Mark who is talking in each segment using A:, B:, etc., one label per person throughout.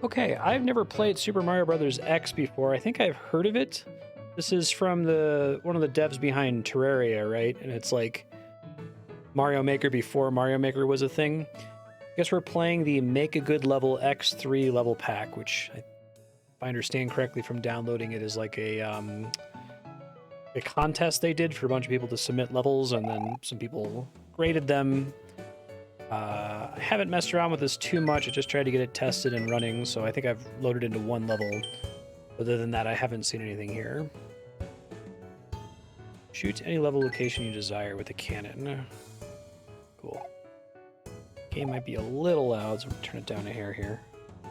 A: Okay, I've never played Super Mario Brothers X before. I think I've heard of it. This is from one of the devs behind Terraria, right? And it's like Mario Maker before Mario Maker was a thing. I guess we're playing the Make a Good Level X3 level pack, which, if I understand correctly from downloading it, is like a contest they did for a bunch of people to submit levels, and then some people graded them. I haven't messed around with this too much. I just tried to get it tested and running, so I think I've loaded into one level. Other than that, I haven't seen anything here. Shoot any level location you desire with a cannon. Cool. Game might be a little loud, so I'm gonna turn it down a hair here.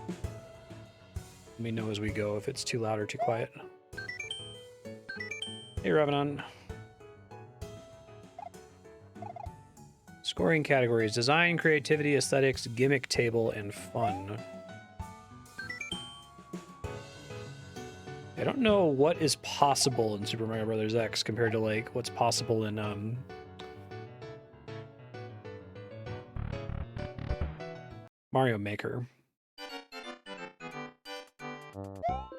A: Let me know as we go if it's too loud or too quiet. Hey, Revenant. Scoring categories: design, creativity, aesthetics, gimmick table, and fun. I don't know what is possible in Super Mario Bros. X compared to like what's possible in Mario Maker.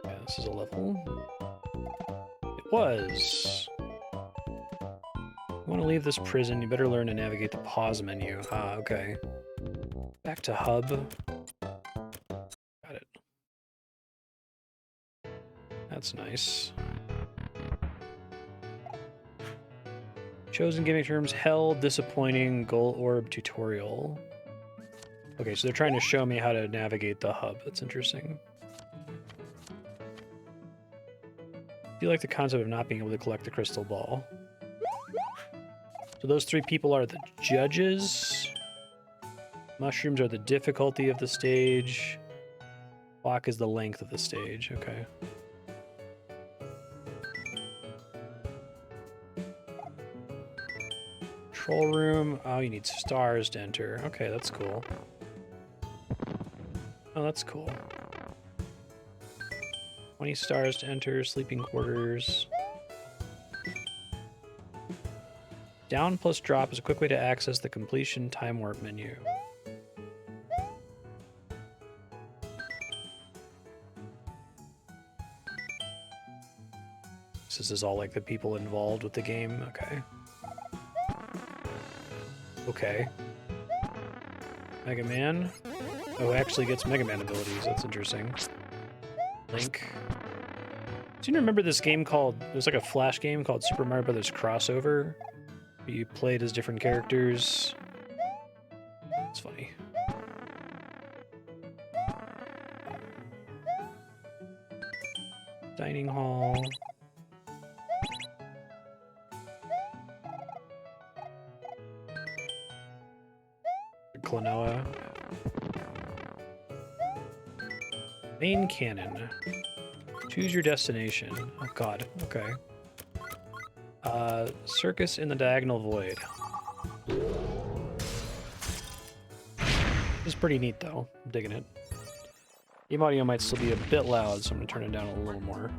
A: Yeah, this is a level. It was. You want to leave this prison, you better learn to navigate the pause menu. Ah, okay. Back to hub. Got it. That's nice. Chosen gimmick terms: hell, disappointing, goal orb, tutorial. Okay, so they're trying to show me how to navigate the hub. That's interesting. I feel like the concept of not being able to collect the crystal ball. So those three people are the judges. Mushrooms are the difficulty of the stage. Clock is the length of the stage. Okay. Control room. Oh, you need stars to enter. Okay, that's cool. Oh, that's cool. 20 stars to enter. Sleeping quarters. Down plus drop is a quick way to access the completion time warp menu. This is all like the people involved with the game. Okay. Okay. Mega Man. Oh, actually gets Mega Man abilities. That's interesting. Link. Do you remember this game called... It was like a Flash game called Super Mario Brothers Crossover? You played as different characters. It's funny. Dining hall. Klonoa. Main cannon. Choose your destination. Oh god, okay. Circus in the Diagonal Void. This is pretty neat though. I'm digging it. Game audio might still be a bit loud, so I'm gonna turn it down a little more.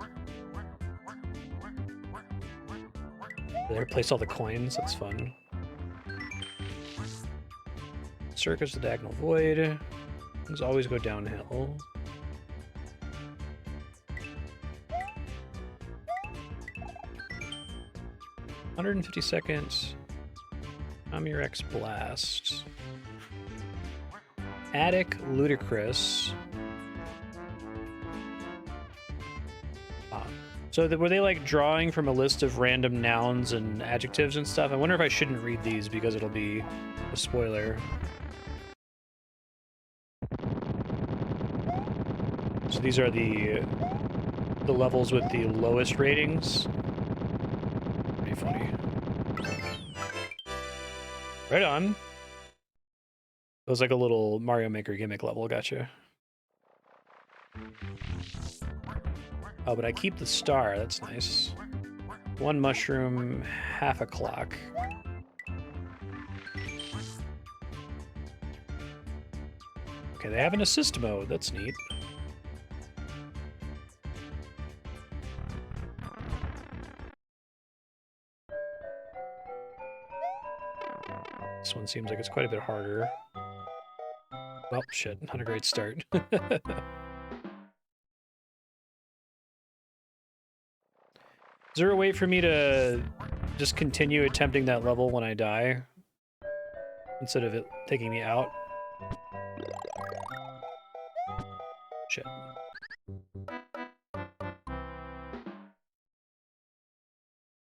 A: They replaced all the coins, that's fun. Circus, the Diagonal Void. Things always go downhill. $150 seconds. I'm your X Blast. Attic Ludicrous. So were they like drawing from a list of random nouns and adjectives and stuff? I wonder if I shouldn't read these because it'll be a spoiler. So these are the levels with the lowest ratings. Pretty funny. Right on. It was like a little Mario Maker gimmick level, gotcha. Oh, but I keep the star, that's nice. One mushroom, half a clock. Okay, they have an assist mode, that's neat. This one seems like it's quite a bit harder. Well, shit, not a great start. there a way for me to just continue attempting that level when I die? Instead of it taking me out? Shit.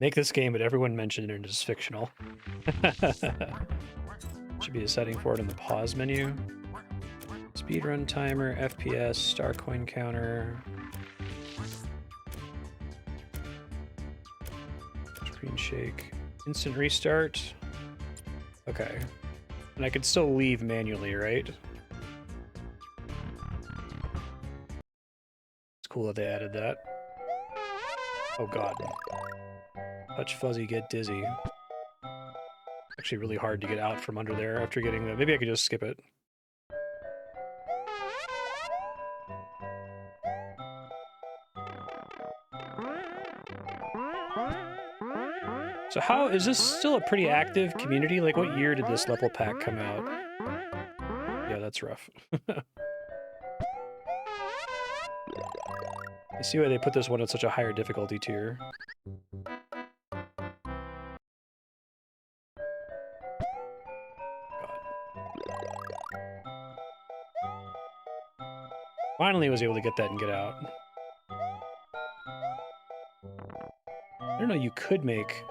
A: Make this game, but everyone mentioned it is fictional. Should be a setting for it in the pause menu. Speedrun timer, FPS, star coin counter. Screen shake. Instant restart. Okay. And I could still leave manually, right? It's cool that they added that. Oh god. Touch fuzzy, get dizzy. Actually really hard to get out from under there after getting the... Maybe I could just skip it. So how... Is this still a pretty active community? Like, what year did this level pack come out? Yeah, that's rough. I see why they put this one at such a higher difficulty tier. Finally was able to get that and get out. I don't know, you could make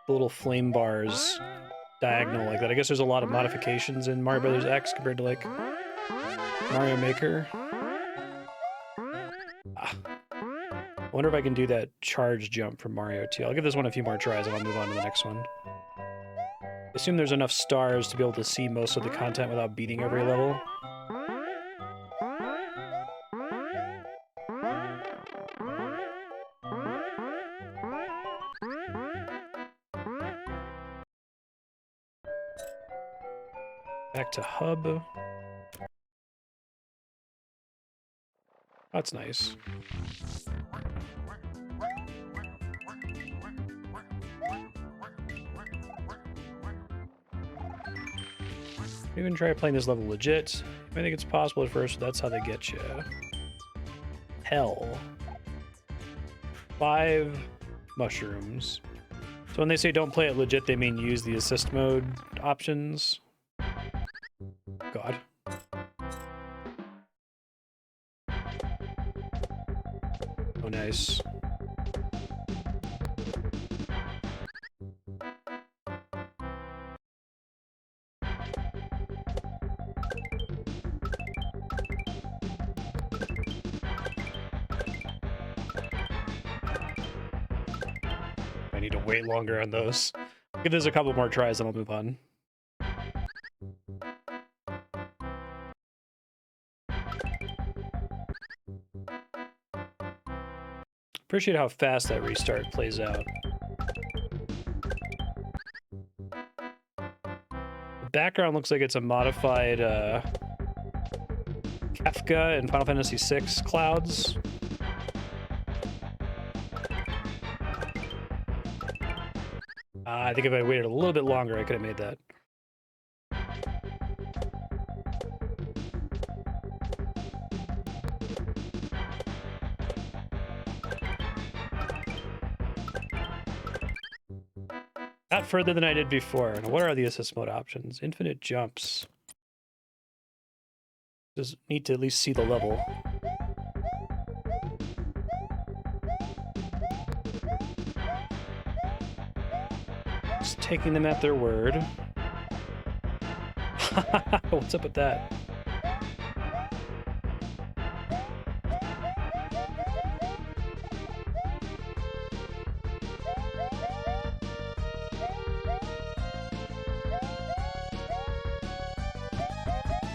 A: the little flame bars diagonal like that. I guess there's a lot of modifications in Mario Bros. X compared to, like, Mario Maker. I wonder if I can do that charge jump from Mario 2. I'll give this one a few more tries and I'll move on to the next one. I assume there's enough stars to be able to see most of the content without beating every level. Back to hub. That's nice. Even try playing this level legit. I think it's possible at first, but that's how they get you. Hell. 5 mushrooms. So when they say don't play it legit, they mean use the assist mode options. God. Oh, nice. I need to wait longer on those. Give this a couple more tries and I'll move on. Appreciate how fast that restart plays out. The background looks like it's a modified Kafka in Final Fantasy VI clouds. I think if I waited a little bit longer, I could have made that. Not further than I did before. Now, what are the assist mode options? Infinite jumps. Just need to at least see the level. Just taking them at their word. What's up with that?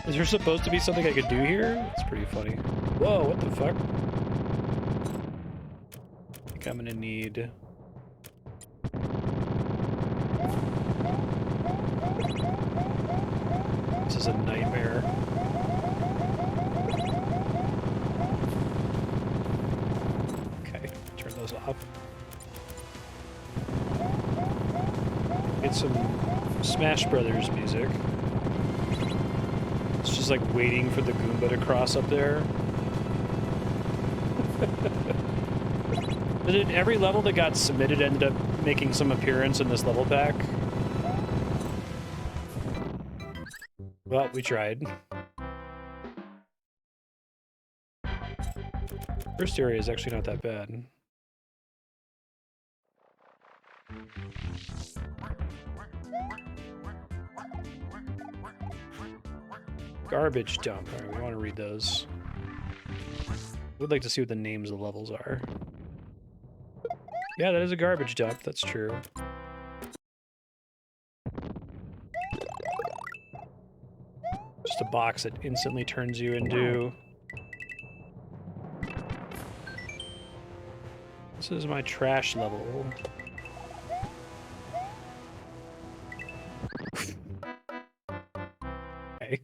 A: Is there supposed to be something I could do here? It's pretty funny. Whoa, what the fuck? I think I'm gonna need... This is a nightmare. Okay, turn those off. Get some Smash Brothers music. It's just like waiting for the Goomba to cross up there. Did every level that got submitted ended up making some appearance in this level pack? Well, we tried. First area is actually not that bad. Garbage dump. All right, we want to read those. Would like to see what the names of the levels are. Yeah, that is a garbage dump. That's true. Just a box that instantly turns you into... This is my trash level. Okay.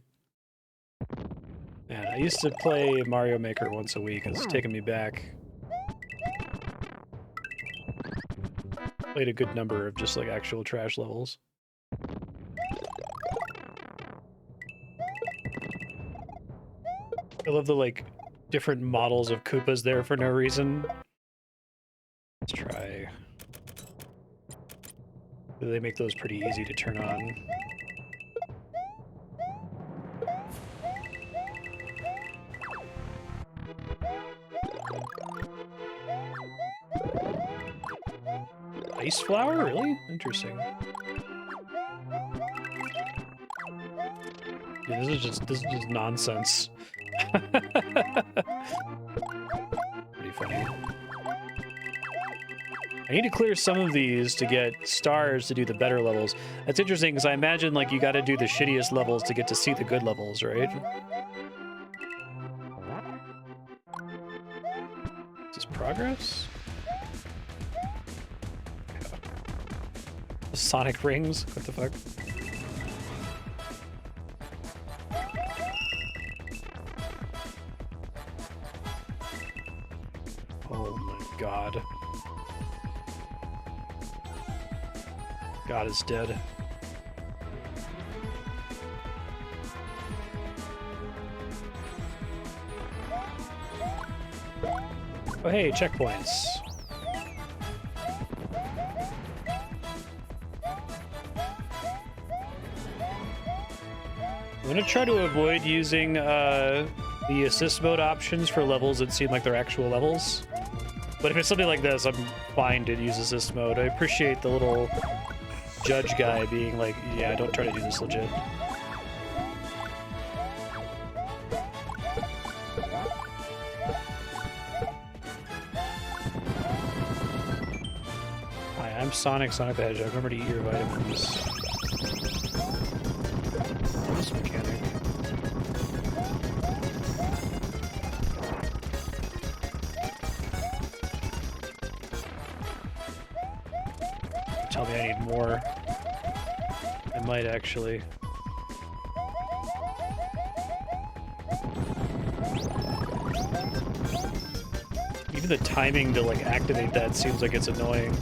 A: Man, I used to play Mario Maker once a week. It's taking me back. Played a good number of just like actual trash levels. I love the like different models of Koopas there for no reason. Let's try. They make those pretty easy to turn on. Ice flower? Really? Interesting. Yeah, this is just nonsense. Pretty funny. I need to clear some of these to get stars to do the better levels. That's interesting because I imagine like you got to do the shittiest levels to get to see the good levels, right? Is this progress? Sonic rings? What the fuck? Oh my god. God is dead. Oh hey, checkpoints. I'm gonna try to avoid using the assist mode options for levels that seem like they're actual levels. But if it's something like this, I'm fine to use assist mode. I appreciate the little judge guy being like, yeah, don't try to do this legit. Hi, I'm Sonic the Hedgehog. Remember to eat your vitamins. This mechanic. Tell me I need more. I might actually. Even the timing to like activate that seems like it's annoying.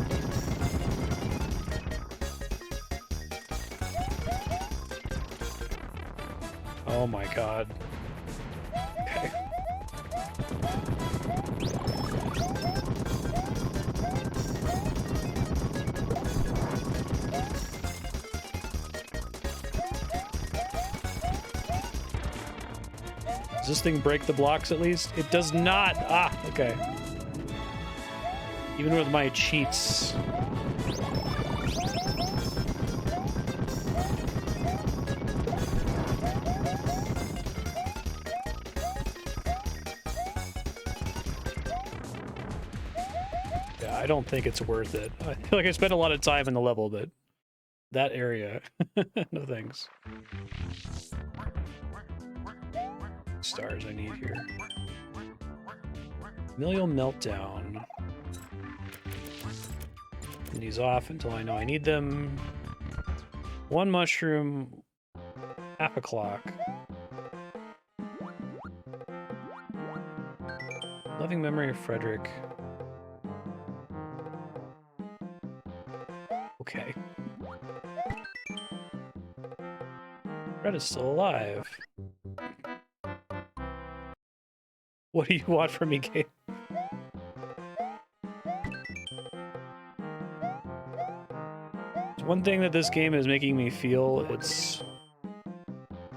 A: Oh my god. Okay. Does this thing break the blocks at least? It does not! Ah, okay. Even with my cheats. Yeah, I don't think it's worth it. I feel like I spent a lot of time in the level, but that area, no thanks. Stars I need here. Familial Meltdown. And these off until I know I need them. One mushroom, half a clock. Loving memory of Frederick. Okay. Fred is still alive. What do you want from me, Gabe? one thing that this game is making me feel, it's...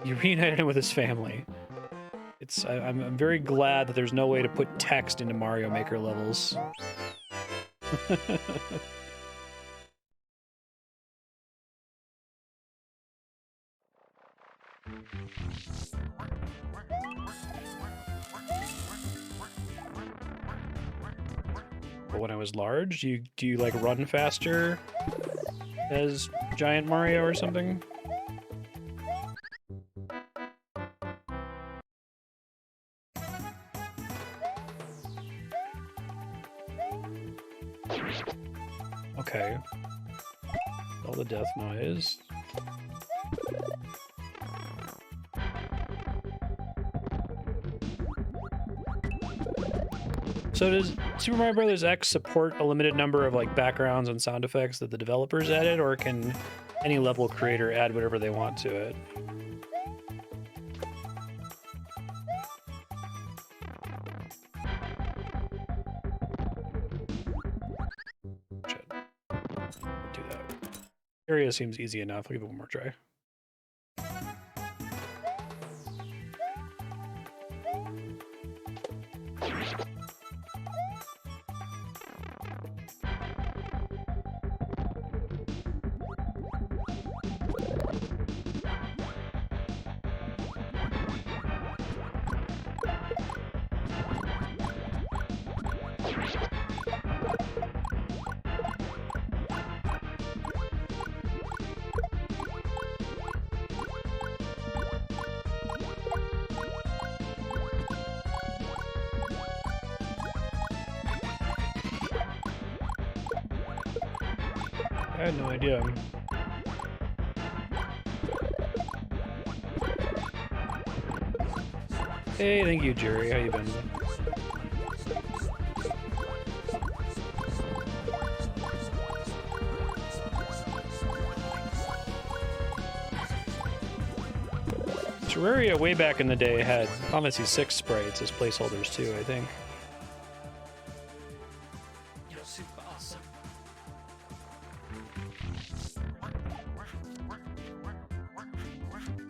A: You reunited him with his family. I'm very glad that there's no way to put text into Mario Maker levels. But when I was large, do you like run faster as Giant Mario or something? Okay. All the death noise. So does Super Mario Bros. X support a limited number of like backgrounds and sound effects that the developers added, or can any level creator add whatever they want to it? Do that. Area seems easy enough. I'll give it one more try. I had no idea. Hey, thank you, Jerry. How you been? Terraria way back in the day had Final Fantasy 6 sprites as placeholders too, I think.
B: You're super awesome.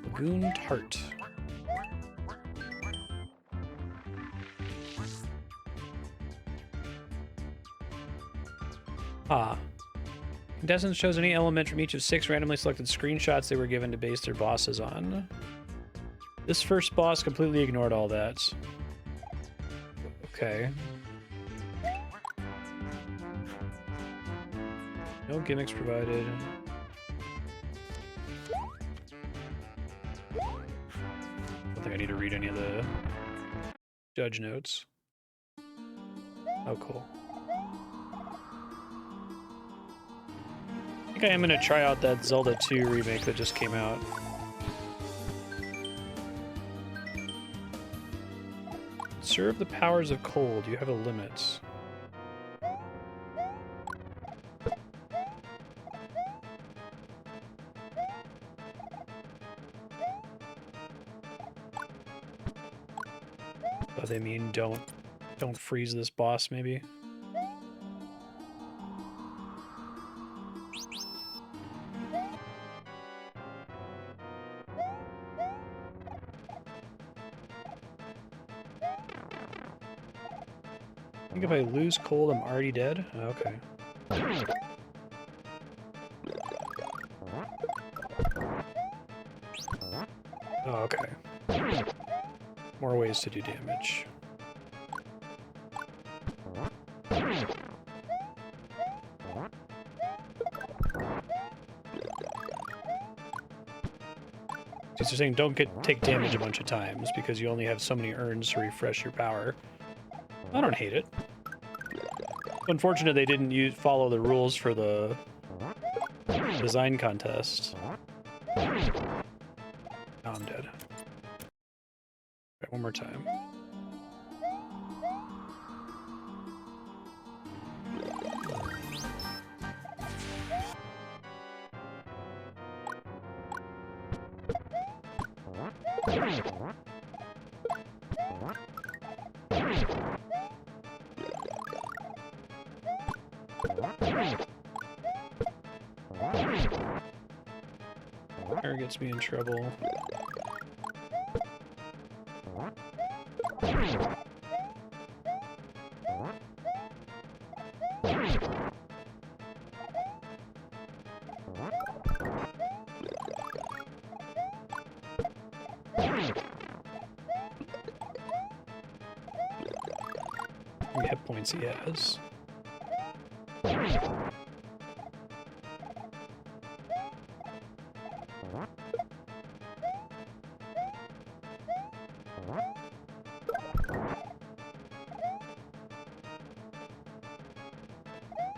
A: Lagoon Tart. Ah. Contestants chose any element from each of 6 randomly selected screenshots they were given to base their bosses on. This first boss completely ignored all that. Okay. No gimmicks provided. I don't think I need to read any of the judge notes. Oh, cool. I think I am going to try out that Zelda 2 remake that just came out. Serve the powers of cold. You have a limit. Oh, they mean don't freeze this boss, maybe? I think if I lose cold, I'm already dead? Okay. Oh, okay. More ways to do damage. So you're saying don't take damage a bunch of times because you only have so many urns to refresh your power. I don't hate it. Unfortunate they didn't follow the rules for the design contest. Now I'm dead. Right, one more time. Or gets me in trouble. How many hit points he has?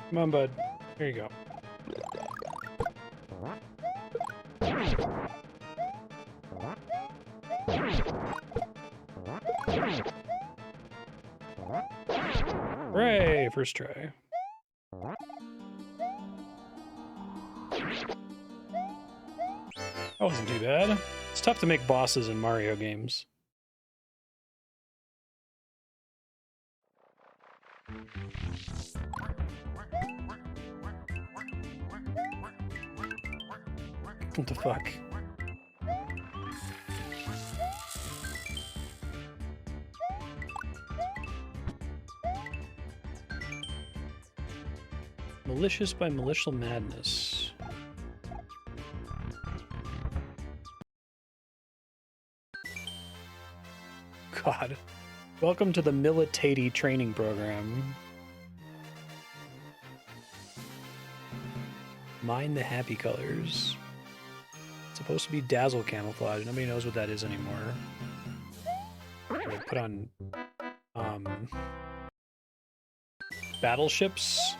A: Come on, bud. Here you go. Hooray! First try. That wasn't too bad. It's tough to make bosses in Mario games. What the fuck? Malicious by malicious madness. God. Welcome to the Militati training program. Mine the happy colors. It's supposed to be dazzle camouflage. Nobody knows what that is anymore. Put on battleships.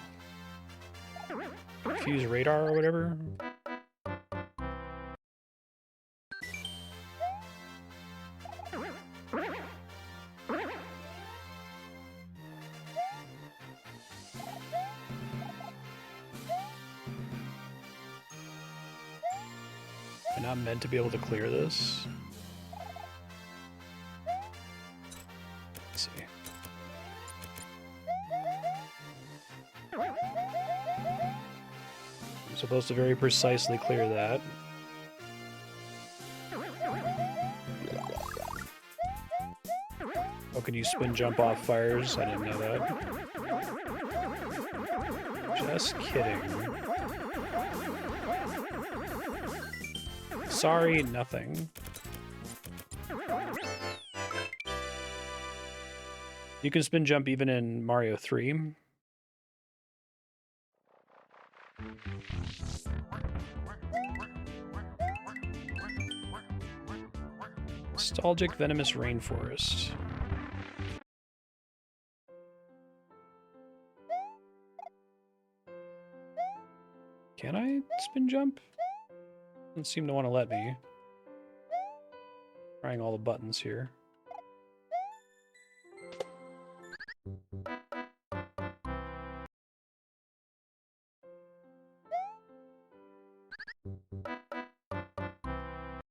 A: Fuse radar or whatever. I'm not meant to be able to clear this. Let's see. I'm supposed to very precisely clear that. Oh, can you spin jump off fires? I didn't know that. Just kidding. Sorry, nothing. You can spin jump even in Mario 3. Nostalgic venomous rainforest. Can I spin jump? Doesn't seem to want to let me. Trying all the buttons here.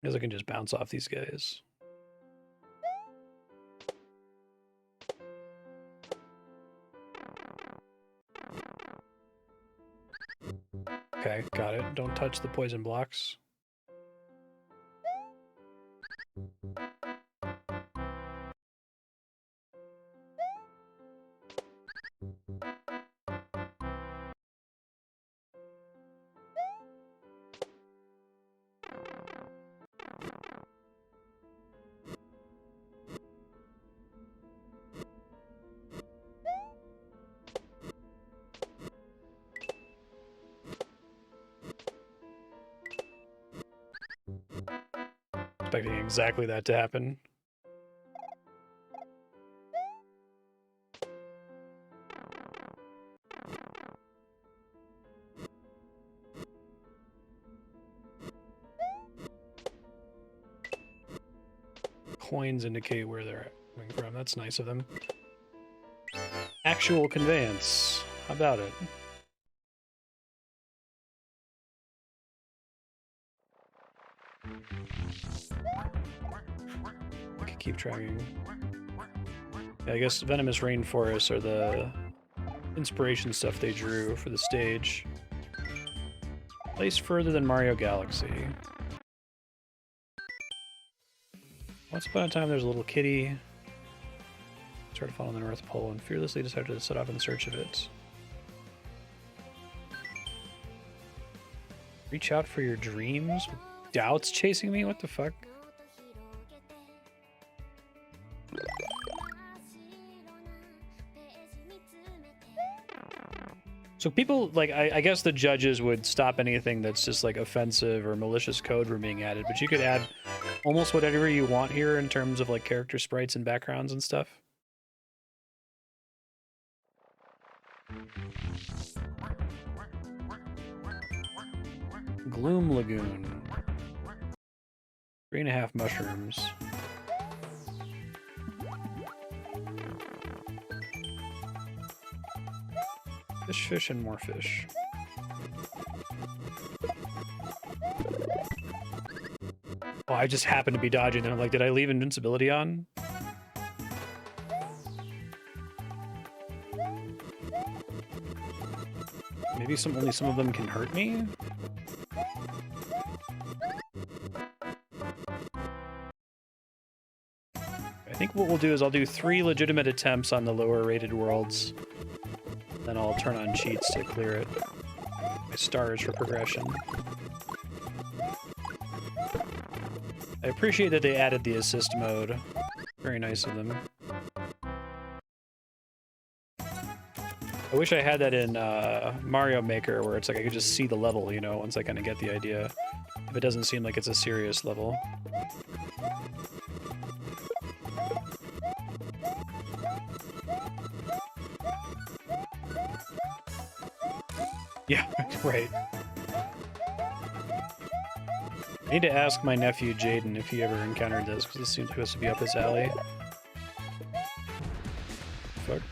A: Guess I can just bounce off these guys. Okay, got it. Don't touch the poison blocks. Expecting exactly that to happen. Coins indicate where they're coming from. That's nice of them. Actual conveyance. How about it? I could keep trying. Yeah, I guess Venomous Rainforests are the inspiration stuff they drew for the stage. Placed further than Mario Galaxy. Once upon a time, there's a little kitty. Started following the North Pole and fearlessly decided to set off in search of it. Reach out for your dreams? Doubts chasing me? What the fuck? So people, like, I guess the judges would stop anything that's just, like, offensive or malicious code from being added, but you could add almost whatever you want here in terms of, like, character sprites and backgrounds and stuff. Gloom Lagoon. 3.5 mushrooms. Fish, fish, and more fish. Oh, I just happened to be dodging them. I'm like, did I leave invincibility on? Maybe only some of them can hurt me? I think what we'll do is I'll do 3 legitimate attempts on the lower rated worlds. Then I'll turn on cheats to clear it. My stars for progression. I appreciate that they added the assist mode. Very nice of them. I wish I had that in Mario Maker, where it's like I could just see the level, you know, once I kind of get the idea. If it doesn't seem like it's a serious level. Yeah, right. I need to ask my nephew Jaden if he ever encountered this, because this seems supposed to be up his alley. Fuck.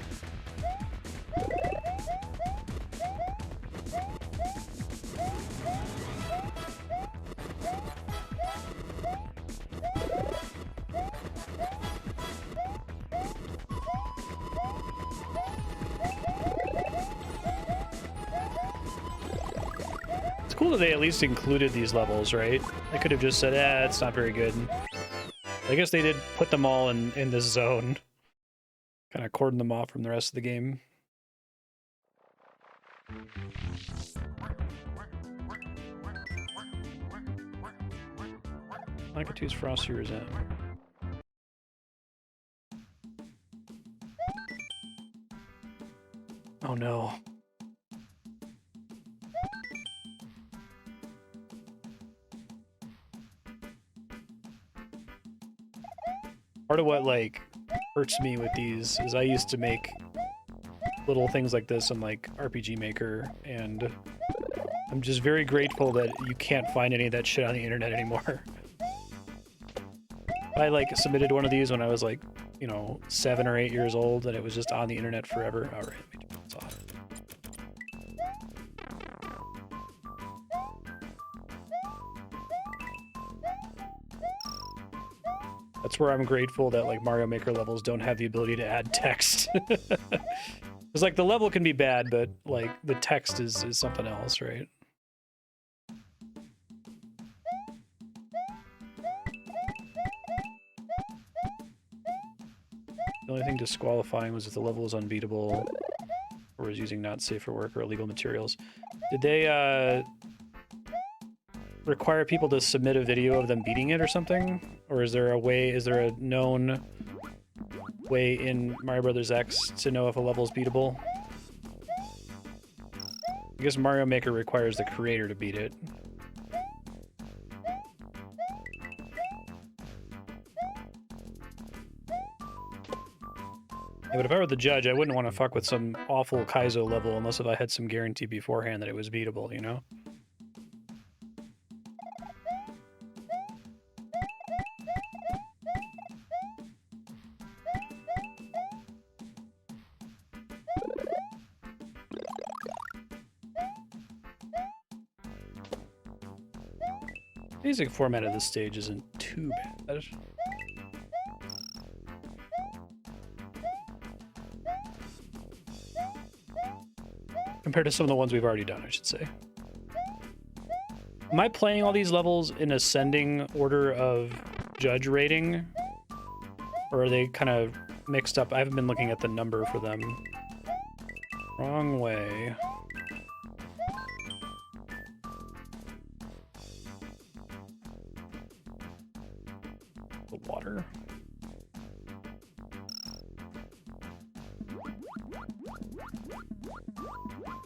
A: Cool that they at least included these levels, right? They could have just said, it's not very good. I guess they did put them all in this zone. Kind of cordon them off from the rest of the game. Lankatu's Frosty Resent. Oh no. Part of what, like, hurts me with these is I used to make little things like this on, like, RPG Maker, and I'm just very grateful that you can't find any of that shit on the internet anymore. I, like, submitted one of these when I was, like, you know, 7 or 8 years old, and it was just on the internet forever. Alright, let me turn this off. That's where I'm grateful that, like, Mario Maker levels don't have the ability to add text. It's like the level can be bad, but, like, the text is something else, right? The only thing disqualifying was if the level was unbeatable or was using not safe for work or illegal materials. Did they, require people to submit a video of them beating it or something? Or is there a known way in Mario Brothers X to know if a level is beatable? I guess Mario Maker requires the creator to beat it. Yeah, but if I were the judge, I wouldn't want to fuck with some awful Kaizo level unless if I had some guarantee beforehand that it was beatable, you know? Basic format of this stage isn't too bad. Compared to some of the ones we've already done, I should say. Am I playing all these levels in ascending order of judge rating? Or are they kind of mixed up? I haven't been looking at the number for them. Wrong way. The water.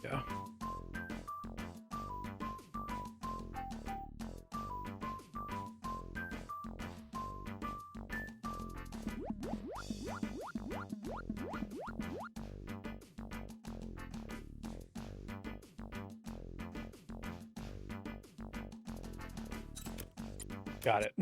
A: Yeah. Got it.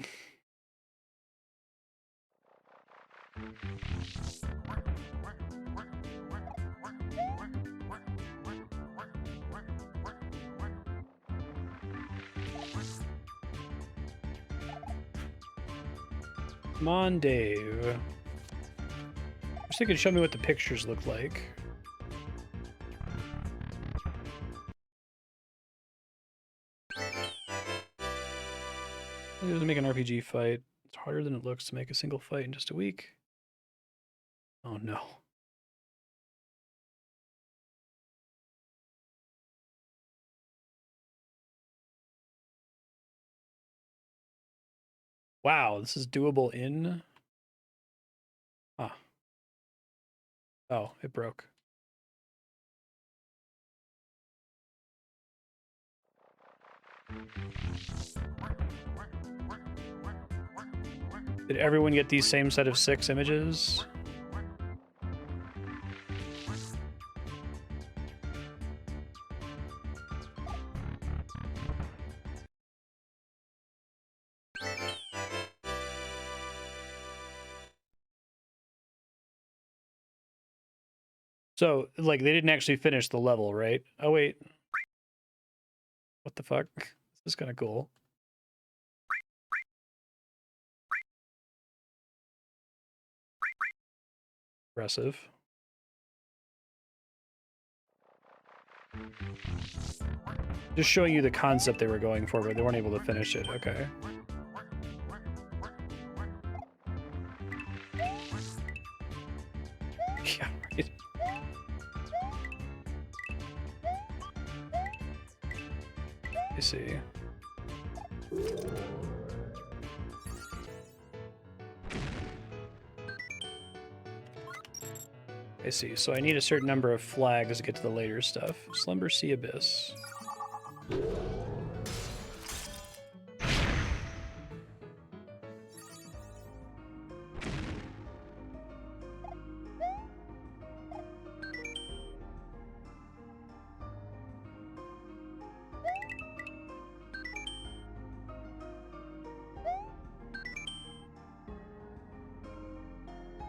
A: Come on, Dave. Wish they could show me what the pictures look like. It doesn't make an RPG fight. It's harder than it looks to make a single fight in just a week. Oh no. Wow, this is doable in... Huh. Oh, it broke. Did everyone get these same set of 6 images? So, like, they didn't actually finish the level, right? Oh, wait. What the fuck? This is kind of cool. Impressive. Just showing you the concept they were going for, but they weren't able to finish it. Okay. Yeah, right. I see. I see. So I need a certain number of flags to get to the later stuff. Slumber Sea Abyss.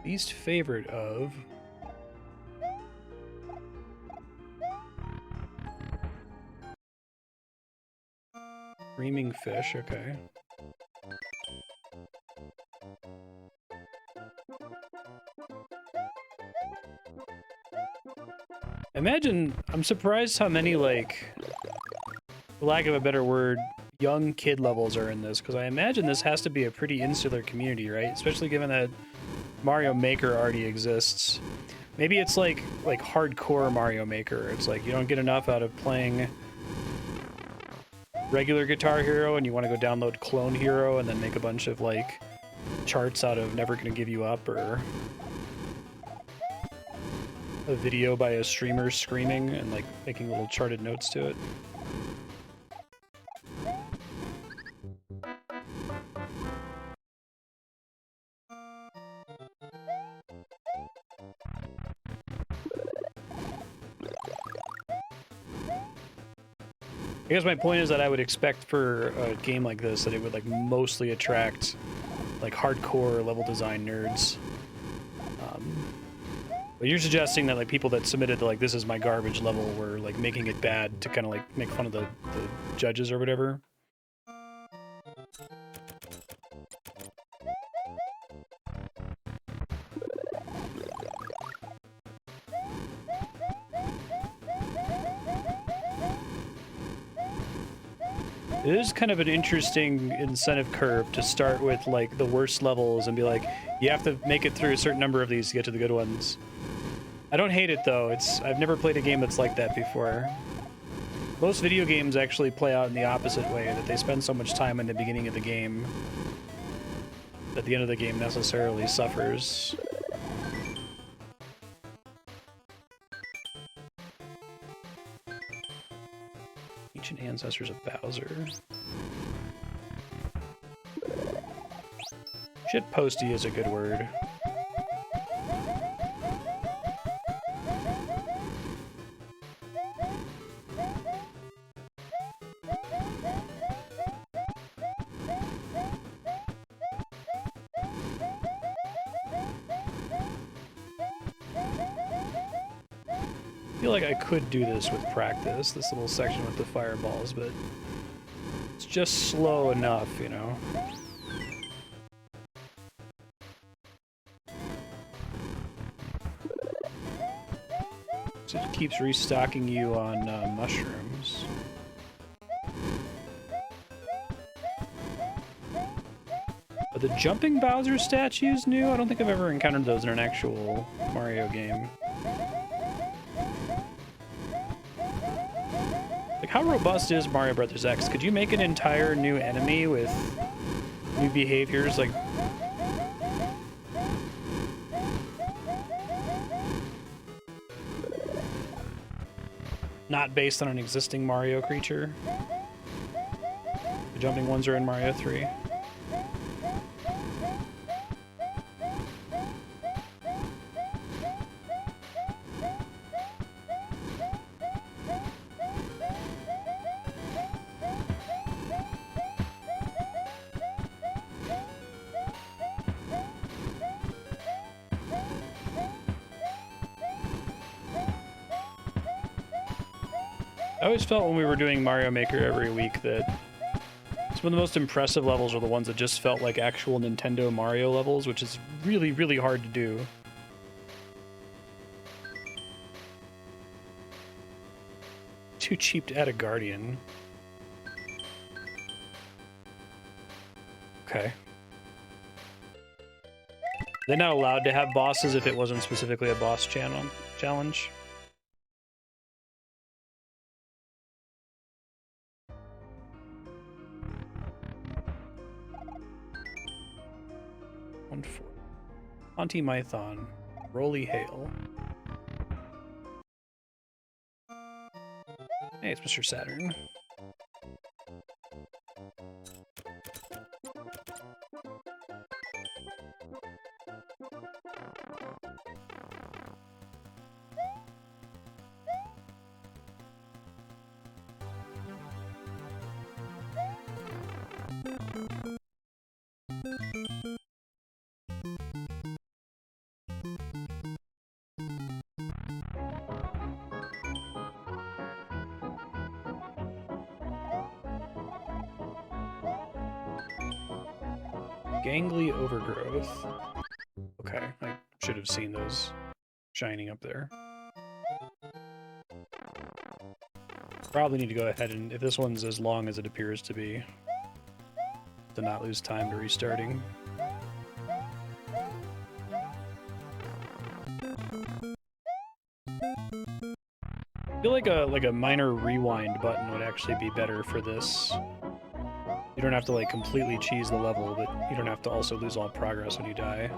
A: Least favorite of... Screaming fish, okay. Imagine, I'm surprised how many, like, for lack of a better word, young kid levels are in this, because I imagine this has to be a pretty insular community, right? Especially given that Mario Maker already exists. Maybe it's like hardcore Mario Maker. It's like you don't get enough out of playing regular Guitar Hero and you want to go download Clone Hero and then make a bunch of like charts out of Never Gonna Give You Up, or a video by a streamer screaming and like making little charted notes to it. I guess my point is that I would expect for a game like this that it would like mostly attract like hardcore level design nerds. But you're suggesting that like people that submitted like this is my garbage level were like making it bad to kind of like make fun of the judges or whatever. It is kind of an interesting incentive curve to start with like the worst levels and be like, you have to make it through a certain number of these to get to the good ones. I don't hate it though. I've never played a game that's like that before. Most video games actually play out in the opposite way, that they spend so much time in the beginning of the game that the end of the game necessarily suffers. Ancient ancestors of Bowser. Shitposty is a good word. I feel like I could do this with practice, this little section with the fireballs, but it's just slow enough, you know? So it keeps restocking you on mushrooms. Are the jumping Bowser statues new? I don't think I've ever encountered those in an actual Mario game. How robust is Mario Brothers X? Could you make an entire new enemy with new behaviors? Like, not based on an existing Mario creature? The jumping ones are in Mario 3. I always felt when we were doing Mario Maker every week that some of the most impressive levels are the ones that just felt like actual Nintendo Mario levels, which is really, really hard to do. Too cheap to add a Guardian. Okay. They're not allowed to have bosses if it wasn't specifically a boss challenge. Monty Mython, Roly Hale. Hey, it's Mr. Saturn. Gangly overgrowth. Okay, I should have seen those shining up there. Probably need to go ahead and, if this one's as long as it appears to be, to not lose time to restarting. I feel like a minor rewind button would actually be better for this. You don't have to like completely cheese the level, but you don't have to also lose all progress when you die.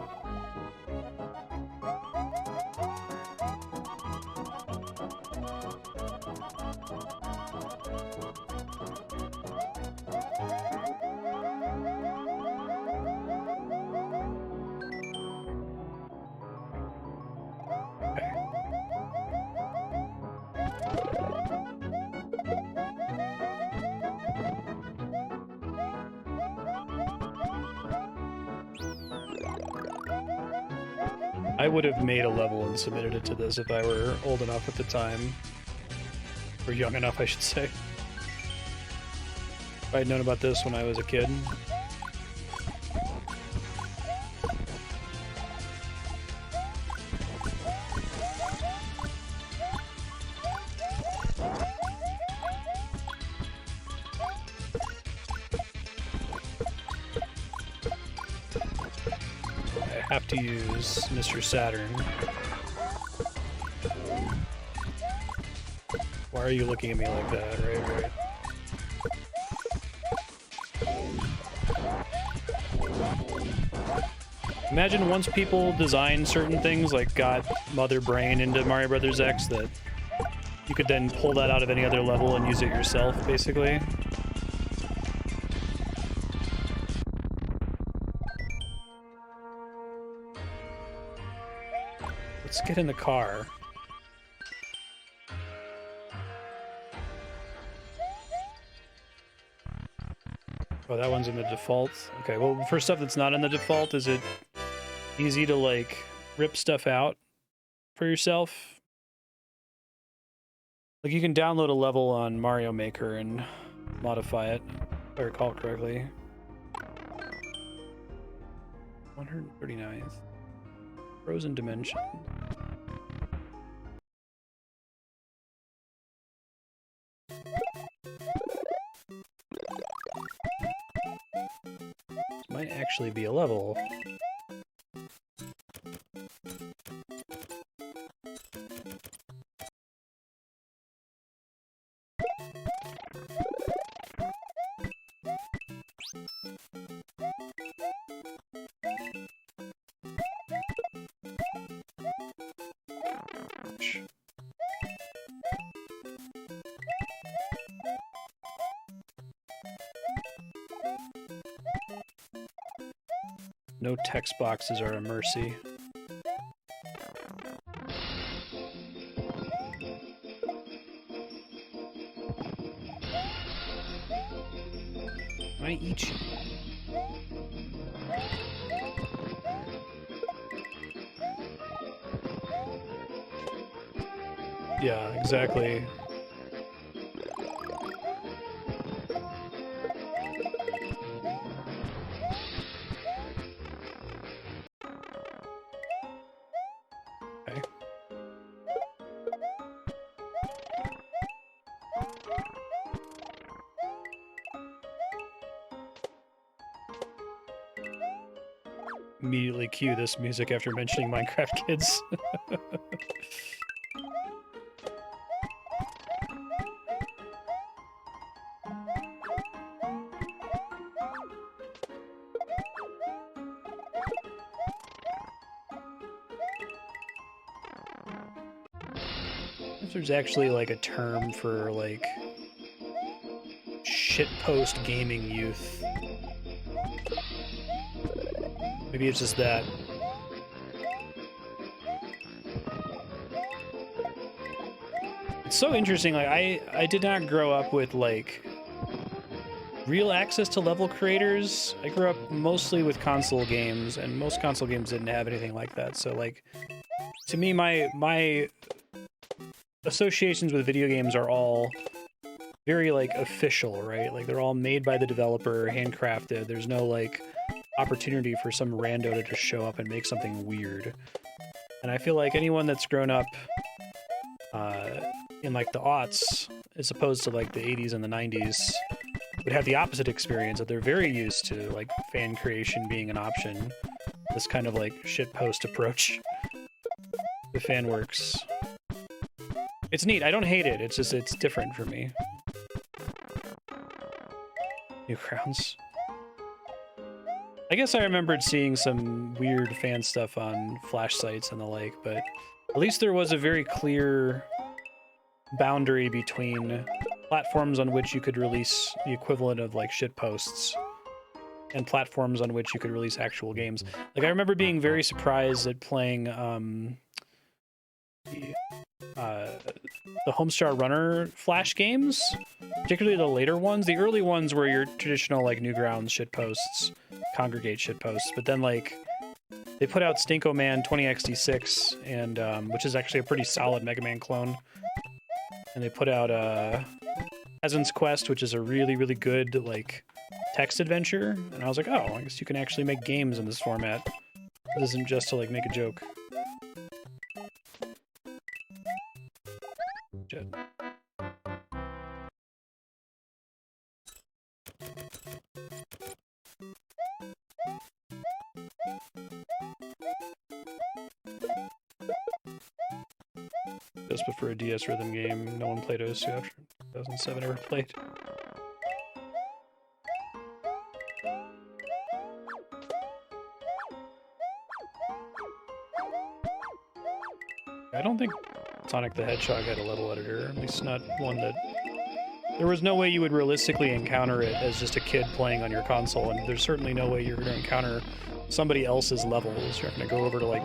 A: I would have made a level and submitted it to this if I were old enough at the time. Or young enough, I should say. If I had known about this when I was a kid. have to use Mr. Saturn. Why are you looking at me like that? Right. Imagine once people design certain things, like got Mother Brain into Mario Brothers X, that you could then pull that out of any other level and use it yourself, basically. Let's get in the car. Oh, that one's in the default. Okay, well, for stuff that's not in the default, is it easy to, like, rip stuff out for yourself? Like, you can download a level on Mario Maker and modify it, if I recall correctly. 139th. Frozen Dimension. This might actually be a level. No text boxes are a mercy. Can I eat you? Yeah, exactly. Okay. Immediately cue this music after mentioning Minecraft Kids. If there's actually like a term for like shitpost gaming youth. Maybe it's just that. It's so interesting, like I did not grow up with like real access to level creators. I grew up mostly with console games, and most console games didn't have anything like that. So like to me my associations with video games are all very like official, right? Like they're all made by the developer, handcrafted. There's no like opportunity for some rando to just show up and make something weird. And I feel like anyone that's grown up in like the aughts, as opposed to like the 80s and the 90s, would have the opposite experience, that they're very used to like fan creation being an option. This kind of like shitpost approach to fan works. It's neat. I don't hate it. It's just, it's different for me. Newgrounds. I guess I remembered seeing some weird fan stuff on Flash sites and the like, but at least there was a very clear boundary between platforms on which you could release the equivalent of like shitposts and platforms on which you could release actual games. Like I remember being very surprised at playing the Homestar Runner Flash games, particularly the later ones. The early ones were your traditional like Newgrounds shitposts, Congregate shitposts, but then like they put out Stinko Man 20XD6, and which is actually a pretty solid Mega Man clone. And they put out Peasant's Quest, which is a really, really good like text adventure. And I was like, oh, I guess you can actually make games in this format. This isn't just to like make a joke. Shit. this, but for a DS rhythm game, no one played OSU after 2007 ever played. I don't think Sonic the Hedgehog had a level editor, at least not one that... There was no way you would realistically encounter it as just a kid playing on your console, and there's certainly no way you're going to encounter somebody else's levels. You're going to go over to, like,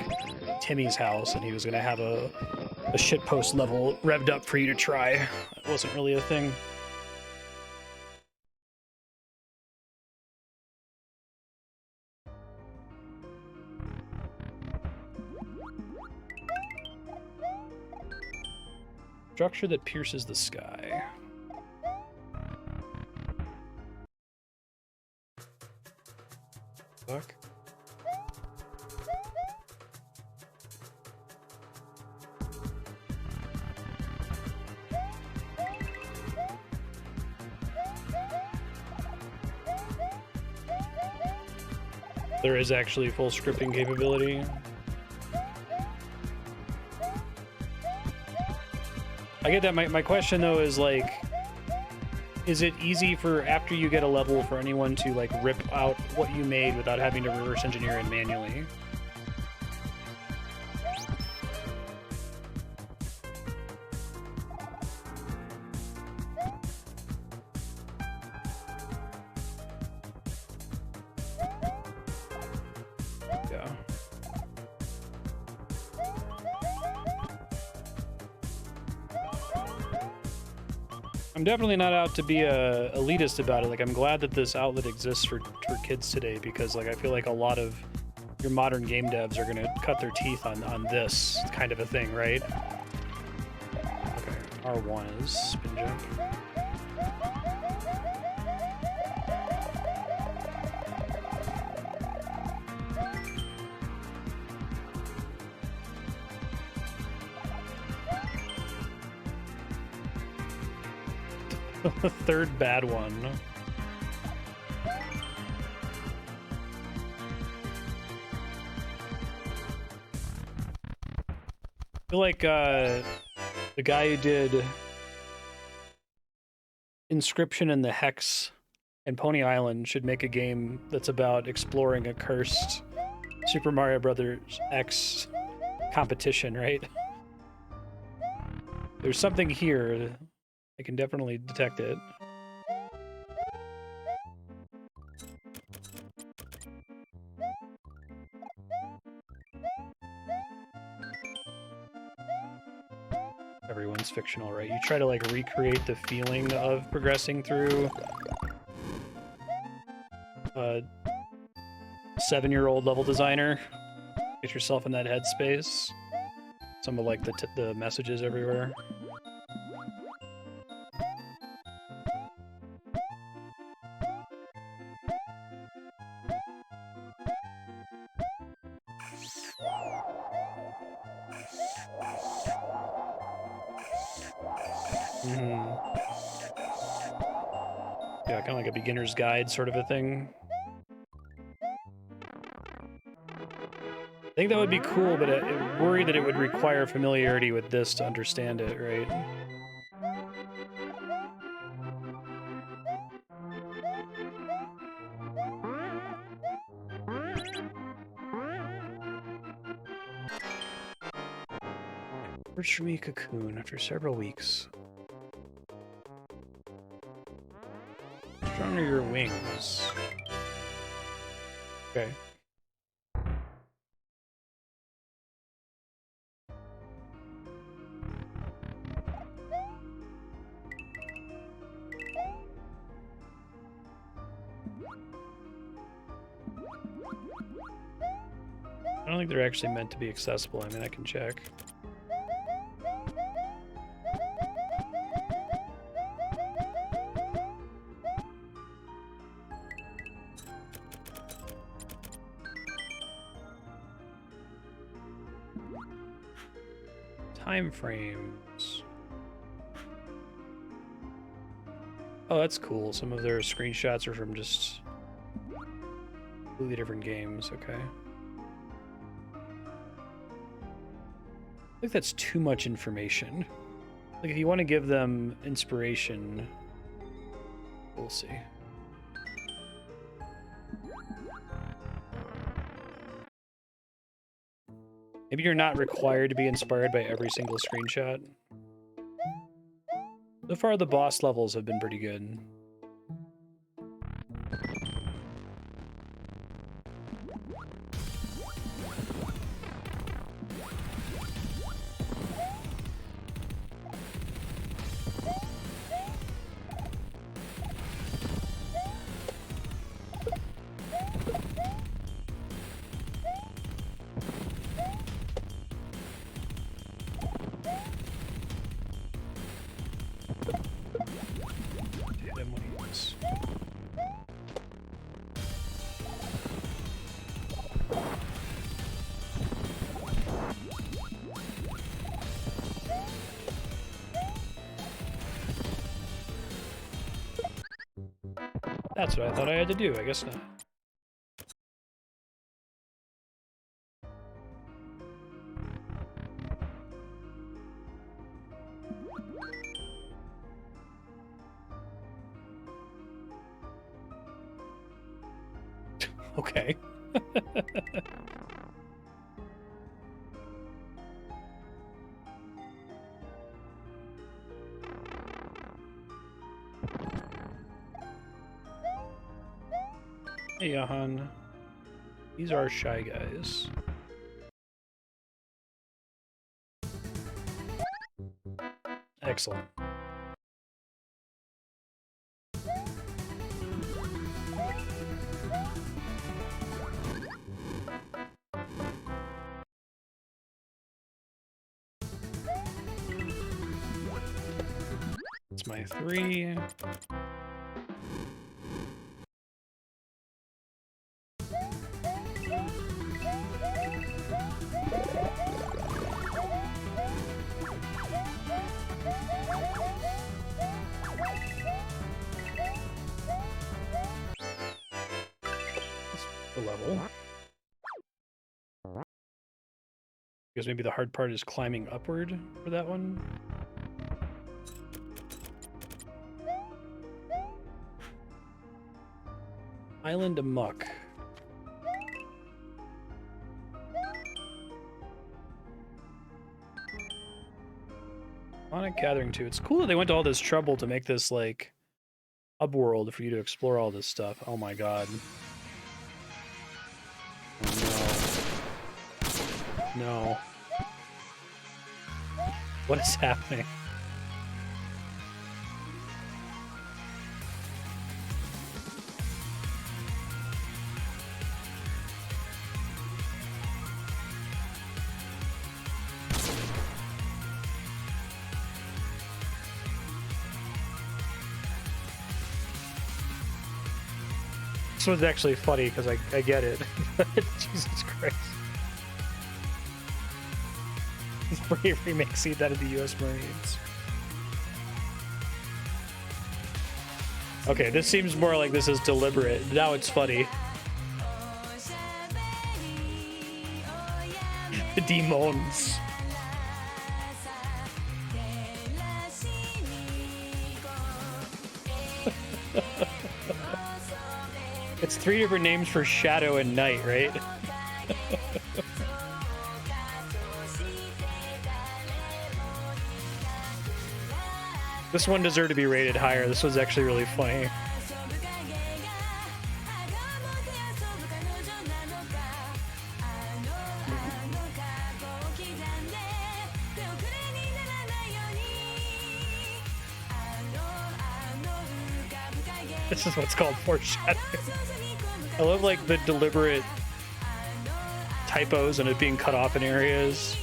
A: Timmy's house, and he was going to have a shitpost level revved up for you to try. That wasn't really a thing. Structure that pierces the sky. Fuck. There is actually full scripting capability. I get that. My question though is like, is it easy for after you get a level for anyone to like rip out what you made without having to reverse engineer it manually? Yeah. I'm definitely not out to be a elitist about it. Like, I'm glad that this outlet exists for kids today, because like I feel like a lot of your modern game devs are gonna cut their teeth on this kind of a thing, right? Okay, R1 is spin jump. The third bad one. I feel like the guy who did Inscription and the Hex and Pony Island should make a game that's about exploring a cursed Super Mario Brothers X competition, right? There's something here. I can definitely detect it. Everyone's fictional, right? You try to like recreate the feeling of progressing through a 7-year-old level designer. Get yourself in that headspace. Some of like the messages everywhere. Yeah, kind of like a beginner's guide sort of a thing. I think that would be cool, but I worry that it would require familiarity with this to understand it, right? Emerge from a cocoon after several weeks. Stronger your wings. Okay. I don't think they're actually meant to be accessible. I mean, I can check. Time frames. Oh, that's cool. Some of their screenshots are from just completely different games. Okay. I think that's too much information. Like, if you want to give them inspiration, we'll see. Maybe you're not required to be inspired by every single screenshot. So far, the boss levels have been pretty good. That's what I thought I had to do. I guess not. Okay. Hey, Johan. These are Shy Guys. Excellent. It's my 3. The level. Because maybe the hard part is climbing upward for that one. Island Amok. Sonic Gathering 2. It's cool that they went to all this trouble to make this, like, hub world for you to explore all this stuff. Oh my god. Oh no. No. What is happening? This one's actually funny because I get it. Jesus Christ. This bravery makes it out of the US Marines. Okay, this seems more like this is deliberate. Now it's funny. The demons. It's 3 different names for shadow and night, right? This one deserved to be rated higher. This was actually really funny. This is what's called foreshadowing. I love, like, the deliberate typos and it being cut off in areas.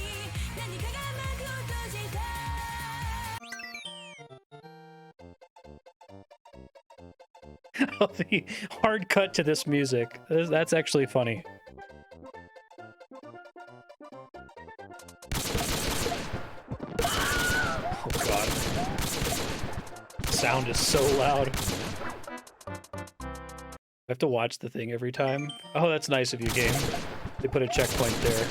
A: Oh, the hard cut to this music. That's actually funny. Oh god. The sound is so loud. I have to watch the thing every time. Oh, that's nice of you, game. They put a checkpoint there.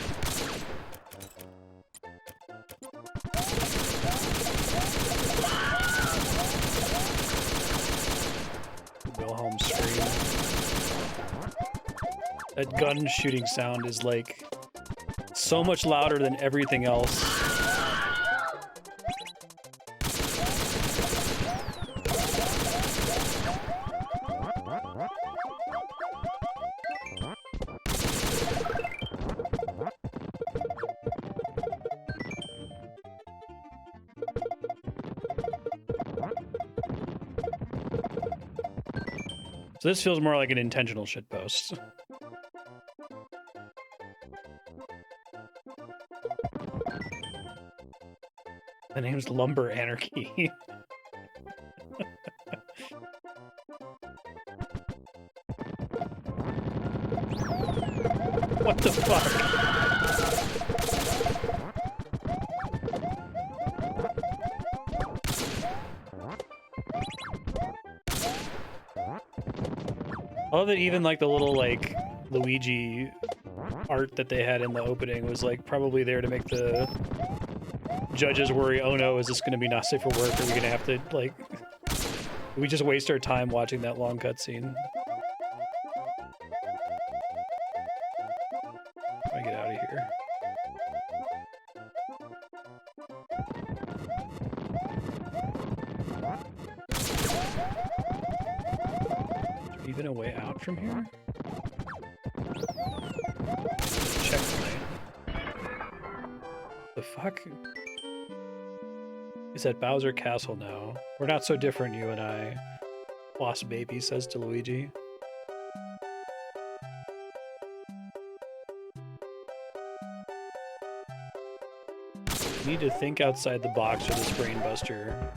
A: That gun shooting sound is like so much louder than everything else. So this feels more like an intentional shitpost. The name's Lumber Anarchy. What the fuck? I love that even like the little like Luigi art that they had in the opening was like probably there to make the judges worry, oh no, is this going to be not safe for work? Are we going to have to like, we just waste our time watching that long cutscene? I get out of here. Is there even a way out from here? Checkpoint. The fuck? He's at Bowser Castle now. We're not so different, you and I. Boss baby says to Luigi. You need to think outside the box for this brain buster.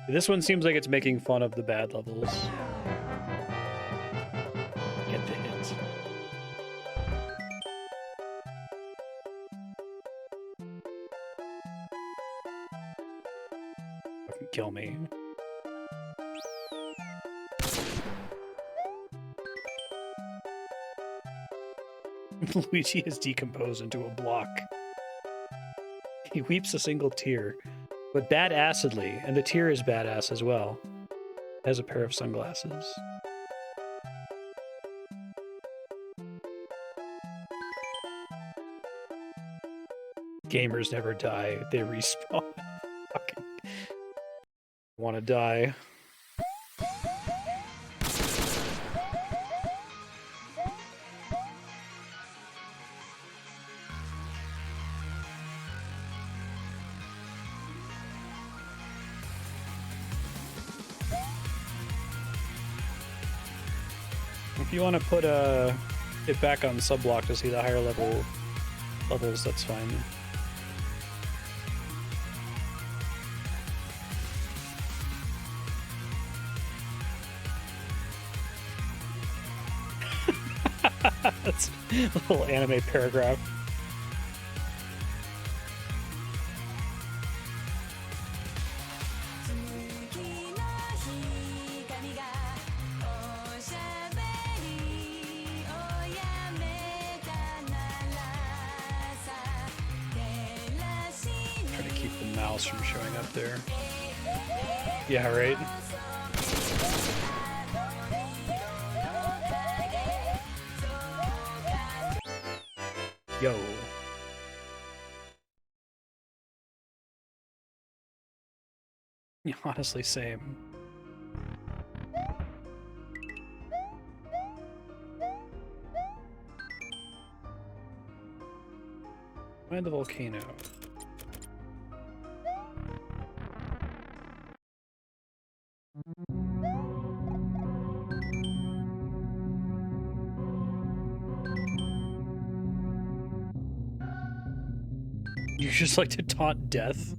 A: This one seems like it's making fun of the bad levels. Get the hits. Fucking kill me. Luigi is decomposed into a block. He weeps a single tear, but bad-assedly, and the tear is badass as well. Has a pair of sunglasses. Gamers never die, they respawn. Fucking wanna die. If you want to put it back on subblock to see the higher levels, that's fine. That's a little anime paragraph. From showing up there. Yeah, right? Yo. Yeah, honestly, same. Find the volcano. You just like to taunt death?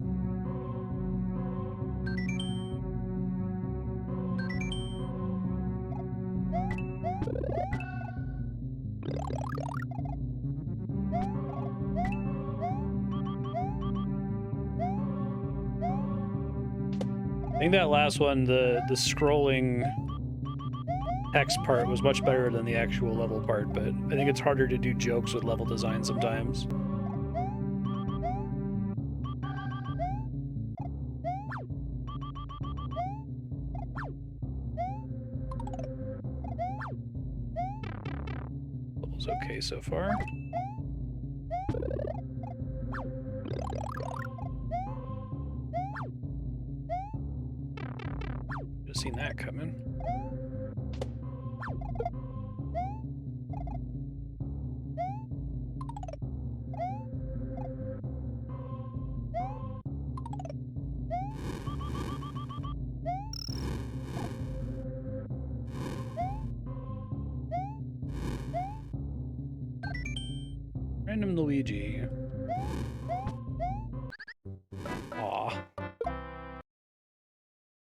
A: I think that last one, the scrolling X part was much better than the actual level part, but I think it's harder to do jokes with level design sometimes. Level's okay so far. Just seen that coming. Random Luigi. Aw.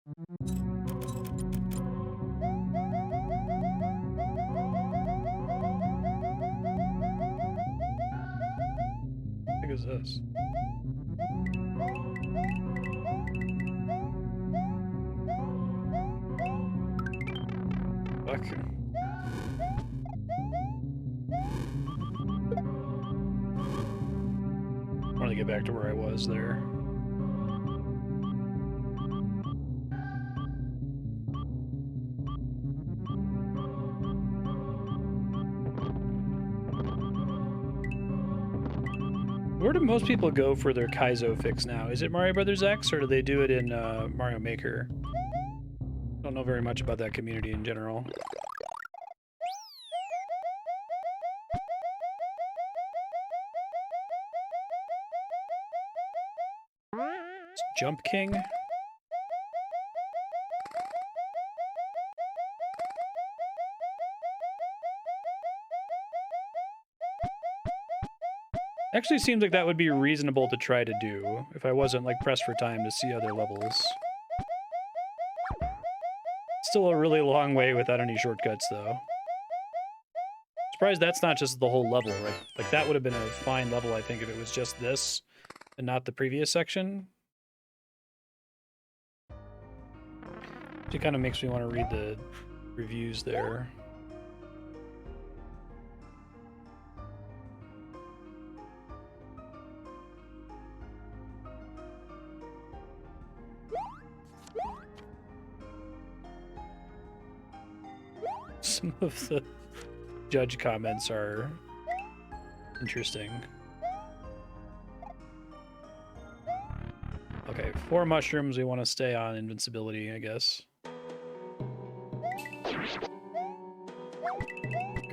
A: What the heck is this? Fuck. I want to get back to where I was there. Where do most people go for their Kaizo fix now? Is it Mario Brothers X, or do they do it in Mario Maker? Don't know very much about that community in general. It's Jump King? Actually seems like that would be reasonable to try to do if I wasn't like pressed for time to see other levels. Still a really long way without any shortcuts though. Surprised that's not just the whole level, right? Like that would have been a fine level, I think, if it was just this and not the previous section. It kind of makes me want to read the reviews there. Some of the judge comments are interesting. Okay, 4 mushrooms. We want to stay on invincibility, I guess.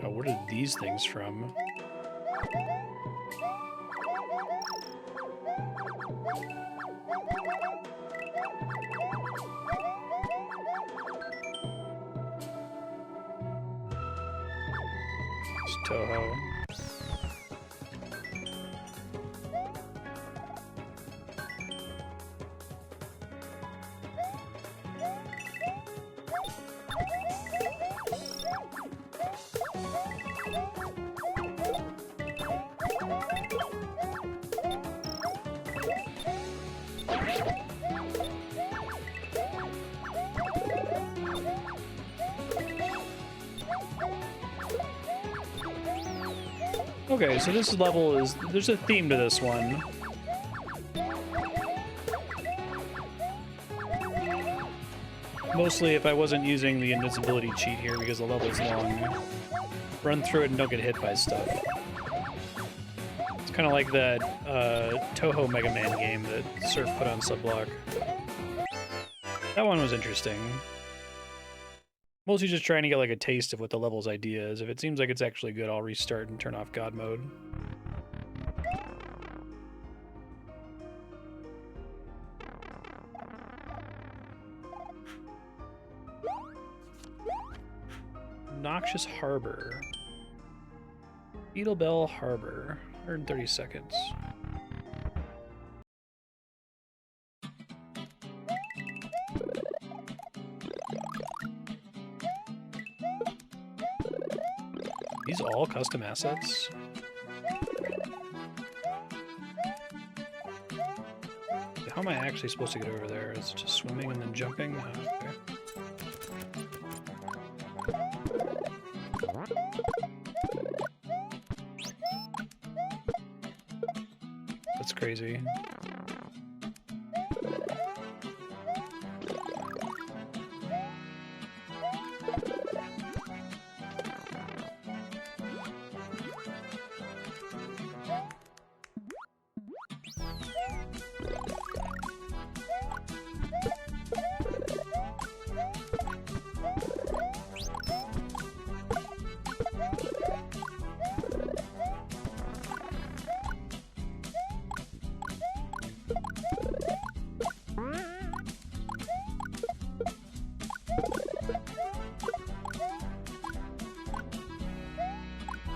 A: God, what are these things from? It's Toho. Okay, so this level is... there's a theme to this one. Mostly if I wasn't using the invincibility cheat here because the level's long. Run through it and don't get hit by stuff. It's kind of like that Toho Mega Man game that Surf put on Subblock. That one was interesting. Mostly just trying to get like a taste of what the level's idea is. If it seems like it's actually good, I'll restart and turn off God mode. Noxious Harbor. Beetle Bell Harbor. 130 seconds. These all custom assets? How am I actually supposed to get over there? Is it just swimming and then jumping? Oh, okay. crazy.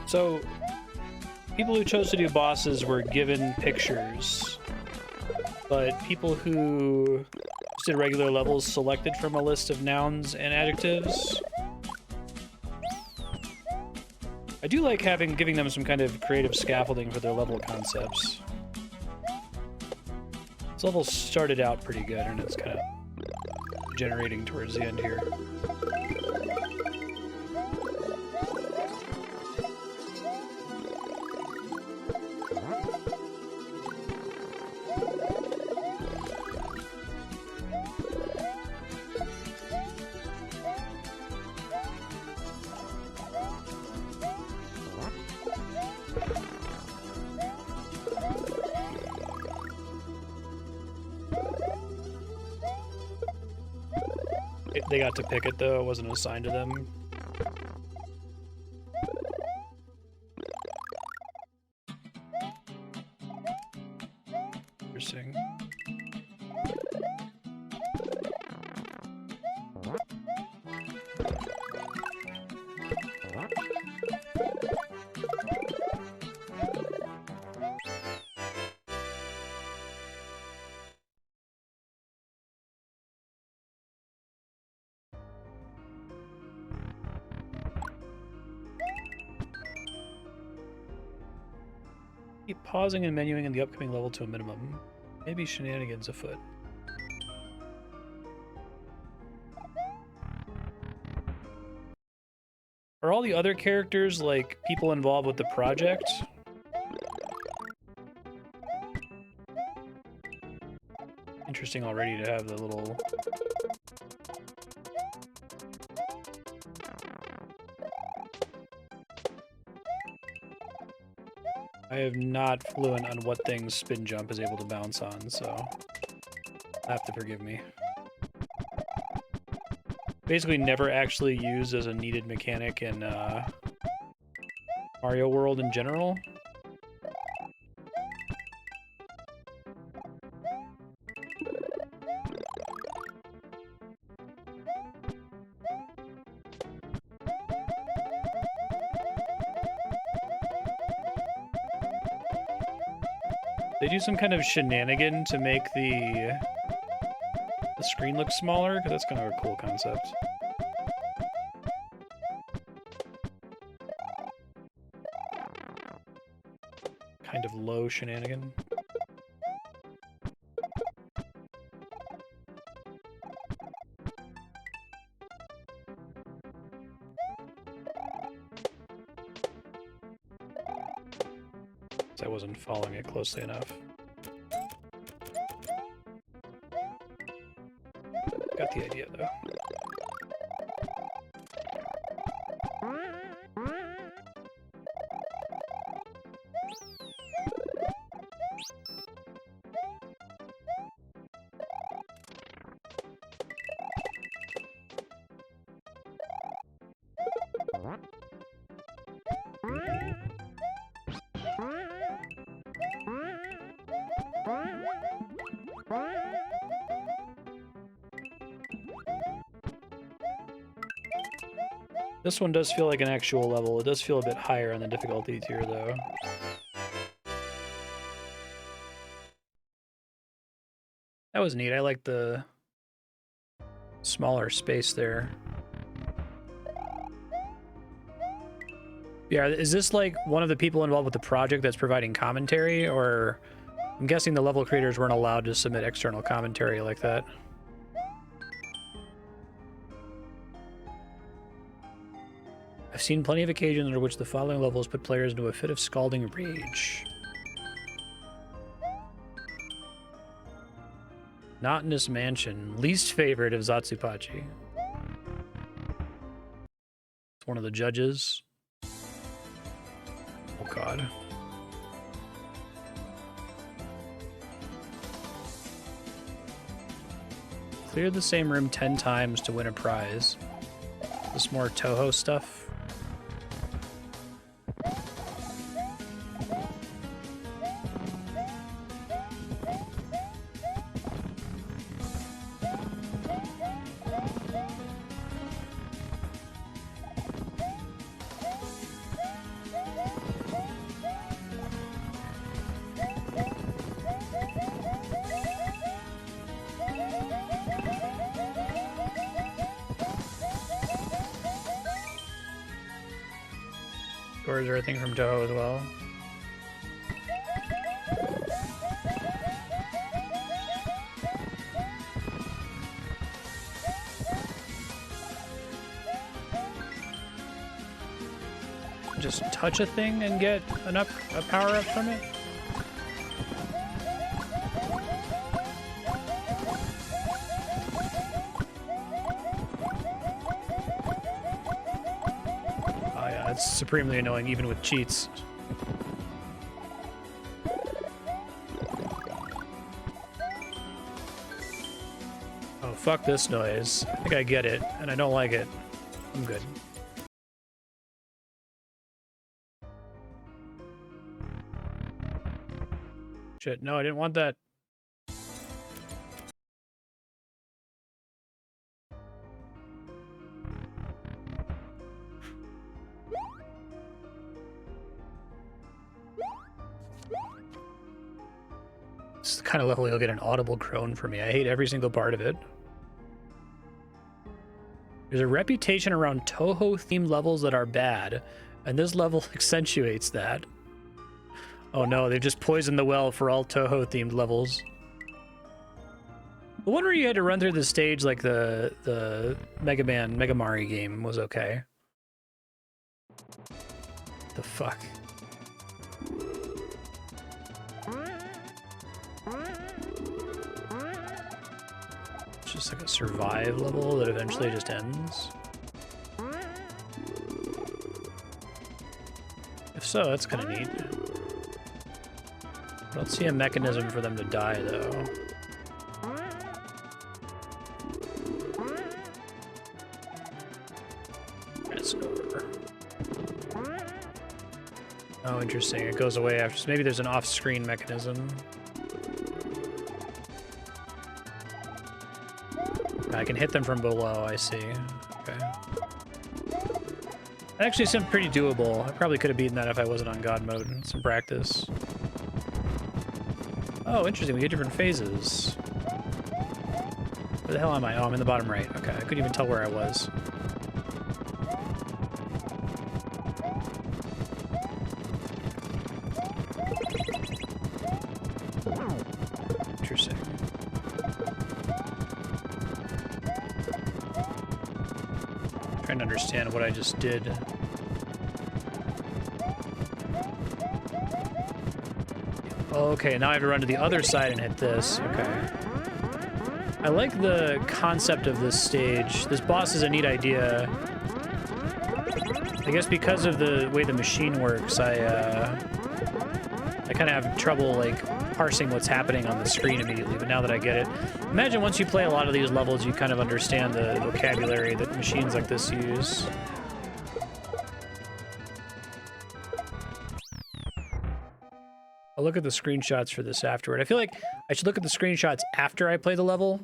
A: So, people who chose to do bosses were given pictures, but people who just did regular levels selected from a list of nouns and adjectives. I do like giving them some kind of creative scaffolding for their level concepts. This level started out pretty good, and it's kind of generating towards the end here. They got to pick it, though. It wasn't assigned to them. Interesting. Keep pausing and menuing in the upcoming level to a minimum. Maybe shenanigans afoot. Are all the other characters, like, people involved with the project? Interesting already to have the little... I am not fluent on what things Spin Jump is able to bounce on, so have to forgive me. Basically never actually used as a needed mechanic in Mario World in general. They do some kind of shenanigan to make the screen look smaller, because that's kind of a cool concept. Kind of low shenanigan. I wasn't following it closely enough. Got the idea, though. This one does feel like an actual level. It does feel a bit higher on the difficulty tier, though. That was neat. I like the smaller space there. Yeah, is this like one of the people involved with the project that's providing commentary, or I'm guessing the level creators weren't allowed to submit external commentary like that? I've seen plenty of occasions under which the following levels put players into a fit of scalding rage. Not in this mansion. Least favorite of Zatsupachi. It's one of the judges. Oh god. Clear the same room 10 times to win a prize. This more Toho stuff. Or is there a thing from Toho as well? Just touch a thing and get a power up from it? It's supremely annoying, even with cheats. Oh, fuck this noise. I think I get it, and I don't like it. I'm good. Shit, no, I didn't want that. This is the kind of level you'll get an audible groan from me. I hate every single part of it. There's a reputation around Toho-themed levels that are bad, and this level accentuates that. Oh no, they've just poisoned the well for all Toho-themed levels. The one where you had to run through the stage like the Mega Mario game was okay. The fuck? It's just like a survive level that eventually just ends. If so, that's kind of neat. I don't see a mechanism for them to die, though. That's over. Oh, interesting. It goes away after. So maybe there's an off-screen mechanism. I can hit them from below, I see. Okay. That actually seemed pretty doable. I probably could have beaten that if I wasn't on God mode. Some practice. Oh, interesting. We get different phases. Where the hell am I? Oh, I'm in the bottom right. Okay, I couldn't even tell where I was. Interesting. Trying to understand what I just did. Okay, now I have to run to the other side and hit this. Okay. I like the concept of this stage. This boss is a neat idea. I guess because of the way the machine works, I kind of have trouble, like, parsing what's happening on the screen immediately, but now that I get it. Imagine once you play a lot of these levels, you kind of understand the vocabulary that machines like this use. I'll look at the screenshots for this afterward. I feel like I should look at the screenshots after I play the level.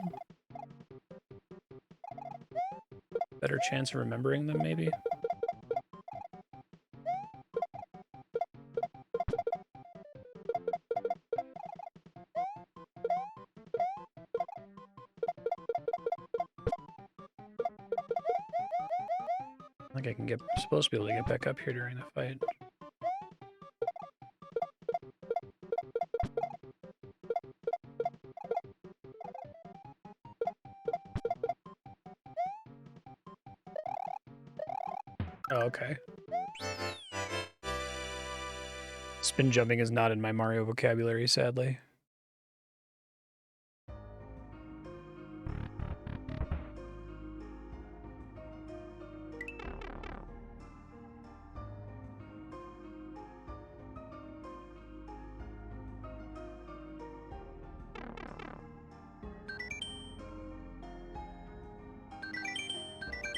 A: Better chance of remembering them, maybe? I think I can supposed to be able to get back up here during the fight. Oh, okay. Spin jumping is not in my Mario vocabulary, sadly.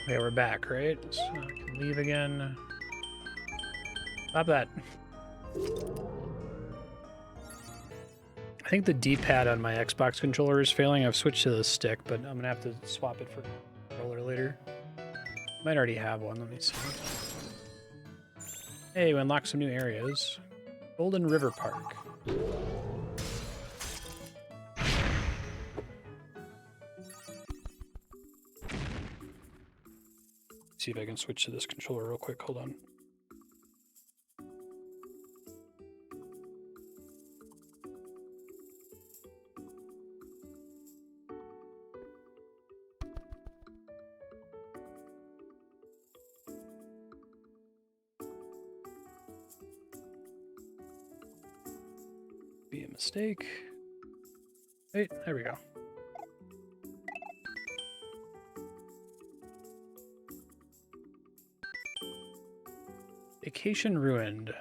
A: Okay, we're back, right? So I can leave again. Stop that. I think the D-pad on my Xbox controller is failing. I've switched to the stick, but I'm gonna have to swap it for a controller later. Might already have one, let me see. Hey, we unlocked some new areas. Golden River Park. See if I can switch to this controller real quick. Hold on. Be a mistake. Wait, there we go. Vacation ruined.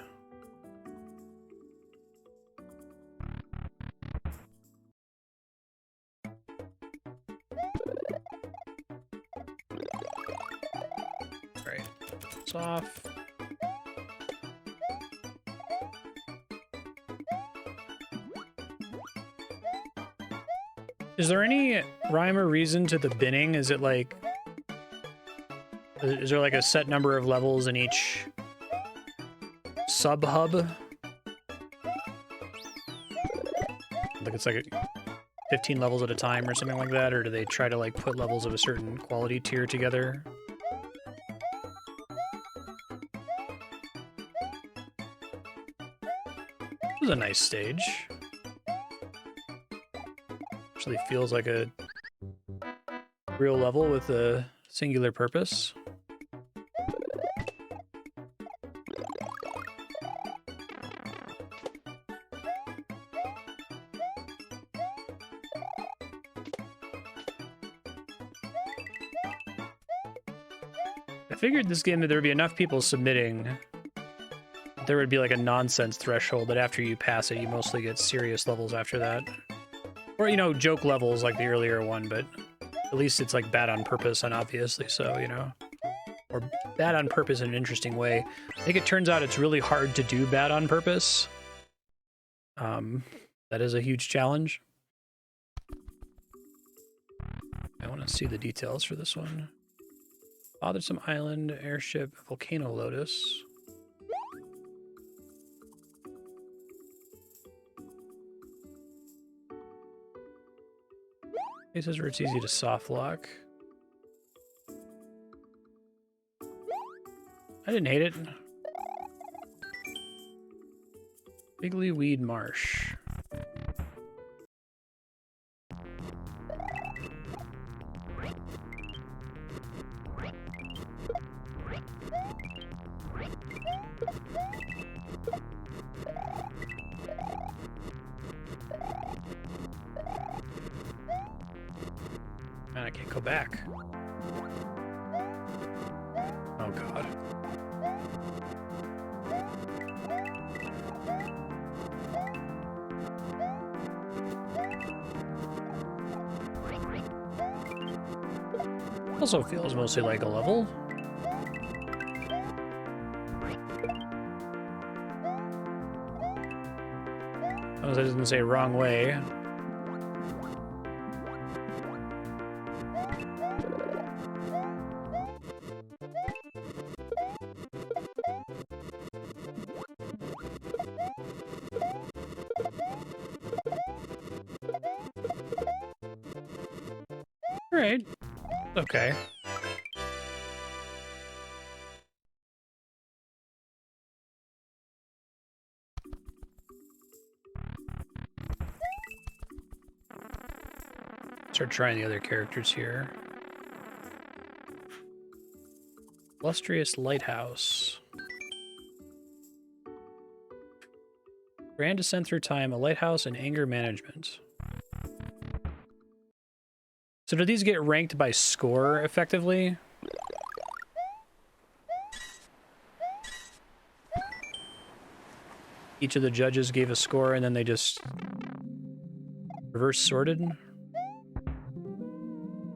A: Right. It's off. Is there any rhyme or reason to the binning? Is it like... Is there like a set number of levels in each sub-hub? Like it's like 15 levels at a time or something like that? Or do they try to like put levels of a certain quality tier together? This is a nice stage. Actually feels like a real level with a singular purpose. I figured this game that there would be enough people submitting, there would be like a nonsense threshold that after you pass it, you mostly get serious levels after that. Or, you know, joke levels like the earlier one, but at least it's like bad on purpose and obviously so, you know. Or bad on purpose in an interesting way. I think it turns out it's really hard to do bad on purpose. That is a huge challenge. I want to see the details for this one. Bothersome Island, airship, volcano lotus. Places where it's easy to soft lock. I didn't hate it. Bigly Weed Marsh. Man, I can't go back. Oh god. Also feels mostly like a level. As long as I didn't say wrong way. Alright. Okay. Start trying the other characters here. Illustrious Lighthouse. Grand Descent Through Time, a lighthouse, and anger management. So do these get ranked by score, effectively? Each of the judges gave a score, and then they just reverse sorted?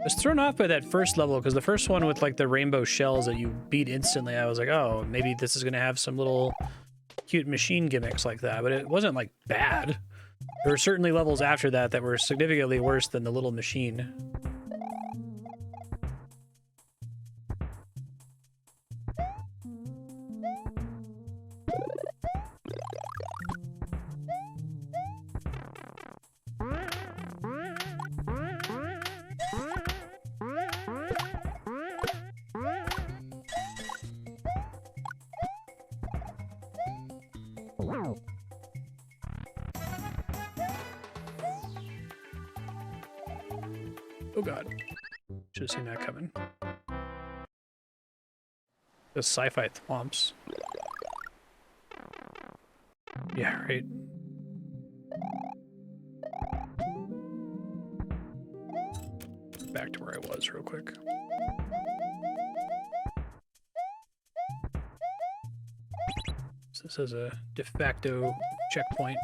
A: I was thrown off by that first level because the first one with like the rainbow shells that you beat instantly, I was like, oh, maybe this is gonna have some little cute machine gimmicks like that, but it wasn't like bad. There were certainly levels after that that were significantly worse than the little machine. Oh god. Should have seen that coming. The sci-fi thwomps. Yeah, right. Back to where I was real quick. So this is a de facto checkpoint.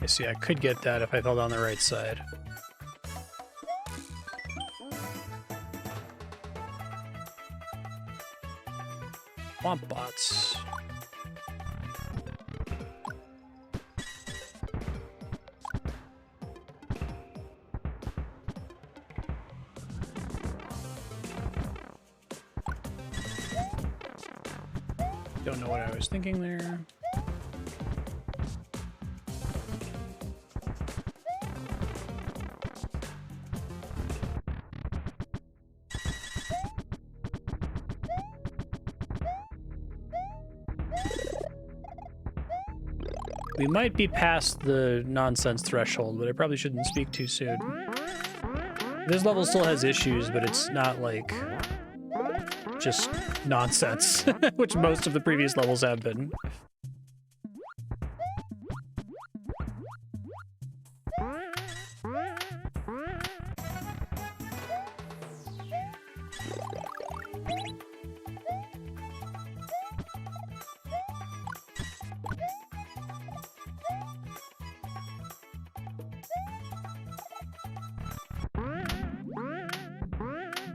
A: I see, I could get that if I fell down the right side. Swamp bots. Don't know what I was thinking there. We might be past the nonsense threshold, but I probably shouldn't speak too soon. This level still has issues, but it's not like just nonsense, which most of the previous levels have been.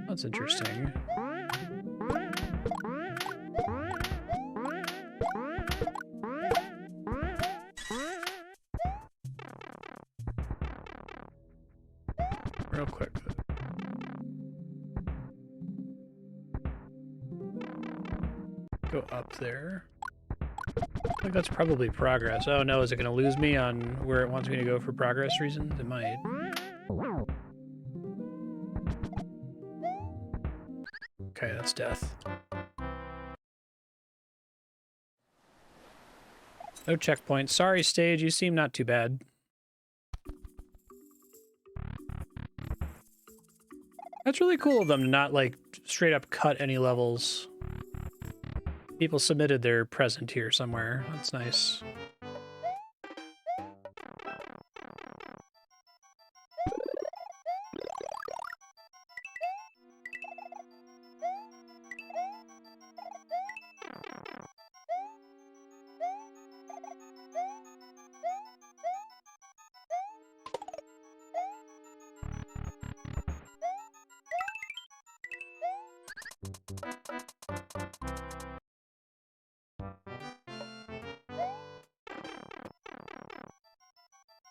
A: That's interesting. Real quick. Go up there. I think that's probably progress. Oh no, is it going to lose me on where it wants me to go for progress reasons? It might. Okay, that's death. No checkpoint. Sorry, stage, you seem not too bad. That's really cool of them to not, like, straight up cut any levels. People submitted their present here somewhere. That's nice.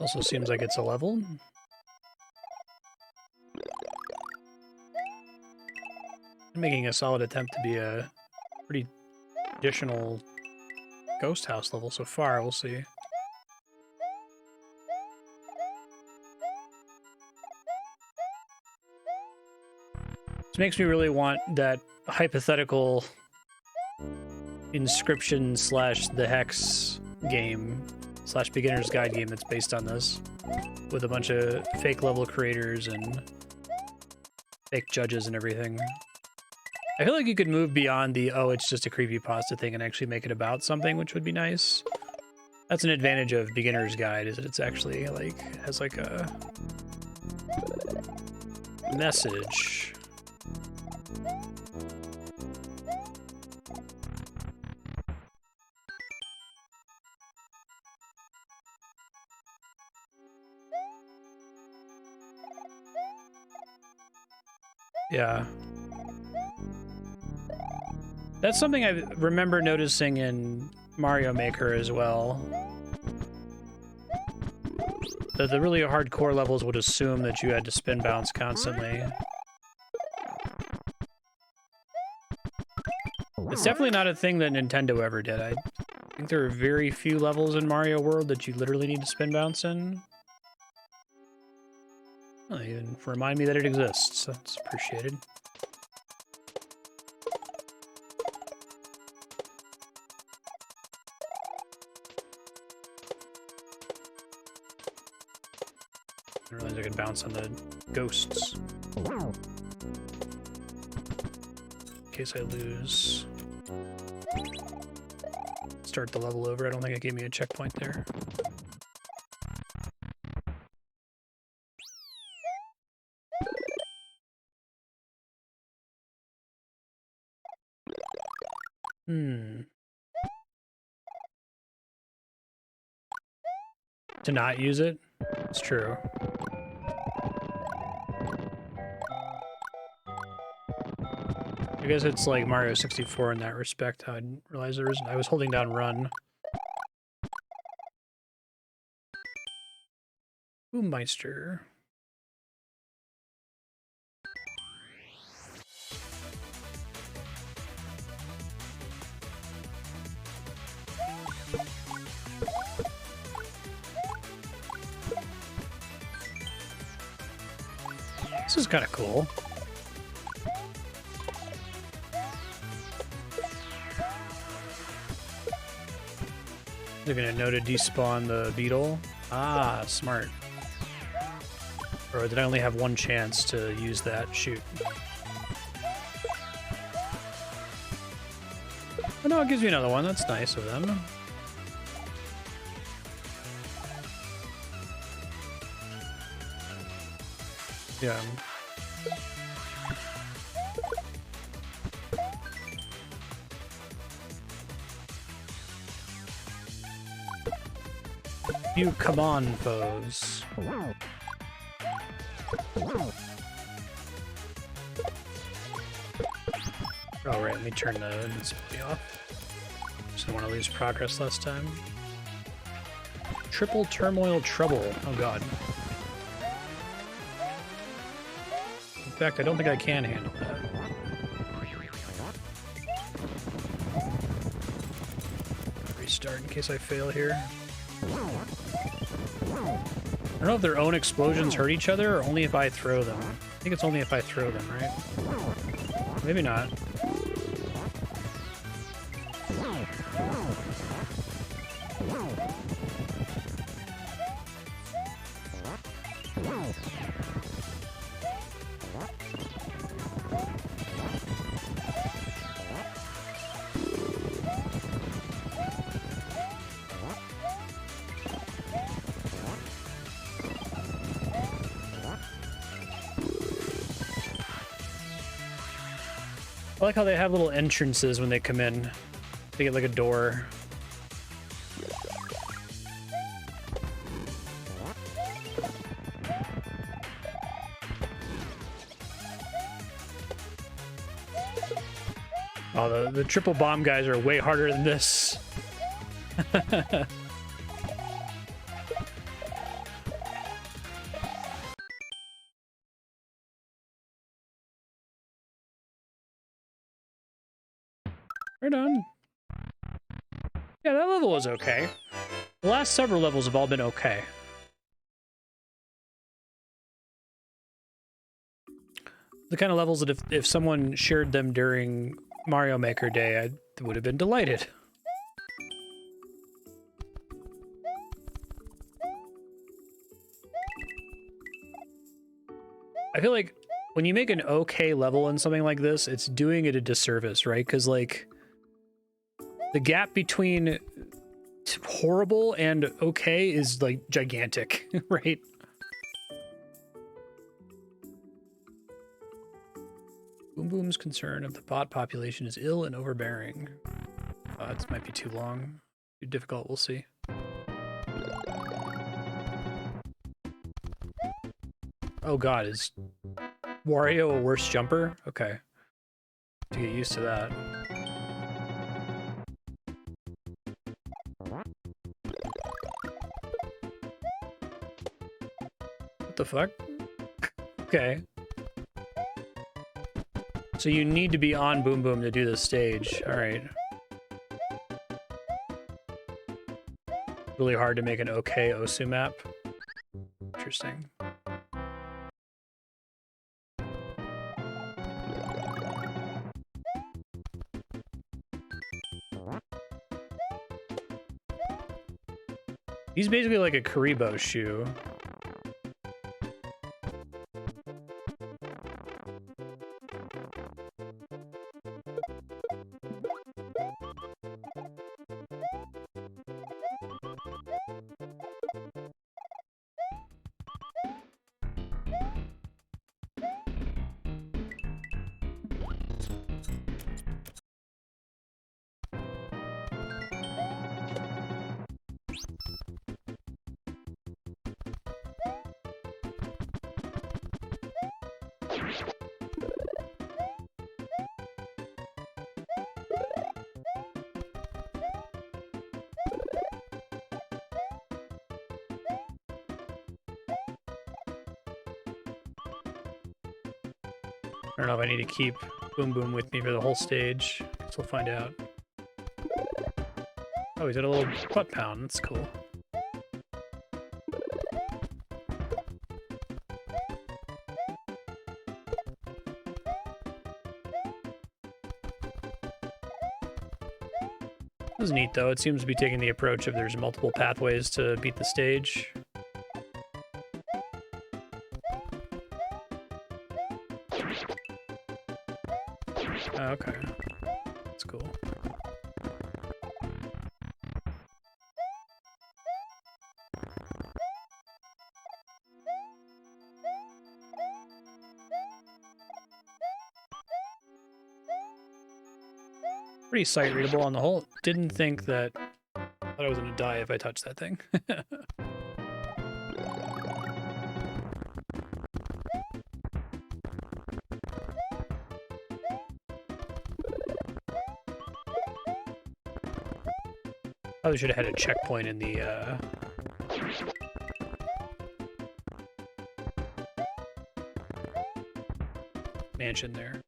A: Also seems like it's a level. I'm making a solid attempt to be a pretty traditional ghost house level so far. We'll see. This makes me really want that hypothetical inscription slash the hex game slash beginner's guide game that's based on this, with a bunch of fake level creators and fake judges and everything. I feel like you could move beyond the, oh, it's just a creepypasta thing and actually make it about something, which would be nice. That's an advantage of beginner's guide, is that it's actually like has like a message. Yeah. That's something I remember noticing in Mario Maker as well. That the really hardcore levels would assume that you had to spin bounce constantly. It's definitely not a thing that Nintendo ever did. I think there are very few levels in Mario World that you literally need to spin bounce in. Well, even remind me that it exists. That's appreciated. I didn't realize I could bounce on the ghosts. In case I lose. Start the level over. I don't think it gave me a checkpoint there. To not use it? It's true. I guess it's like Mario 64 in that respect. I didn't realize there isn't. I was holding down run. Boom-meister. This is kind of cool. They're gonna know to despawn the beetle. Ah, smart. Or did I only have one chance to use that? Shoot. Oh no, it gives me another one. That's nice of them. Yeah. You come on, foes. Oh, right, let me turn the display off. Just didn't want to lose progress last time. Triple turmoil trouble. Oh, God. In fact, I don't think I can handle that. Restart in case I fail here. I don't know if their own explosions hurt each other or only if I throw them. I think it's only if I throw them, right? Maybe not. I like how they have little entrances when they come in. They get like a door. Oh, the triple bomb guys are way harder than this. Right on. Yeah, that level was okay. The last several levels have all been okay. The kind of levels that if someone shared them during Mario Maker Day, I would have been delighted. I feel like when you make an okay level in something like this, it's doing it a disservice, right? Because, like, the gap between horrible and okay is like gigantic, right? Boom Boom's concern of the bot population is ill and overbearing. This might be too long, too difficult, we'll see. Oh god, is Wario a worse jumper? Okay. To get used to that. What the fuck? Okay. So you need to be on Boom Boom to do this stage. Alright. Really hard to make an okay Osu map. Interesting. He's basically like a Karibo shoe. I don't know if I need to keep Boom Boom with me for the whole stage. Guess we'll find out. Oh, he's got a little butt pound. That's cool. This is neat, though. It seems to be taking the approach of there's multiple pathways to beat the stage. Oh, okay. That's cool. Pretty sight readable on the whole. Didn't think that... Thought I was gonna die if I touched that thing. Probably should have had a checkpoint in the, mansion there.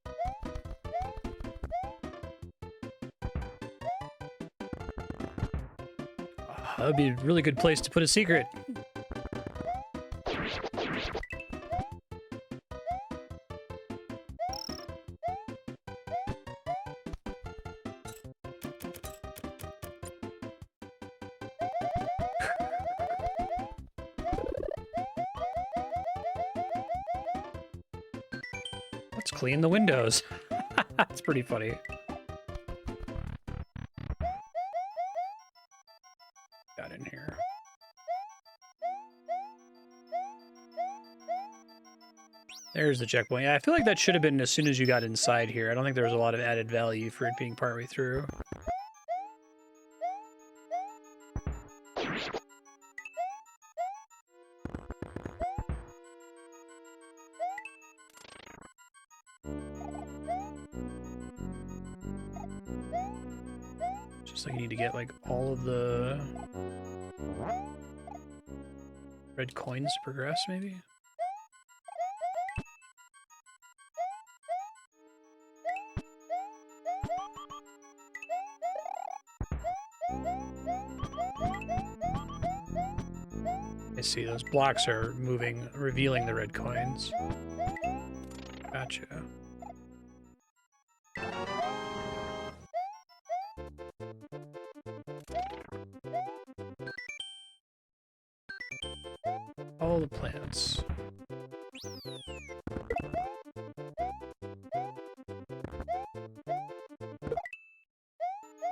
A: That would be a really good place to put a secret. Let's clean the windows. That's pretty funny. Got in here. There's the checkpoint. Yeah, I feel like that should have been as soon as you got inside here. I don't think there was a lot of added value for it being partway through. Just like you need to get like all of the red coins to progress, maybe? I see, those blocks are moving, revealing the red coins. Gotcha. All the plants.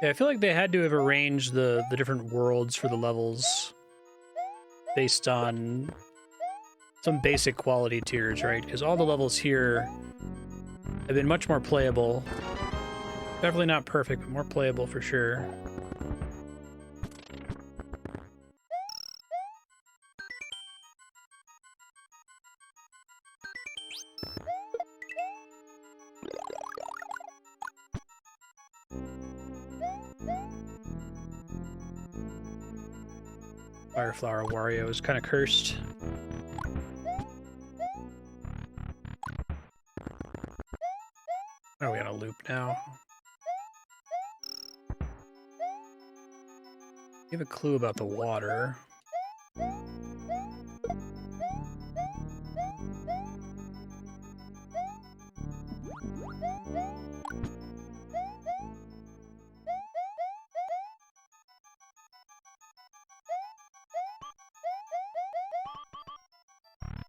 A: Yeah, I feel like they had to have arranged the different worlds for the levels based on some basic quality tiers, right? Because all the levels here have been much more playable. Definitely not perfect, but more playable for sure. Fireflower Wario is kind of cursed. Are we on a loop now? Give a clue about the water.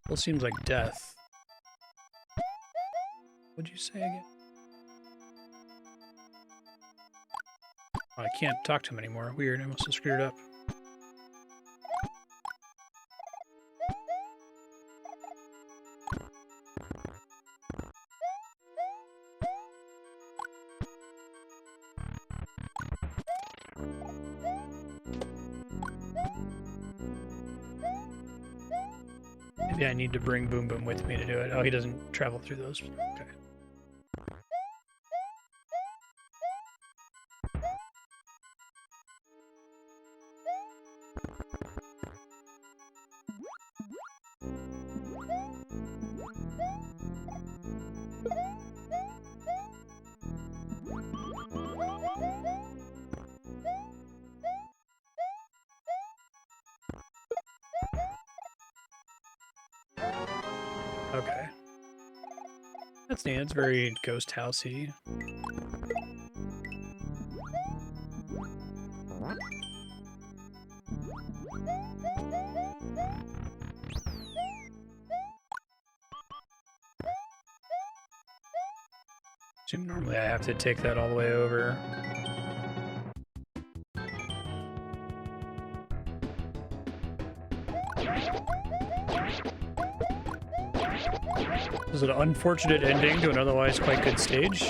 A: Well, seems like death. What'd you say again? Oh, I can't talk to him anymore. Weird, I must have screwed it up. Maybe I need to bring Boom Boom with me to do it. Oh, he doesn't travel through those. Okay. Okay. That's neat. It's very ghost housey. Normally I have to take that all the way over. This is an unfortunate ending to an otherwise quite good stage.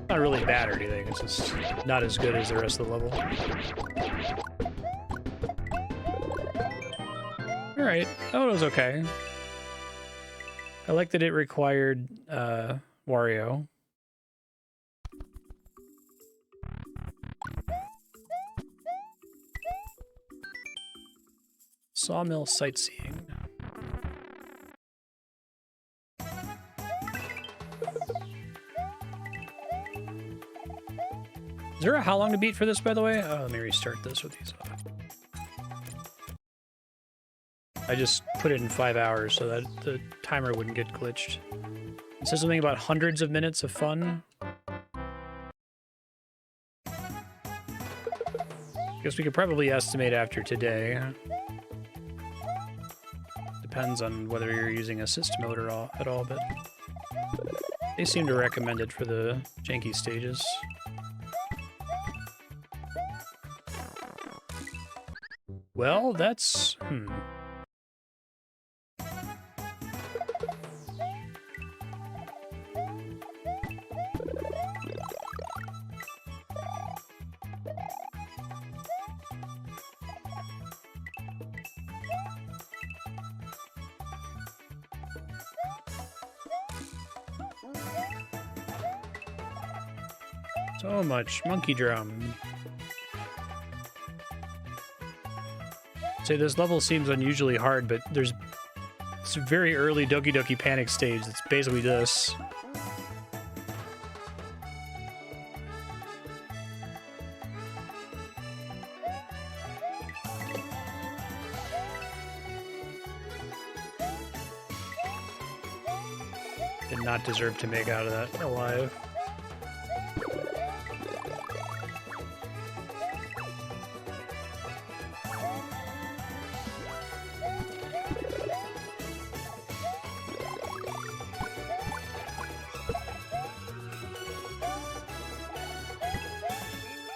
A: Not really bad or anything, it's just not as good as the rest of the level. Alright, oh, it was okay. I like that it required Wario. Sawmill sightseeing. Is there a how long to beat for this, by the way? Oh, let me restart this with these off. I just put it in 5 hours so that the timer wouldn't get glitched. It says something about hundreds of minutes of fun. Guess we could probably estimate after today. Depends on whether you're using assist mode or at all, but they seem to recommend it for the janky stages. Well, that's... So much monkey drum. Say this level seems unusually hard, but there's this very early Doki Doki Panic stage that's basically this. Did not deserve to make out of that alive.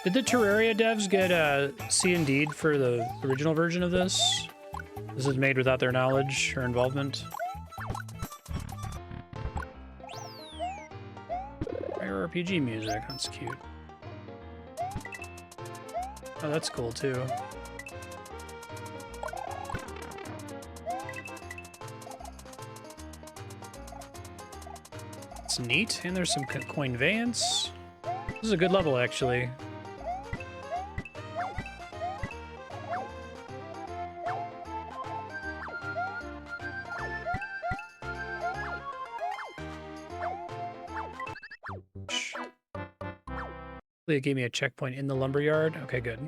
A: Did the Terraria devs get C and D'd for the original version of this? This is made without their knowledge or involvement. Rare RPG music, that's cute. Oh, that's cool too. It's neat, and there's some coin vance. This is a good level, actually. It gave me a checkpoint in the lumberyard. Okay, good.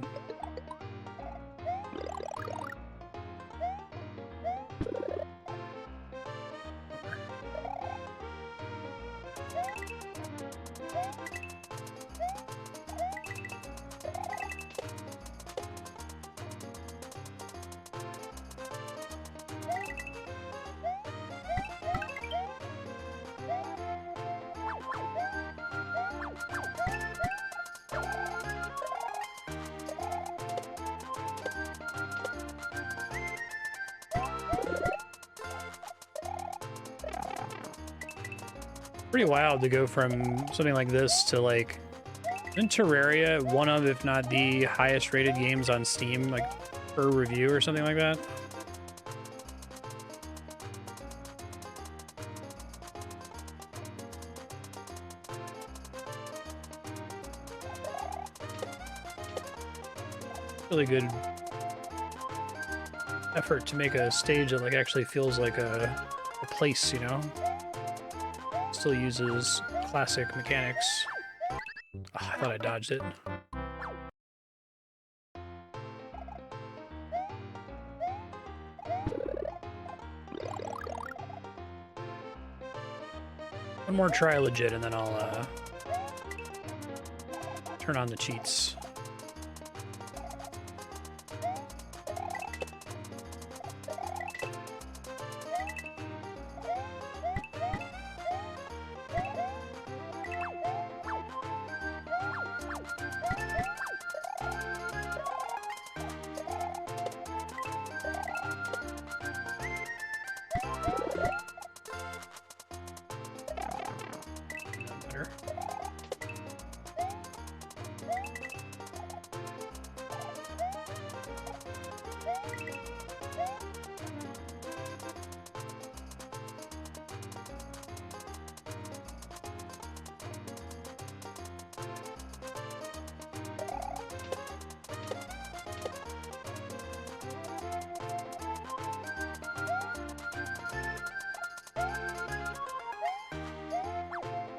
A: Pretty wild to go from something like this to like in Terraria, one of, if not the highest rated games on Steam, like per review or something like that. Really good effort to make a stage that like actually feels like a place, you know? Still uses classic mechanics. Oh, I thought I dodged it. One more try legit, and then I'll turn on the cheats.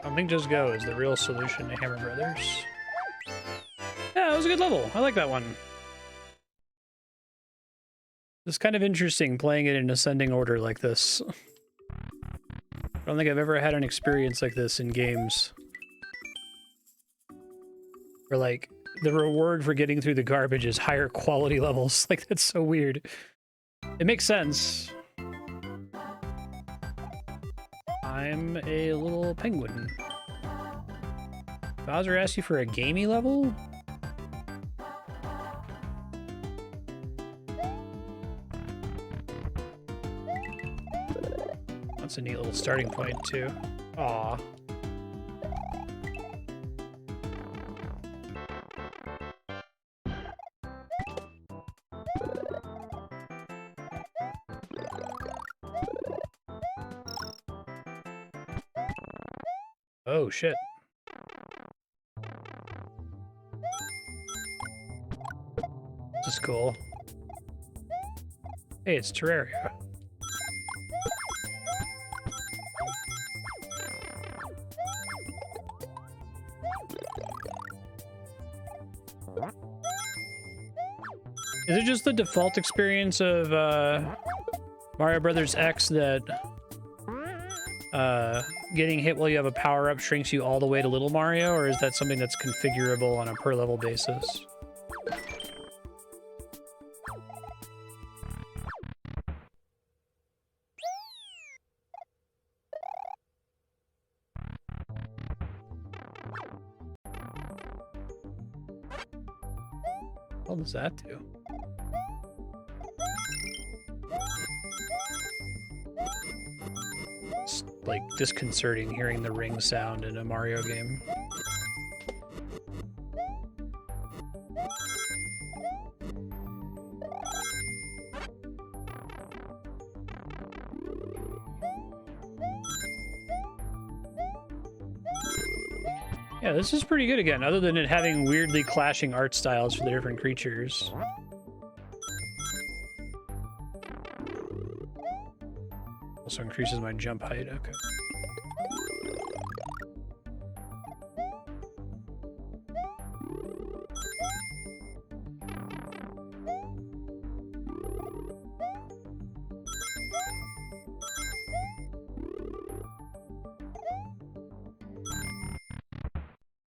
A: I think just go is the real solution to Hammer Brothers. Yeah, it was a good level. I like that one. It's kind of interesting playing it in ascending order like this. I don't think I've ever had an experience like this in games. Where, like, the reward for getting through the garbage is higher quality levels. Like, that's so weird. It makes sense. I'm a little penguin. Bowser asked you for a gamey level? That's a neat little starting point, too. Aw. Oh, shit. This is cool. Hey, it's Terraria. Is it just the default experience of Mario Brothers X that getting hit while you have a power-up shrinks you all the way to Little Mario, or is that something that's configurable on a per-level basis? What does that do? It's like disconcerting hearing the ring sound in a Mario game. Yeah, this is pretty good again, other than it having weirdly clashing art styles for the different creatures. Also increases my jump height, okay.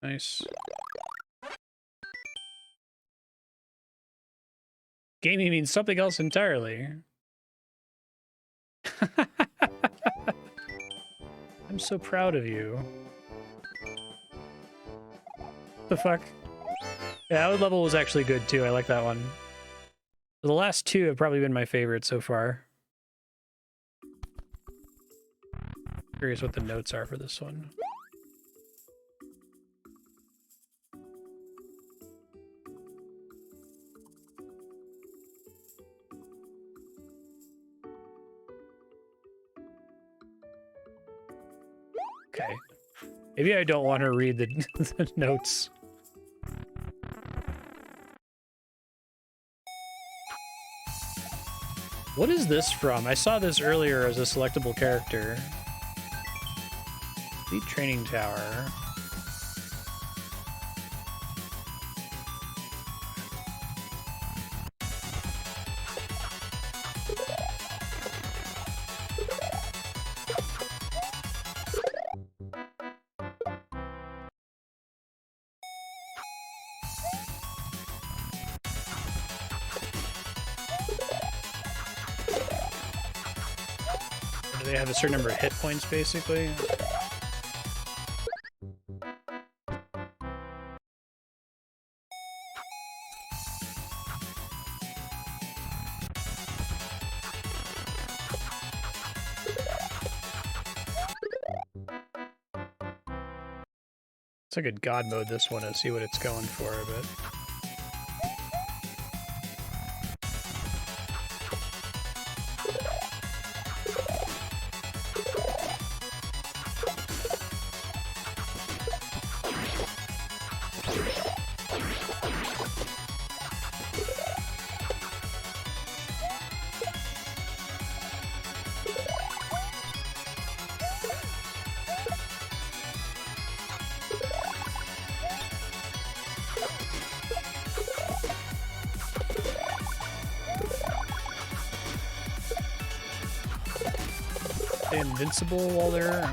A: Nice. Gaming means something else entirely. I'm so proud of you. The fuck? Yeah, that level was actually good too. I like that one. The last two have probably been my favorite so far. Curious what the notes are for this one. Okay. Maybe I don't want to read the, the notes. What is this from? I saw this earlier as a selectable character. Elite Training Tower. They have a certain number of hit points, basically. It's like a god mode, this one, to see what it's going for a bit. Invincible while they're okay.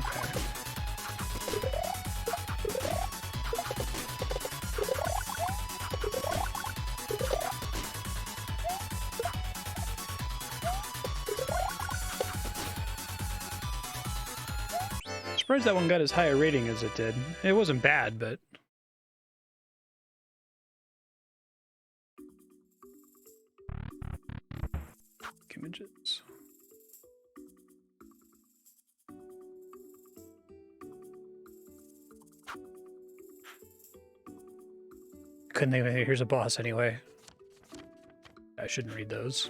A: Surprised that one got as high a rating as it did. It wasn't bad, but images. Couldn't think of it. Here's a boss anyway. I shouldn't read those.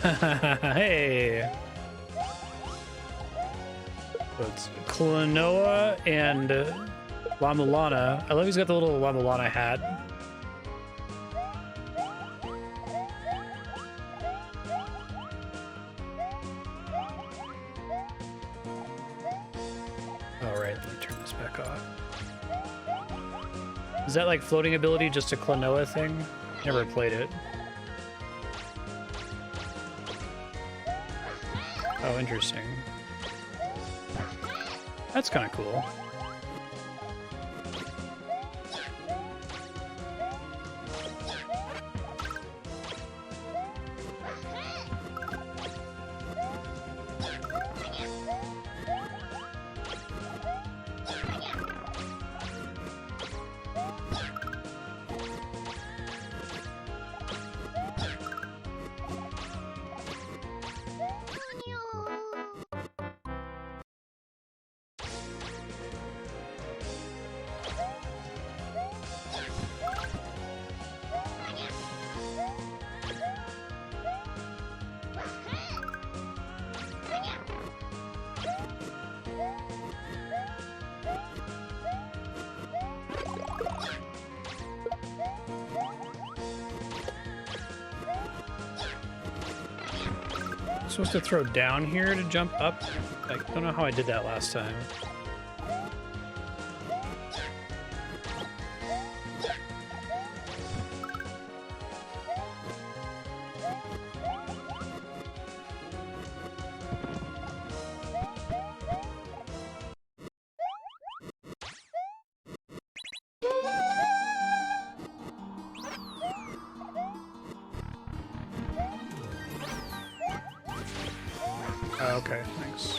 A: Hey! So it's Klonoa and Lamulana. I love he's got the little Lamulana hat. Is that like floating ability just a Klonoa thing? Never played it. Oh, interesting. That's kind of cool. supposed to throw down here to jump up? I don't know how I did that last time. Oh, okay, thanks.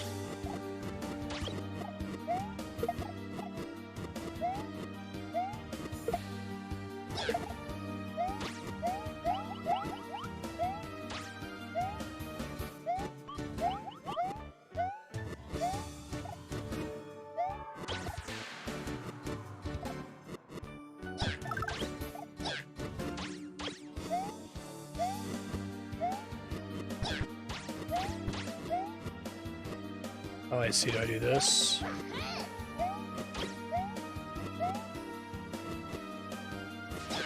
A: Oh, I see. Do I do this?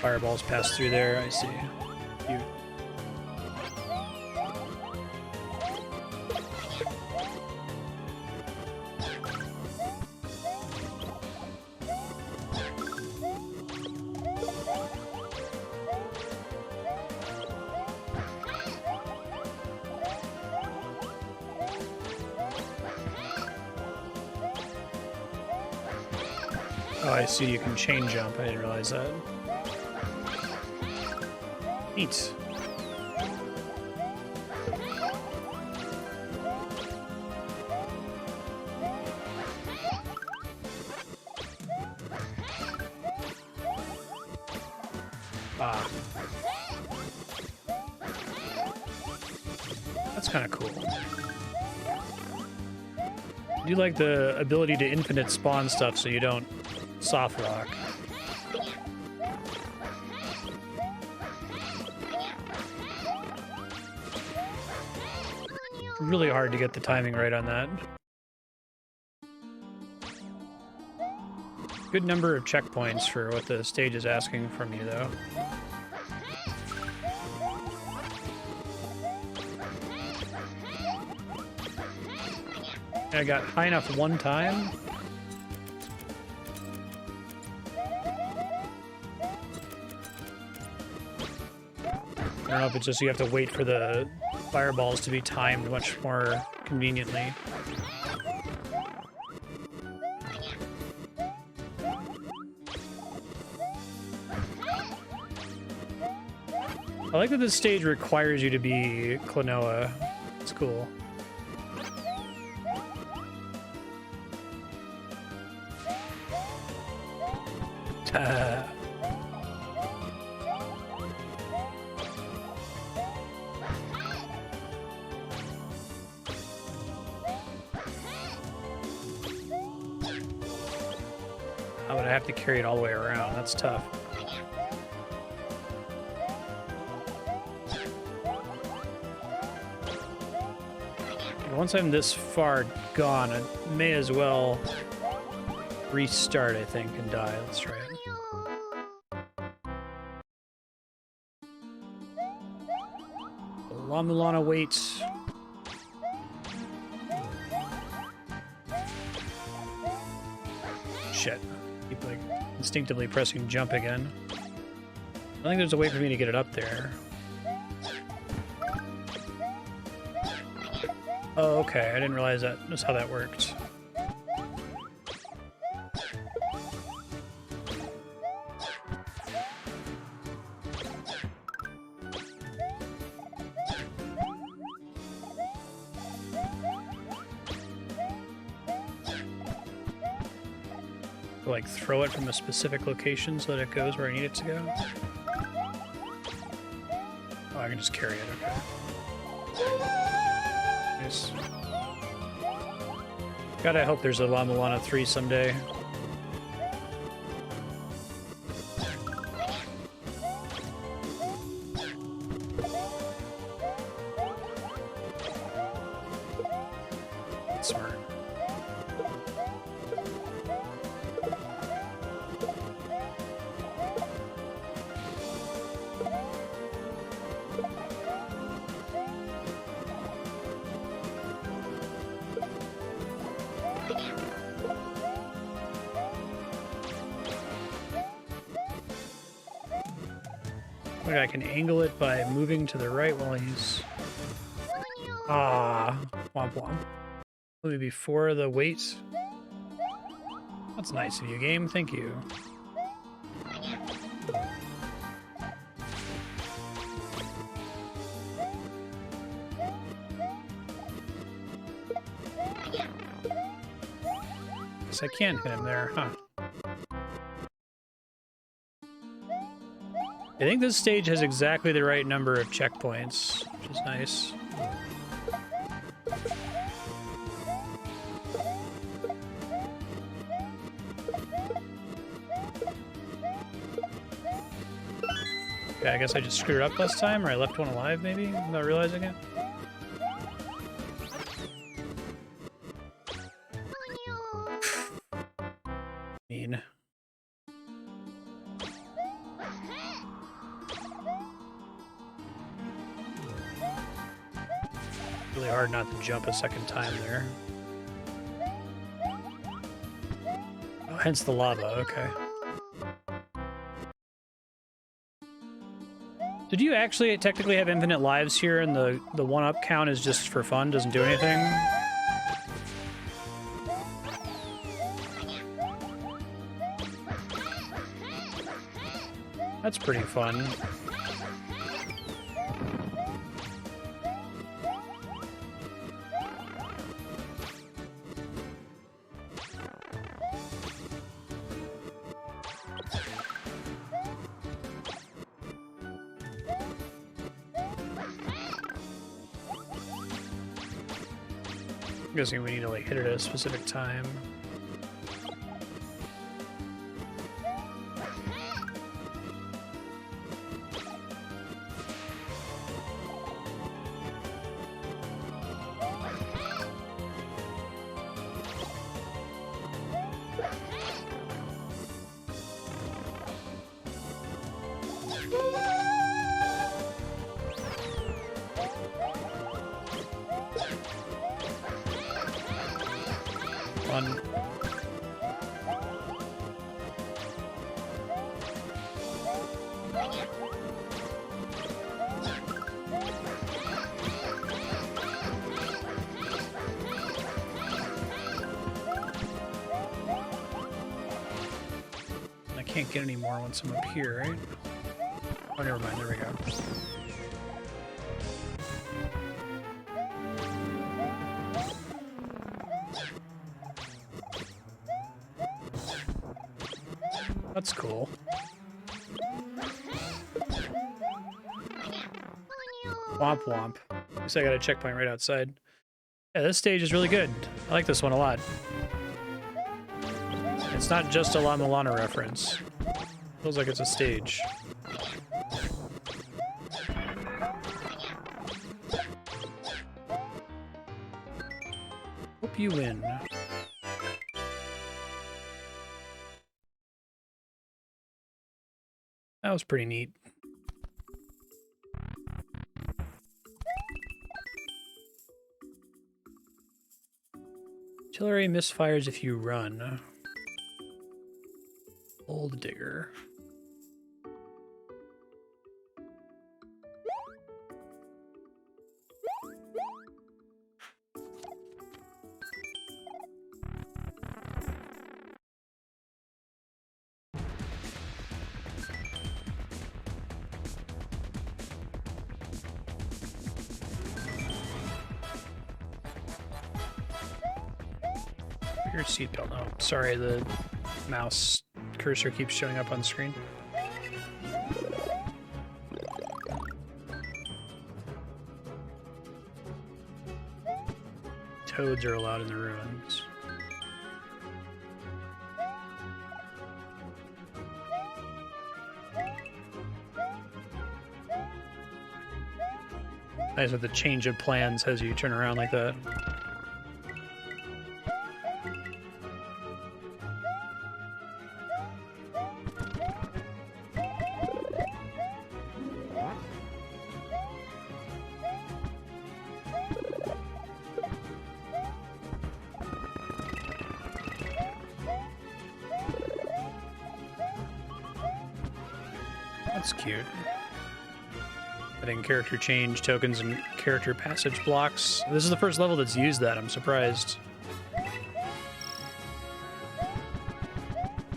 A: Fireballs pass through there. I see. You. Oh, I see. You can chain jump. I didn't realize that. Neat. Ah. That's kind of cool. I do like the ability to infinite spawn stuff so you don't soft rock. Really hard to get the timing right on that. Good number of checkpoints for what the stage is asking from you, though. I got high enough one time. I don't know if it's just you have to wait for the fireballs to be timed much more conveniently. I like that this stage requires you to be Klonoa. It's cool. I would have to carry it all the way around. That's tough. Once I'm this far gone, I may as well restart, I think, and die. Let's try it. La Mulana waits. Shit. Keep, like, instinctively pressing jump again. I think there's a way for me to get it up there. Oh, okay. I didn't realize that was how that worked. Like, throw it from a specific location so that it goes where I need it to go? Oh, I can just carry it, okay. Nice. God, I hope there's a La Mulana 3 someday. That's smart. Maybe I can angle it by moving to the right while he's... Ah, womp womp. Maybe before the weight. That's nice of you, game. Thank you. Guess I can hit him there, huh? I think this stage has exactly the right number of checkpoints, which is nice. Okay, I guess I just screwed up last time, or I left one alive, maybe, without realizing it. Mean. Really hard not to jump a second time there. Oh, hence the lava, okay. Did you actually technically have infinite lives here and the one-up count is just for fun, doesn't do anything? That's pretty fun. I'm guessing we need to like hit it at a specific time. Fun. I can't get any more once I'm up here, right? Oh, never mind. There we go. That's cool. Womp womp. At least I got a checkpoint right outside. Yeah, this stage is really good. I like this one a lot. It's not just a La Milana reference. Feels like it's a stage. Hope you win. That was pretty neat. Artillery misfires if you run. Old digger. Your seatbelt. Oh, sorry, the mouse cursor keeps showing up on screen. Toads are allowed in the ruins. Nice with the change of plans as you turn around like that. That's cute. Adding character change tokens and character passage blocks. This is the first level that's used that. I'm surprised. I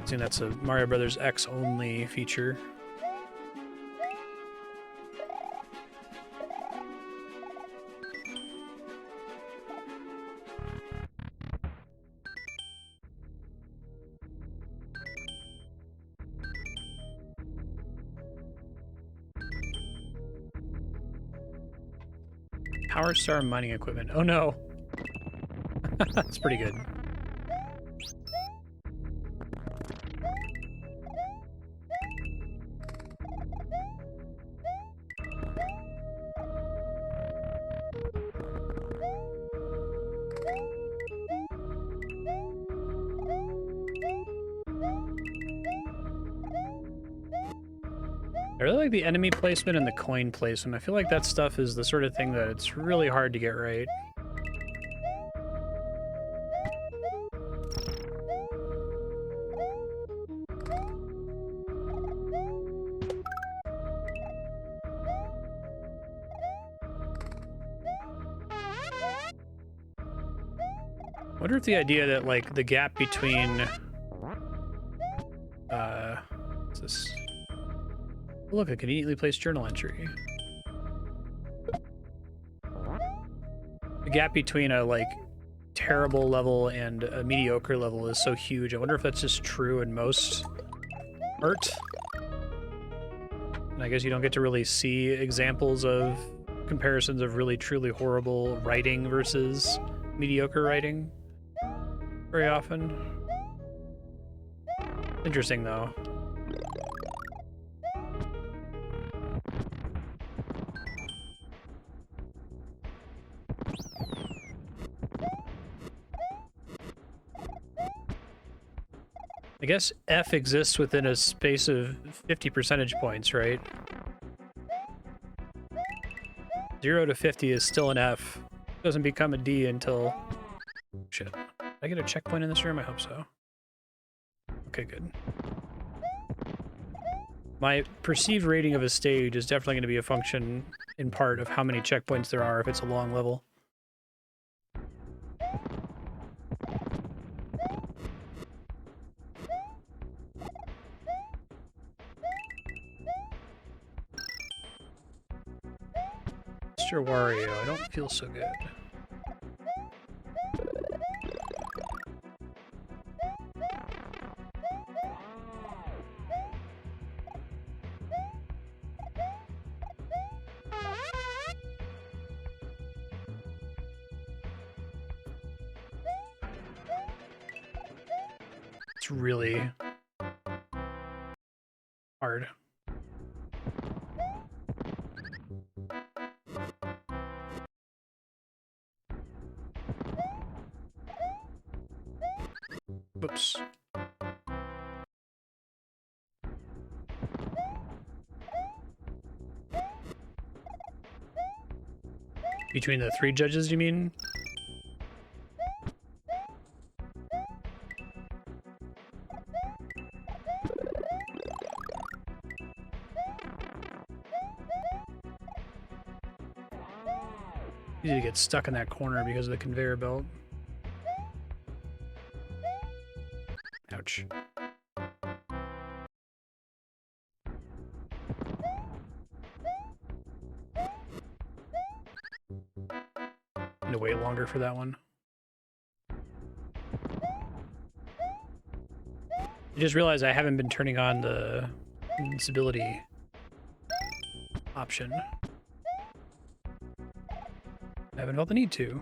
A: think that's a Mario Brothers X only feature. Power Star mining equipment. Oh no. That's pretty good. I really like the enemy placement and the coin placement. I feel like that stuff is the sort of thing that it's really hard to get right. I wonder if the idea that, like, the gap between... what's this? Look, a conveniently placed journal entry. The gap between a, like, terrible level and a mediocre level is so huge. I wonder if that's just true in most art. And I guess you don't get to really see examples of comparisons of really truly horrible writing versus mediocre writing very often. Interesting, though. I guess F exists within a space of 50 percentage points, right? 0 to 50 is still an F. Doesn't become a D until... Shit. Did I get a checkpoint in this room? I hope so. Okay, good. My perceived rating of a stage is definitely going to be a function, in part, of how many checkpoints there are if it's a long level. Mr. Wario, I don't feel so good. It's really hard. Whoops. Between the three judges, you mean? Easy to get stuck in that corner because of the conveyor belt. Ouch. Need to wait longer for that one. I just realized I haven't been turning on the invincibility option. I haven't felt the need to.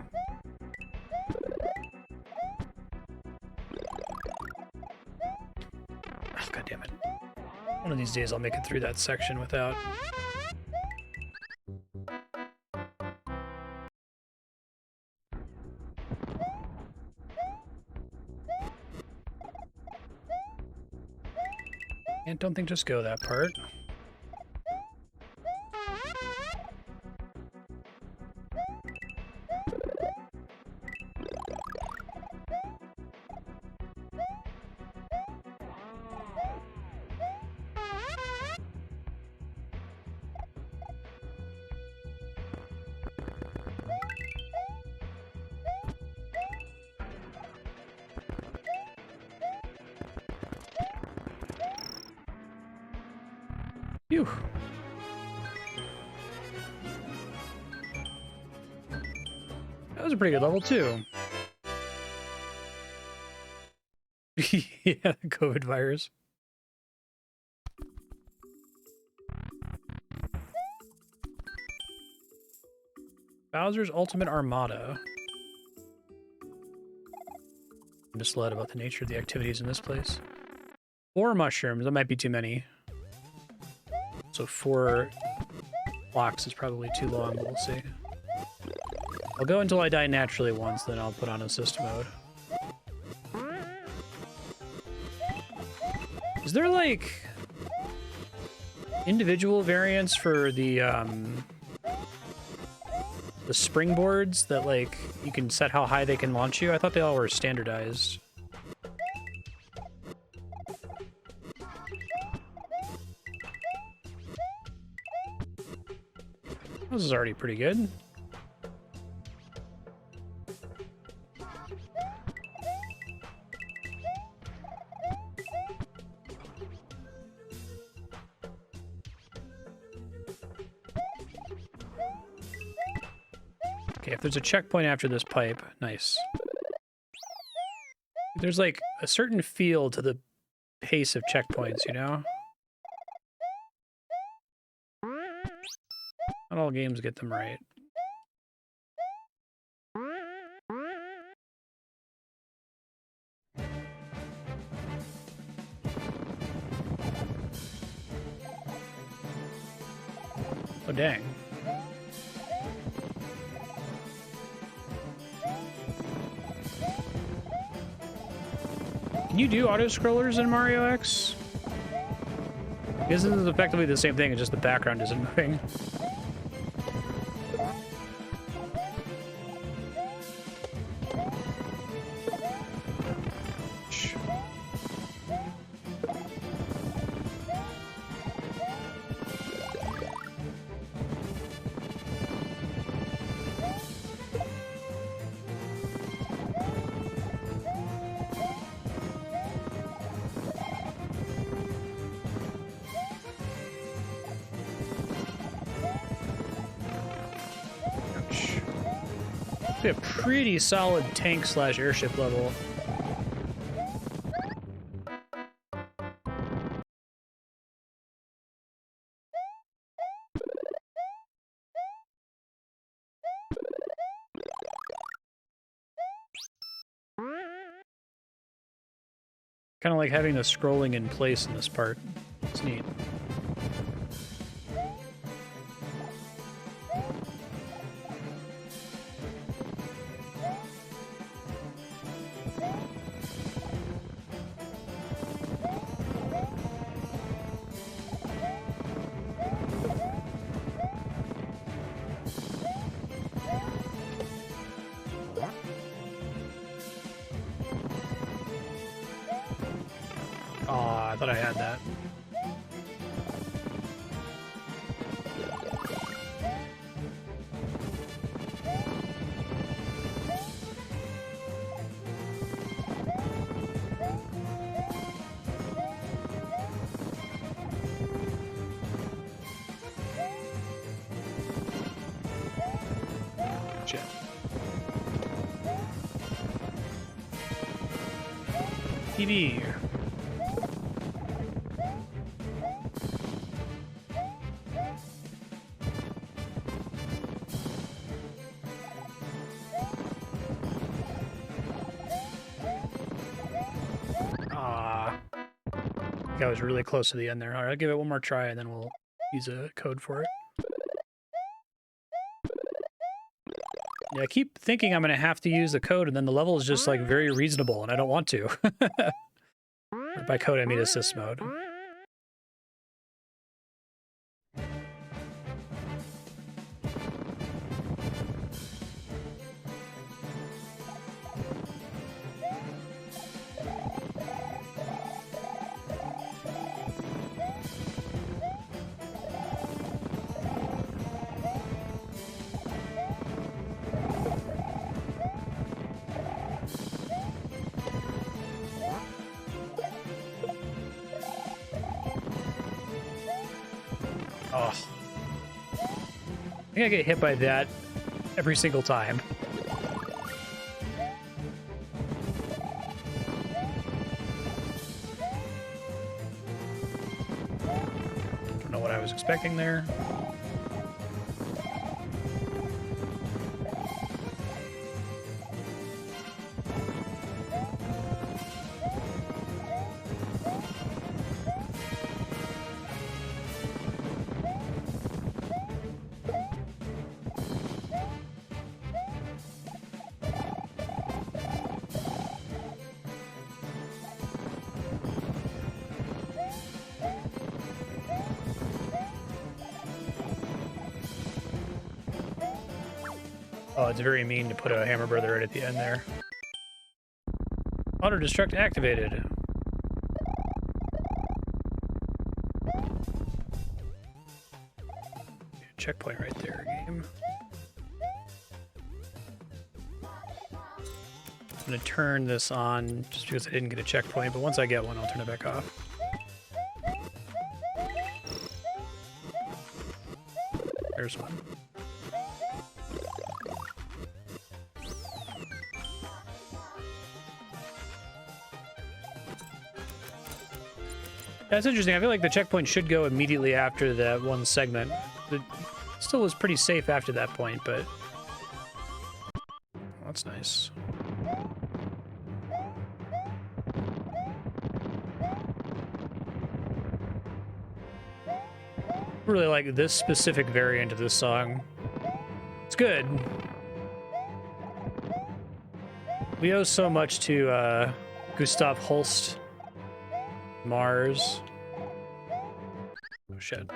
A: Oh, God damn it. One of these days I'll make it through that section without... And don't think just go that part. Phew. That was a pretty good level, too. Yeah, the COVID virus. Bowser's Ultimate Armada. I'm misled about the nature of the activities in this place. 4 mushrooms, that might be too many. So 4 blocks is probably too long, but we'll see. I'll go until I die naturally once, then I'll put on assist mode. Is there, like, individual variants for the springboards that, like, you can set how high they can launch you? I thought they all were standardized. This is already pretty good. Okay, if there's a checkpoint after this pipe, nice. There's like a certain feel to the pace of checkpoints, you know? Not all games get them right. Oh, dang. Can you do auto-scrollers in Mario X? This is effectively the same thing, it's just the background isn't moving. A pretty solid tank slash airship level. Kind of like having the scrolling in place in this part. It's neat. Aw, I thought I had that. Shit. TV. I was really close to the end there. All right, I'll give it one more try, and then we'll use a code for it. Yeah, I keep thinking I'm going to have to use the code, and then the level is just, like, very reasonable, and I don't want to. By code, I mean assist mode. Oh. I think I get hit by that every single time. Don't know what I was expecting there. Oh, it's very mean to put a Hammer Brother right at the end there. Auto-destruct activated. Checkpoint right there, game. I'm gonna turn this on just because I didn't get a checkpoint, but once I get one, I'll turn it back off. There's one. That's interesting. I feel like the checkpoint should go immediately after that one segment. It still was pretty safe after that point, but... That's nice. I really like this specific variant of this song. It's good. We owe so much to Gustav Holst. Mars. Oh shit.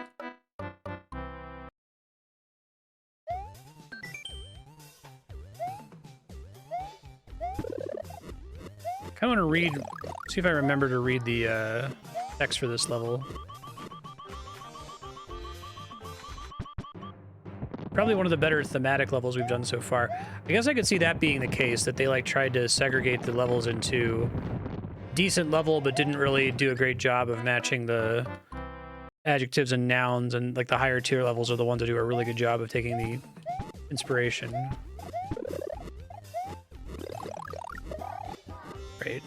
A: I want to read, see if I remember to read the text for this level. Probably one of the better thematic levels we've done so far. I guess I could see that being the case, that they like tried to segregate the levels into decent level, but didn't really do a great job of matching the adjectives and nouns, and like the higher tier levels are the ones that do a really good job of taking the inspiration. Right.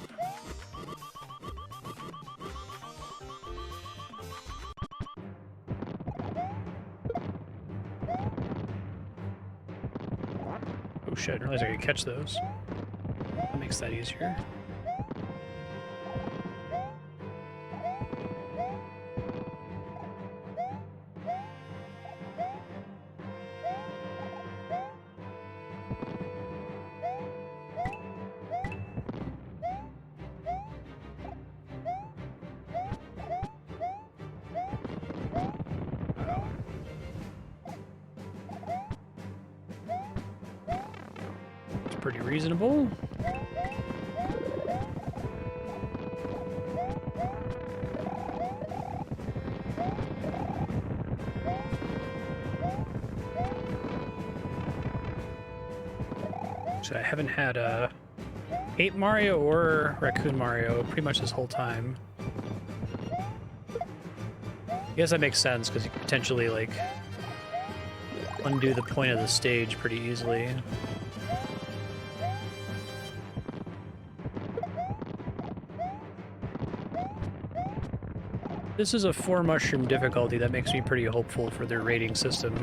A: Oh shit, I didn't realize I could catch those. That makes that easier. Pretty reasonable. So I haven't had Ape Mario or Raccoon Mario pretty much this whole time. I guess that makes sense because you can potentially like undo the point of the stage pretty easily. This is a 4-mushroom difficulty. That makes me pretty hopeful for their rating system.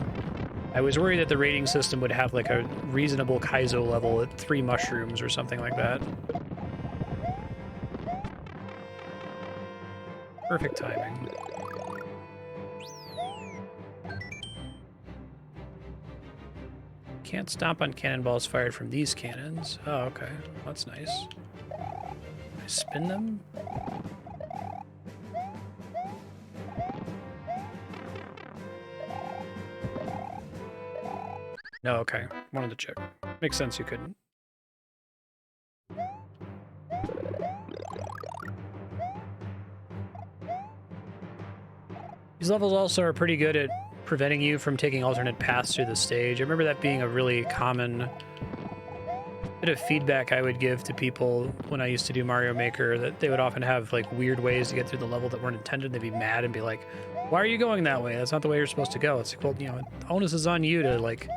A: I was worried that the rating system would have like a reasonable Kaizo level at 3 mushrooms or something like that. Perfect timing. Can't stomp on cannonballs fired from these cannons. Oh, okay. That's nice. Can I spin them? No, okay. Wanted to check. Makes sense you couldn't. These levels also are pretty good at preventing you from taking alternate paths through the stage. I remember that being a really common bit of feedback I would give to people when I used to do Mario Maker, that they would often have like weird ways to get through the level that weren't intended. They'd be mad and be like, why are you going that way? That's not the way you're supposed to go. It's like, well, you know, the onus is on you to like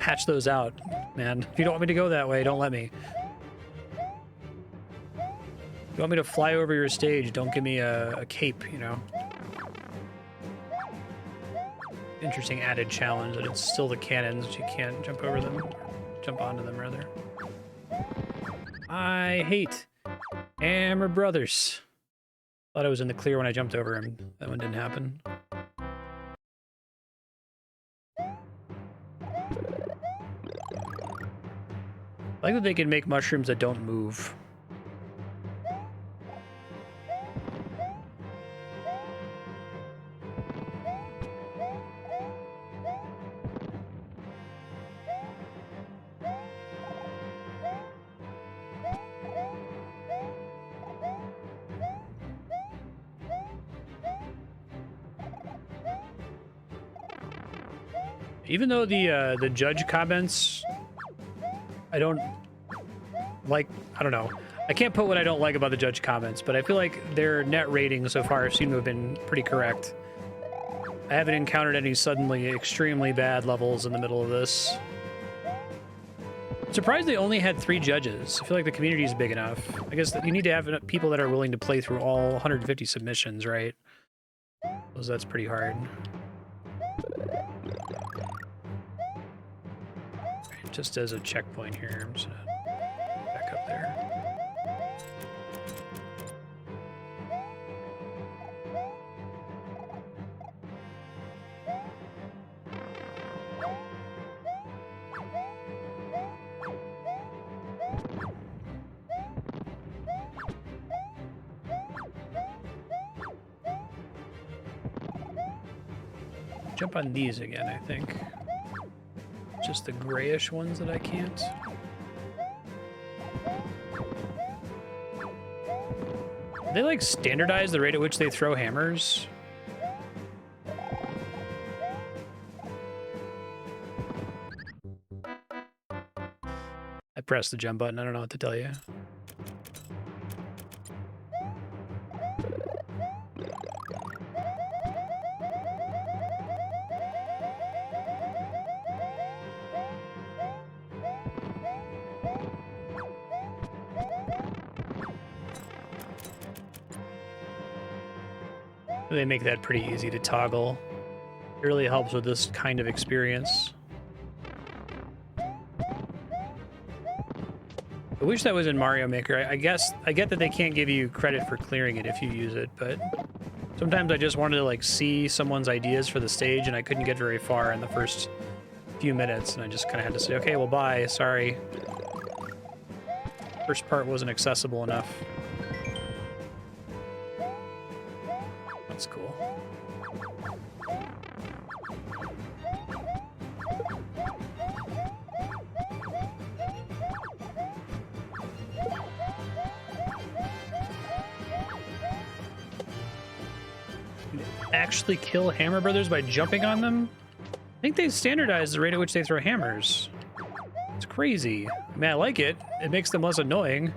A: patch those out, man. If you don't want me to go that way, don't let me. If you want me to fly over your stage, don't give me a cape, you know? Interesting added challenge that it's still the cannons, but you can't jump over them. Jump onto them, rather. I hate Hammer Brothers. Thought I was in the clear when I jumped over him. That one didn't happen. I like that they can make mushrooms that don't move. Even though the judge comments, I don't know. I can't put what I don't like about the judge comments, but I feel like their net ratings so far seem to have been pretty correct. I haven't encountered any suddenly extremely bad levels in the middle of this. I'm surprised they only had 3 judges. I feel like the community is big enough. I guess that you need to have people that are willing to play through all 150 submissions, right? Because that's pretty hard. Just as a checkpoint here, I'm just gonna back up there. Jump on these again, I think. Just the grayish ones that I can't. They like standardize the rate at which they throw hammers. I pressed the jump button. I don't know what to tell you. They make that pretty easy to toggle. It really helps with this kind of experience. I wish that was in Mario Maker. I guess I get that they can't give you credit for clearing it if you use it, but sometimes I just wanted to like see someone's ideas for the stage, and I couldn't get very far in the first few minutes, and I just kind of had to say, okay, well, bye, sorry. First part wasn't accessible enough. That's cool. Actually kill Hammer Brothers by jumping on them? I think they standardized the rate at which they throw hammers. It's crazy. I mean, I like it. It makes them less annoying.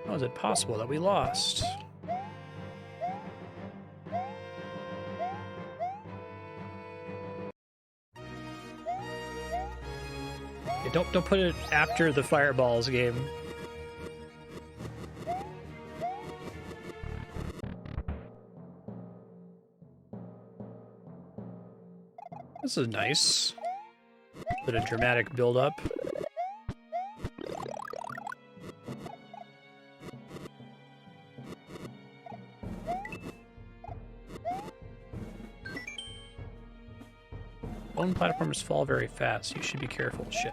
A: How is it possible that we lost? Okay, don't put it after the fireballs game. This is nice. Bit of dramatic build-up. Bone platforms fall very fast. You should be careful. Shit.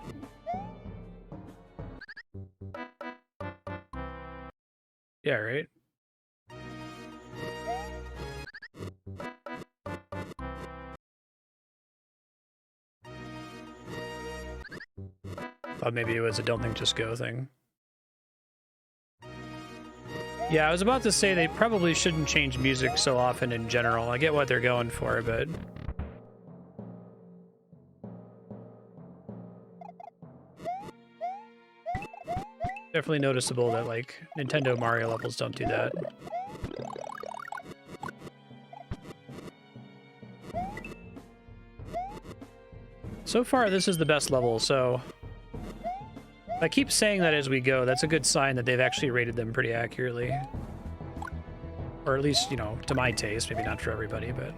A: Yeah, right? Thought maybe it was a don't think, just go thing. Yeah, I was about to say they probably shouldn't change music so often in general. I get what they're going for, but Definitely noticeable that, like, Nintendo Mario levels don't do that. So far, this is the best level, so... I keep saying that as we go. That's a good sign that they've actually rated them pretty accurately. Or at least, you know, to my taste. Maybe not for everybody, but...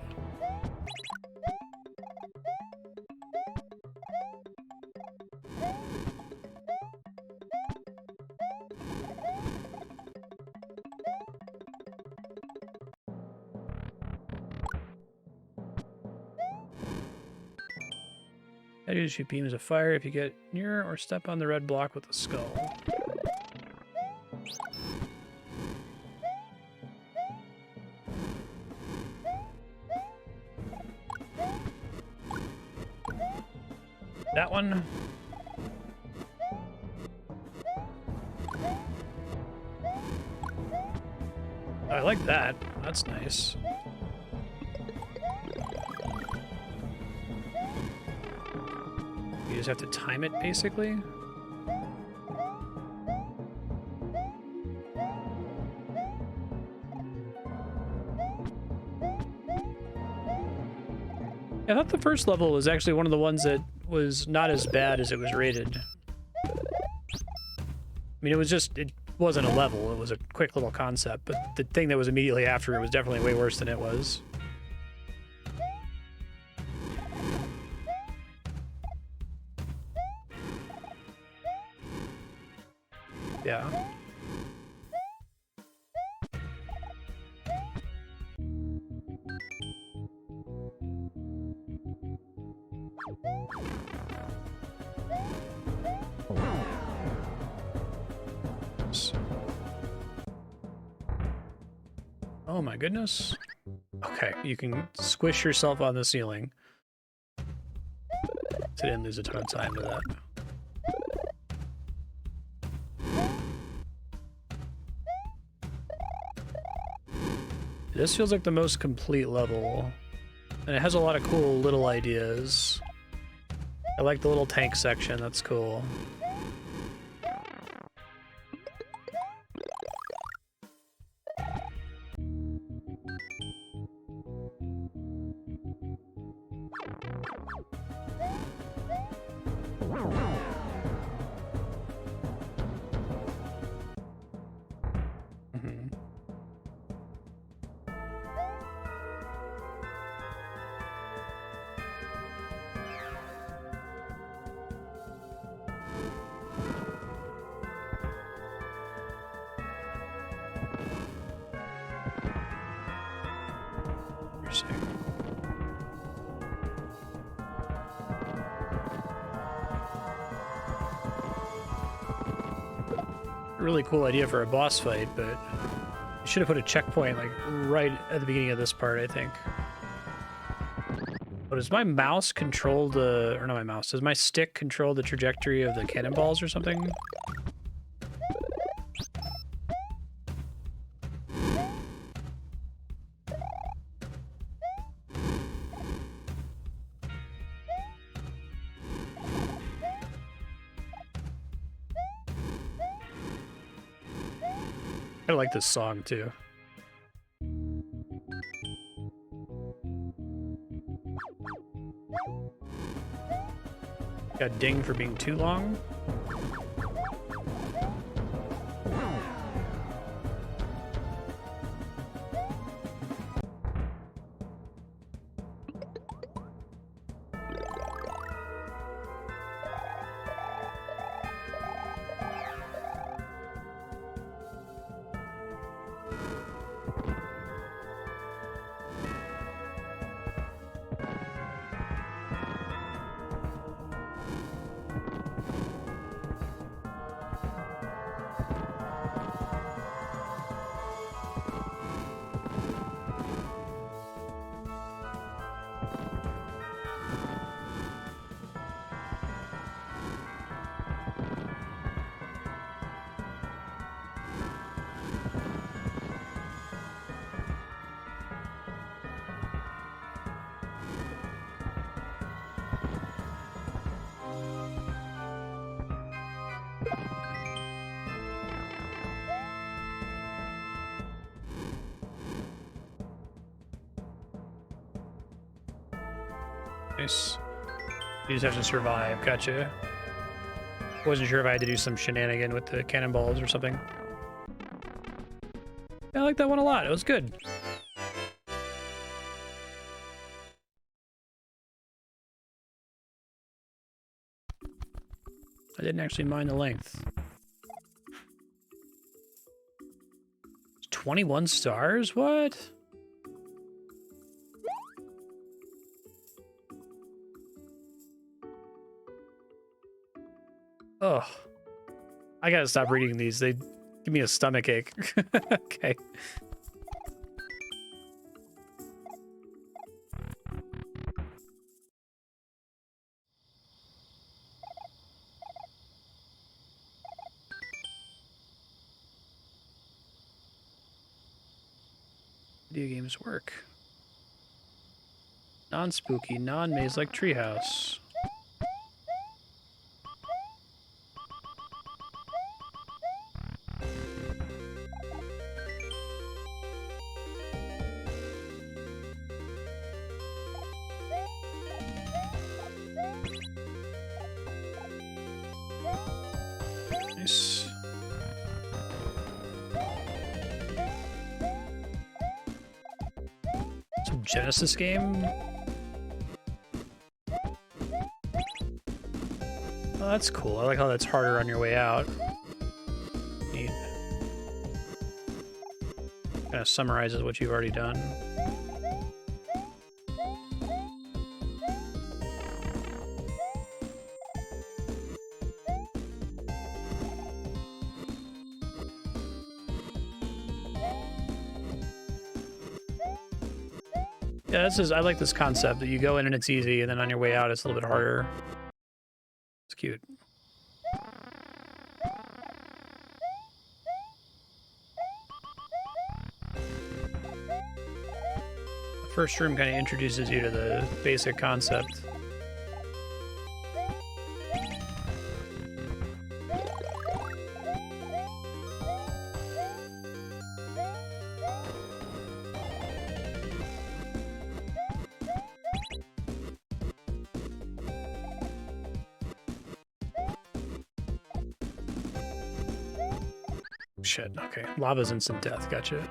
A: I do shoot beams of fire if you get near or step on the red block with a skull. That one. I like that. That's nice. You just have to time it, basically. I thought the first level was actually one of the ones that was not as bad as it was rated. I mean, it wasn't a level, it was a quick little concept, but the thing that was immediately after it was definitely way worse than it was. Yeah. Oh my goodness. Okay, you can squish yourself on the ceiling. So I didn't lose a ton of time with that. This feels like the most complete level, and it has a lot of cool little ideas. I like the little tank section, that's cool. Really cool idea for a boss fight, but you should have put a checkpoint like right at the beginning of this part, I think. But does my mouse control the, or not my mouse, does my stick control the trajectory of the cannonballs or something? I like this song too. Got dinged for being too long. Nice. You just have to survive. Gotcha. Wasn't sure if I had to do some shenanigan with the cannonballs or something. I like that one a lot. It was good. I didn't actually mind the length. 21 stars? What? Ugh. I gotta stop reading these. They give me a stomach ache. Okay. Video games work. Non-spooky, non-maze like treehouse. Nice. Some Genesis game. Oh, that's cool. I like how that's harder on your way out. Neat. Kind of summarizes what you've already done. Yeah, this is. I like this concept that you go in and it's easy, and then on your way out it's a little bit harder. It's cute. The first room kind of introduces you to the basic concept. Shit, okay. Lava's instant death, gotcha.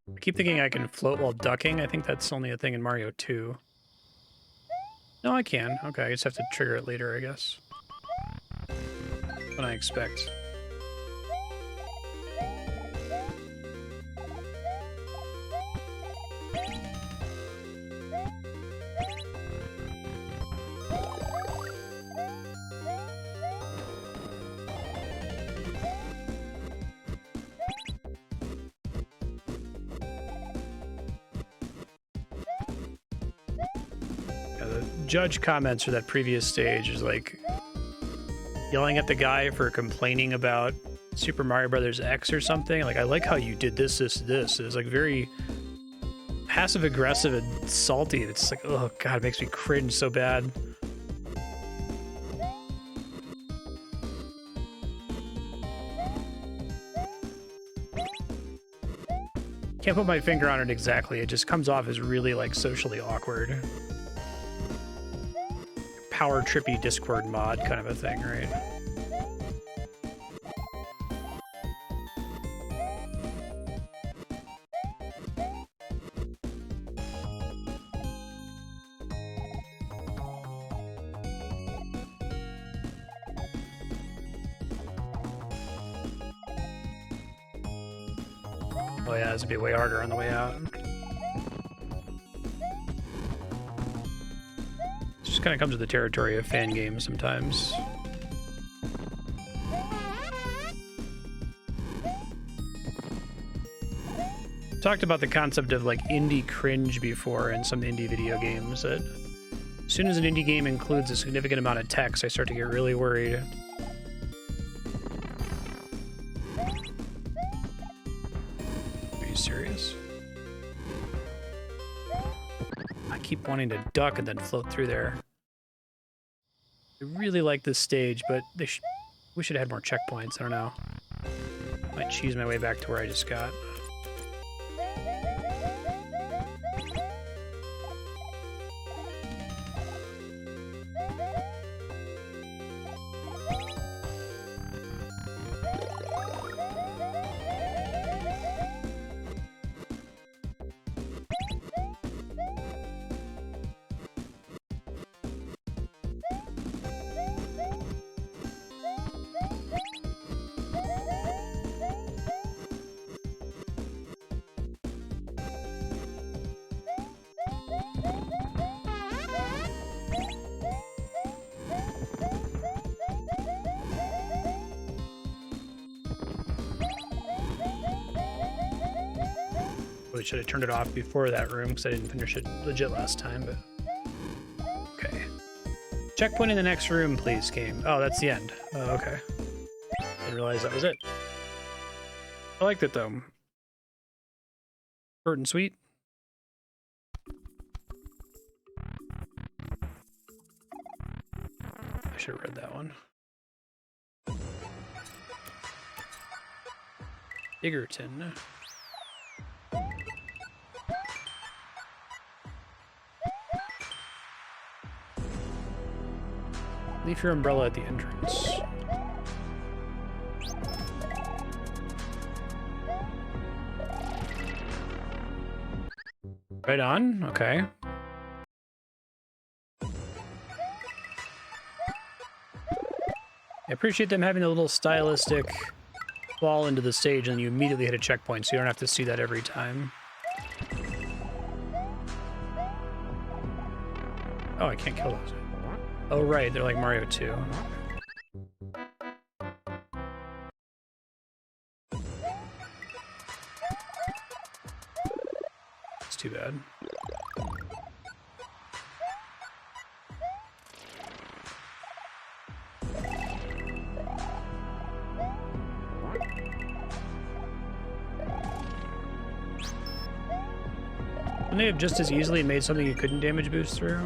A: I keep thinking I can float while ducking. I think that's only a thing in Mario 2. No, I can. Okay, I just have to trigger it later, I guess. What I expect. Judge comments for that previous stage is like yelling at the guy for complaining about Super Mario Brothers X or something. Like, I like how you did this. It's like very passive aggressive and salty. It's like, oh god, it makes me cringe so bad. Can't put my finger on it exactly. It just comes off as really like socially awkward. Power trippy Discord mod kind of a thing, right? Oh yeah, this would be way harder on the way out. Kind of comes with the territory of fan games sometimes. talked about the concept of like indie cringe before in some indie video games, that as soon as an indie game includes a significant amount of text, I start to get really worried. Are you serious? I keep wanting to duck and then float through there. I really like this stage, but we should have had more checkpoints. I don't know. Might cheese my way back to where I just got. Should have turned it off before that room because I didn't finish it legit last time, but okay. Checkpoint in the next room, please, game. Oh, that's the end. Oh, okay. Didn't realize that was it. I liked it, though. Short and sweet. I should have read that one. Egerton. Leave your umbrella at the entrance. Right on, okay. I appreciate them having a little stylistic fall into the stage and you immediately hit a checkpoint, so you don't have to see that every time. Oh, I can't kill those. Oh, right, they're like Mario 2. It's too bad. Wouldn't they have just as easily made something you couldn't damage boost through?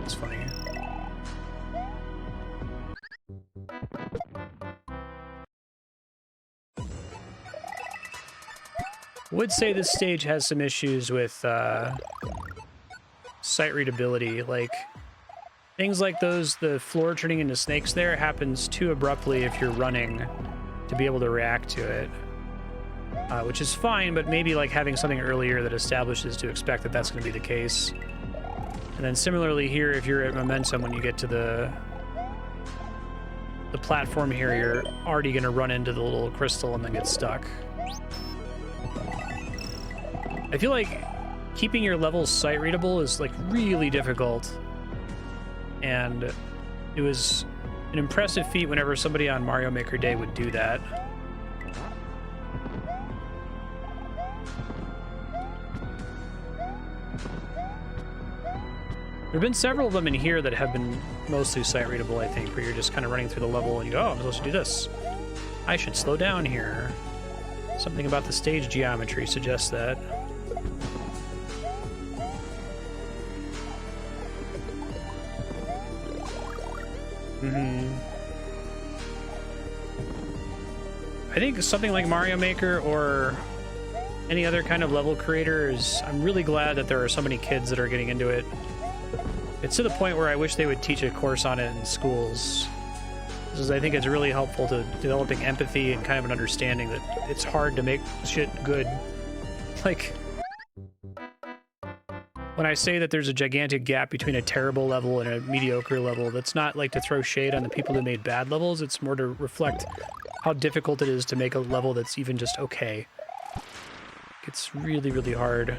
A: It's funny. Would say this stage has some issues with sight readability. Like things like those, the floor turning into snakes there happens too abruptly if you're running to be able to react to it. Which is fine, but maybe like having something earlier that establishes to expect that that's going to be the case. And then similarly here, if you're at momentum, when you get to the platform here, you're already going to run into the little crystal and then get stuck. I feel like keeping your levels sight readable is like really difficult. And it was an impressive feat whenever somebody on Mario Maker Day would do that. There have been several of them in here that have been mostly sight readable, I think, where you're just kind of running through the level and you go, oh, I'm supposed to do this. I should slow down here. Something about the stage geometry suggests that. I think something like Mario Maker or any other kind of level creator is... I'm really glad that there are so many kids that are getting into it. It's to the point where I wish they would teach a course on it in schools. Because I think it's really helpful to developing empathy and kind of an understanding that it's hard to make shit good. Like, when I say that there's a gigantic gap between a terrible level and a mediocre level, that's not like to throw shade on the people who made bad levels. It's more to reflect how difficult it is to make a level that's even just okay. It's really, really hard.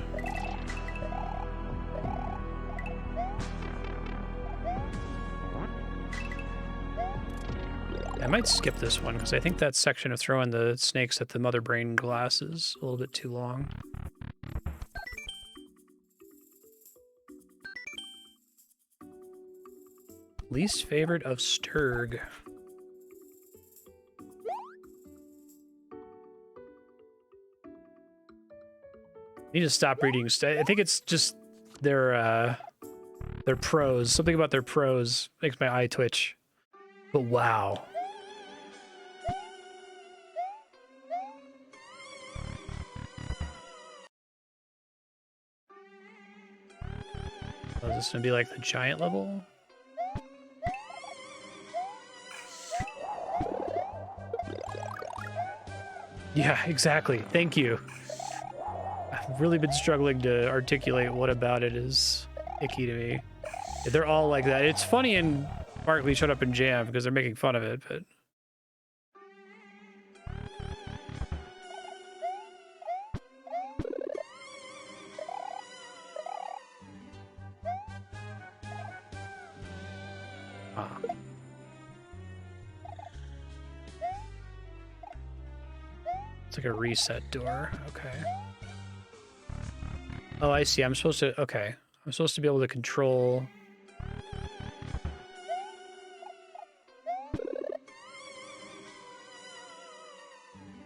A: might skip this one because I think that section of throwing the snakes at the mother brain glass is a little bit too long. Least favorite of Sturg. Need to stop reading. I think it's just their prose. Something about their prose makes my eye twitch. But wow. Oh, is this gonna be like the giant level? Yeah, exactly. Thank you. I've really been struggling to articulate what about it is icky to me. They're all like that. It's funny in Barkley Shut Up and Jam because they're making fun of it, but... It's like a reset door. Okay. Oh, I see. I'm supposed to... Okay. I'm supposed to be able to control...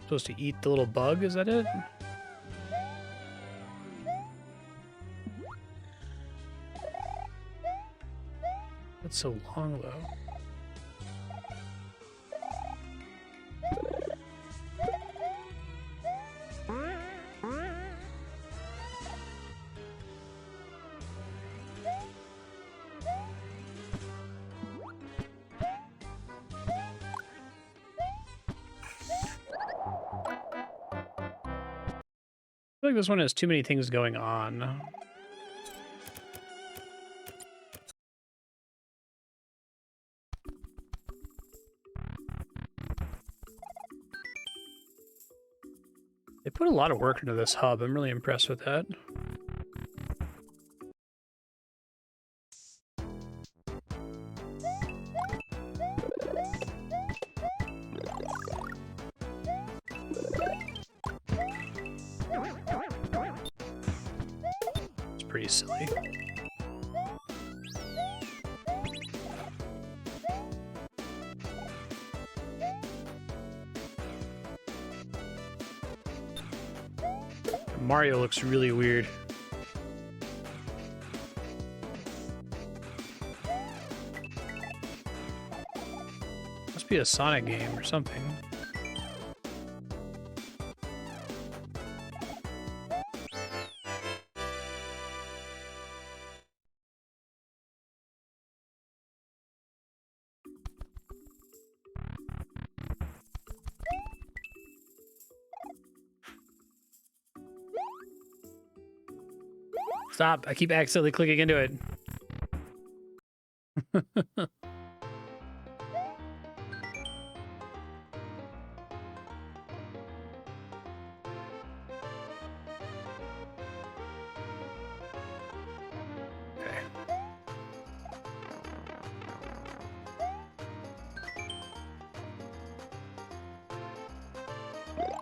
A: Supposed to eat the little bug? Is that it? That's so long, though. I feel like this one has too many things going on. They put a lot of work into this hub. I'm really impressed with that. It's pretty silly. Mario looks really weird. Must be a Sonic game or something. Stop, I keep accidentally clicking into it. Okay.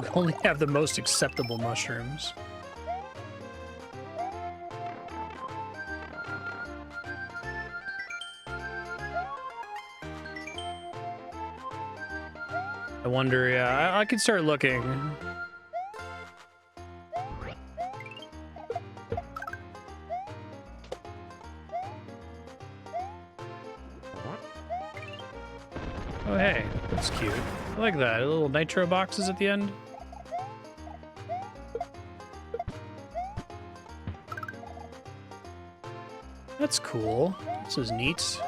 A: We only have the most acceptable mushrooms. I wonder, yeah, I could start looking. Oh, hey, that's cute. I like that. Little nitro boxes at the end. That's cool. This is neat.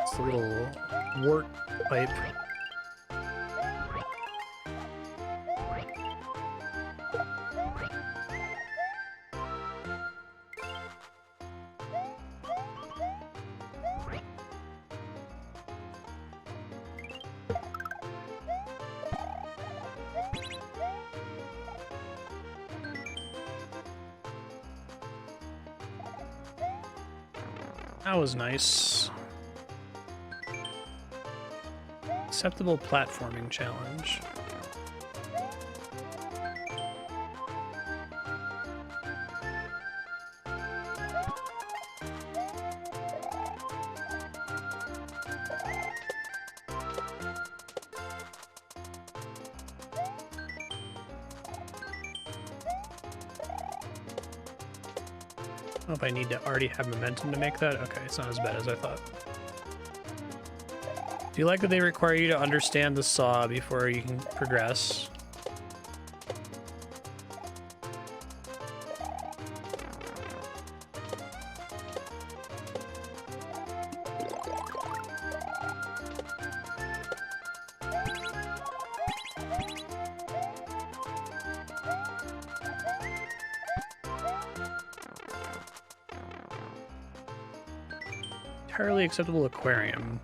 A: It's a little wart pipe. That was nice. Acceptable platforming challenge. I don't know if I need to already have momentum to make that. Okay, it's not as bad as I thought. Do you like that they require you to understand the saw before you can progress? Entirely acceptable aquarium.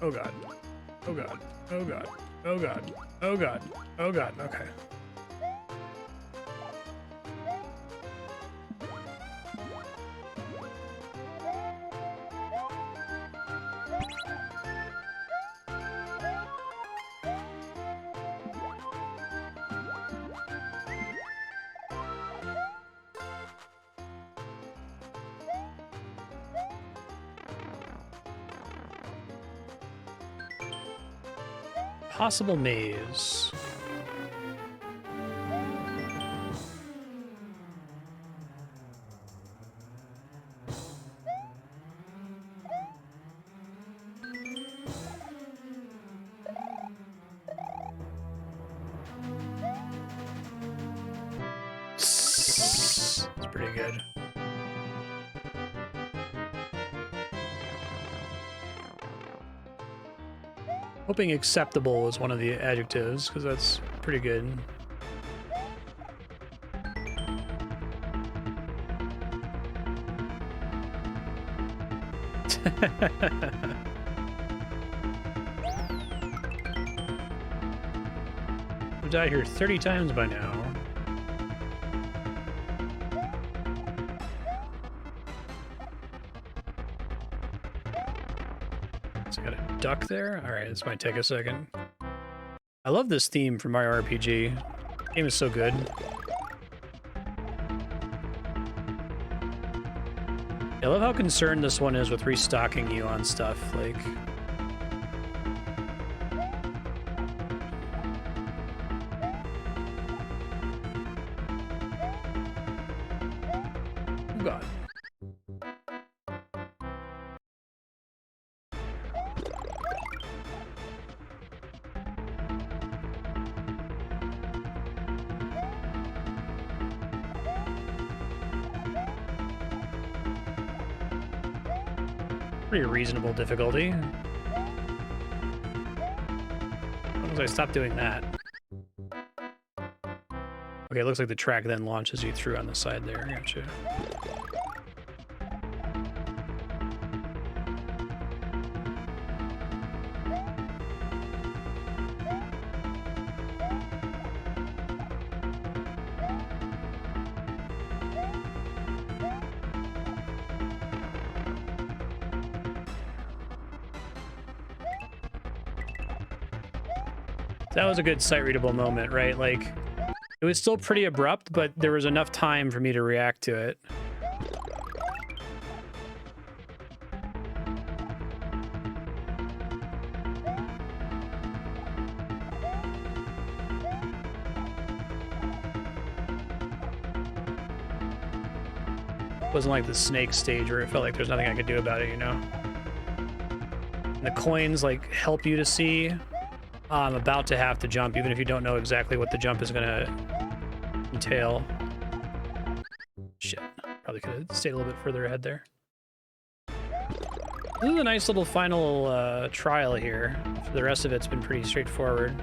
A: Oh god. Oh god. Oh god. Oh god. Oh god. Oh god. Okay. Possible maze. It's pretty good. Hoping acceptable is one of the adjectives, because that's pretty good. I've died here 30 times by now. So I got a duck there? Alright, this might take a second. I love this theme from Mario RPG. The game is so good. I love how concerned this one is with restocking you on stuff, like... Oh god. Pretty reasonable difficulty. As long as I stop doing that. Okay, it looks like the track then launches you through on the side there. Gotcha. That was a good sight-readable moment, right? Like, it was still pretty abrupt, but there was enough time for me to react to it. It wasn't like the snake stage where it felt like there's nothing I could do about it, you know? And the coins, like, help you to see I'm about to have to jump, even if you don't know exactly what the jump is gonna entail. Shit, probably could have stayed a little bit further ahead there. This is a nice little final trial here. The rest of it's been pretty straightforward.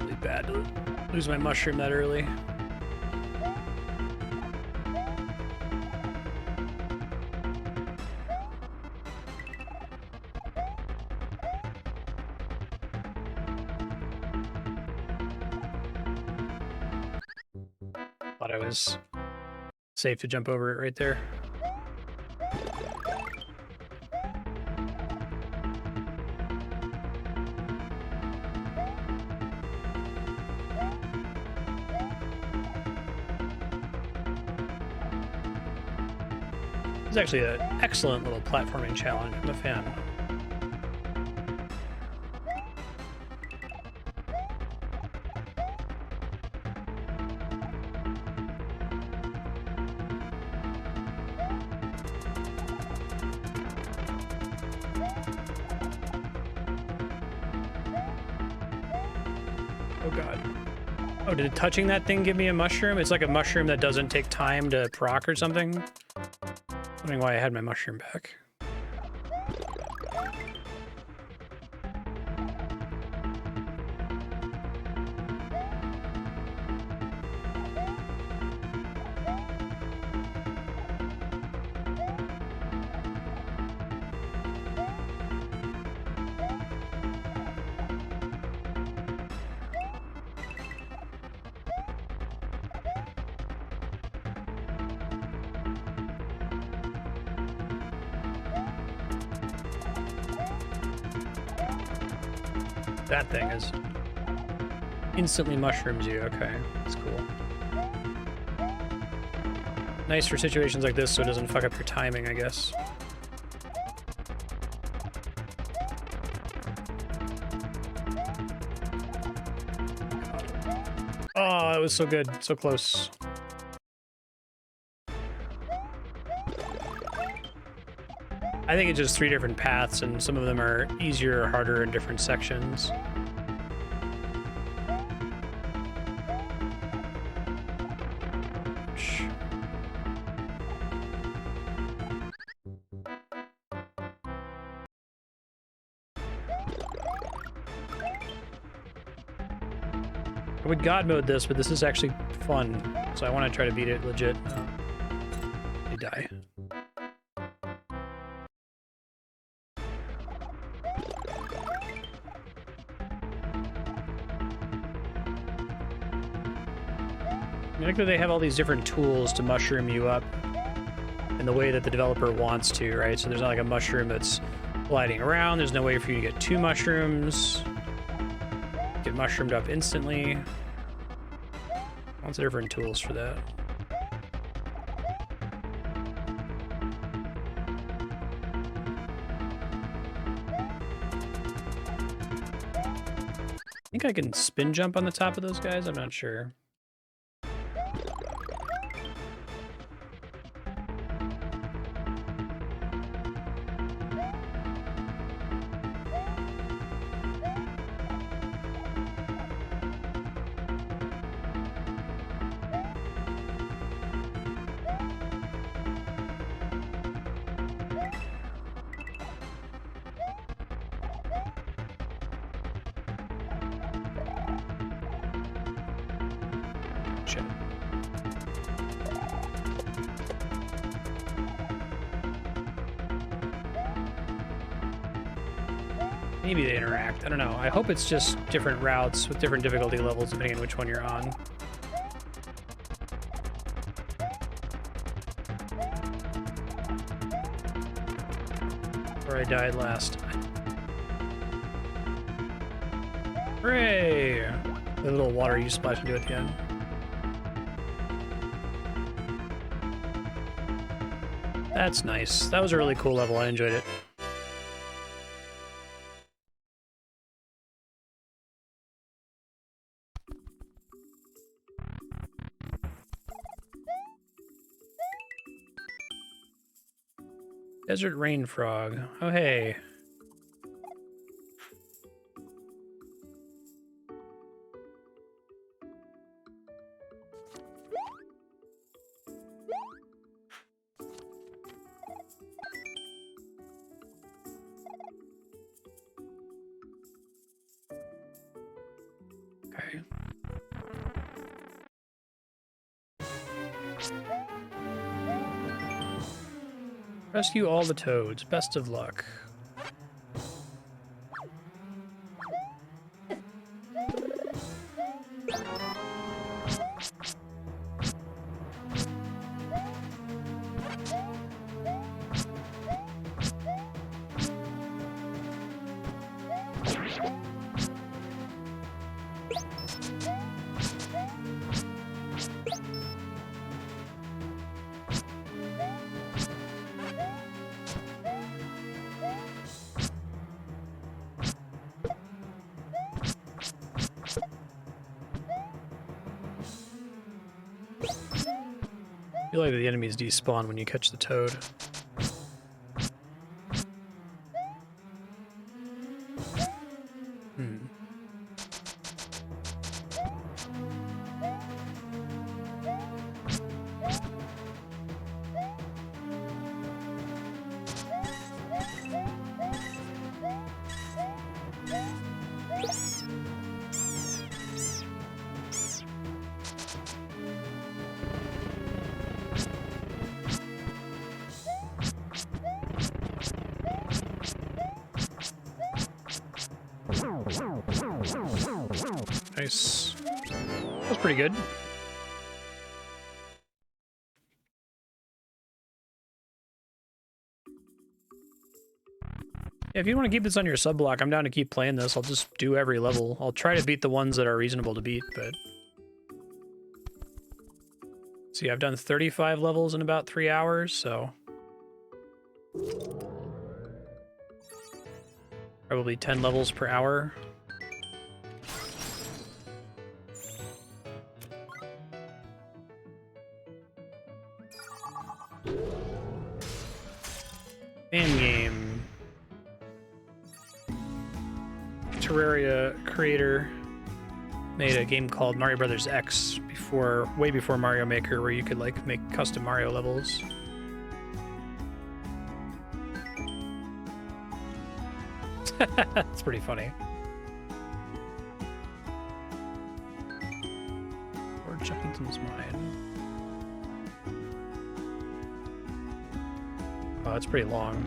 A: Really bad to lose my mushroom that early. Thought I was safe to jump over it right there. It's actually an excellent little platforming challenge. I'm a fan. Oh god. Oh, did touching that thing give me a mushroom? It's like a mushroom that doesn't take time to proc or something. Wondering why I had my mushroom back. That thing is instantly mushrooms you. Okay, that's cool. Nice for situations like this so it doesn't fuck up your timing, I guess. Oh, it was so good. So close. I think it's just 3 different paths, and some of them are easier or harder in different sections. Shh. I would God mode this, but this is actually fun, so I want to try to beat it legit. I die. I like that they have all these different tools to mushroom you up in the way that the developer wants to, right? So there's not like a mushroom that's gliding around. There's no way for you to get 2 mushrooms. Get mushroomed up instantly. Lots of different tools for that. I think I can spin jump on the top of those guys. I'm not sure. Shit. Maybe they interact. I don't know. I hope it's just different routes with different difficulty levels depending on which one you're on. Where I died last time. Hooray! The little water you splash into at the end. That's nice. That was a really cool level. I enjoyed it. Desert rain frog. Oh, hey. Okay. Rescue all the toads. Best of luck. feel like the enemies despawn when you catch the toad. Nice. That's pretty good. Yeah, if you want to keep this on your sub block, I'm down to keep playing this. I'll just do every level. I'll try to beat the ones that are reasonable to beat, but... See, I've done 35 levels in about 3 hours, so... Probably 10 levels per hour. Fan game. Terraria creator made a game called Mario Brothers X way before Mario Maker, where you could like make custom Mario levels. That's pretty funny. Or Chuckington's Mine. Oh, it's pretty long.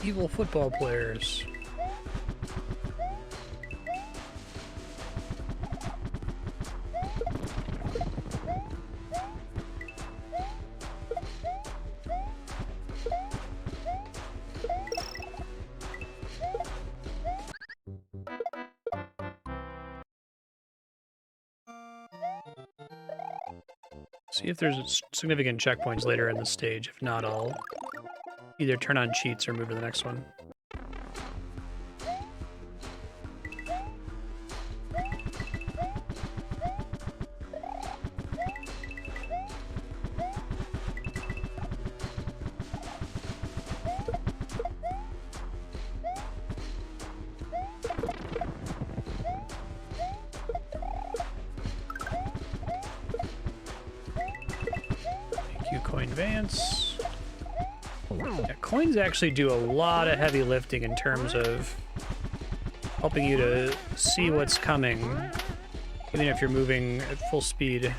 A: Evil football players. See if there's significant checkpoints later in the stage. If not, I'll either turn on cheats or move to the next one. Thank you, Coin Vance. Yeah, coins actually do a lot of heavy lifting in terms of helping you to see what's coming, even if you're moving at full speed.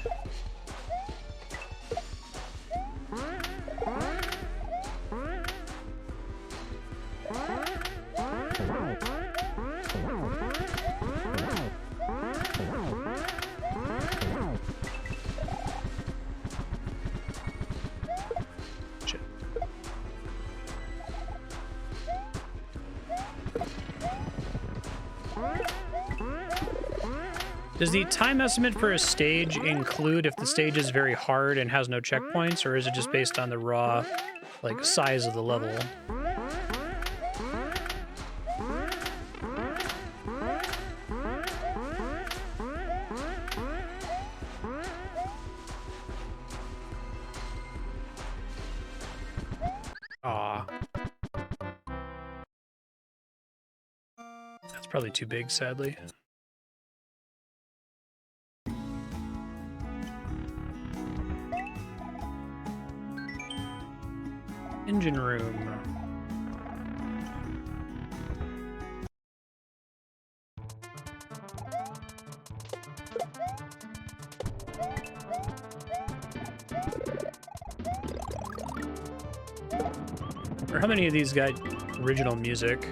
A: Does the time estimate for a stage include if the stage is very hard and has no checkpoints, or is it just based on the raw, like, size of the level? Aw. That's probably too big, sadly. Engine room. Or how many of these got original music?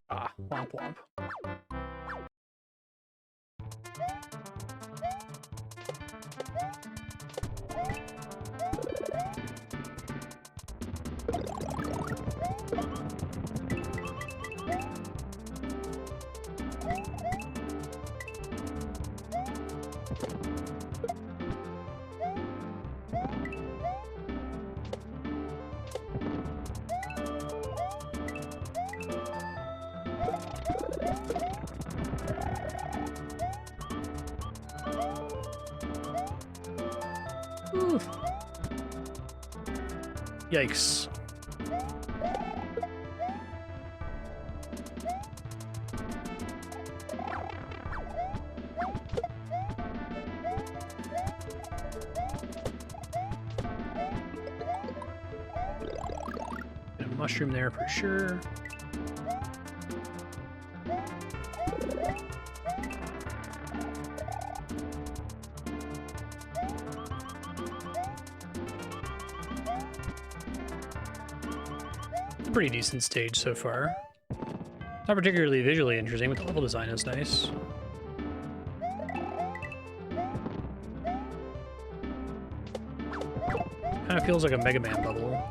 A: Ah, womp womp. Oof. Yikes. Get a mushroom there for sure. Pretty decent stage so far. Not particularly visually interesting, but the level design is nice. Kind of feels like a Mega Man level.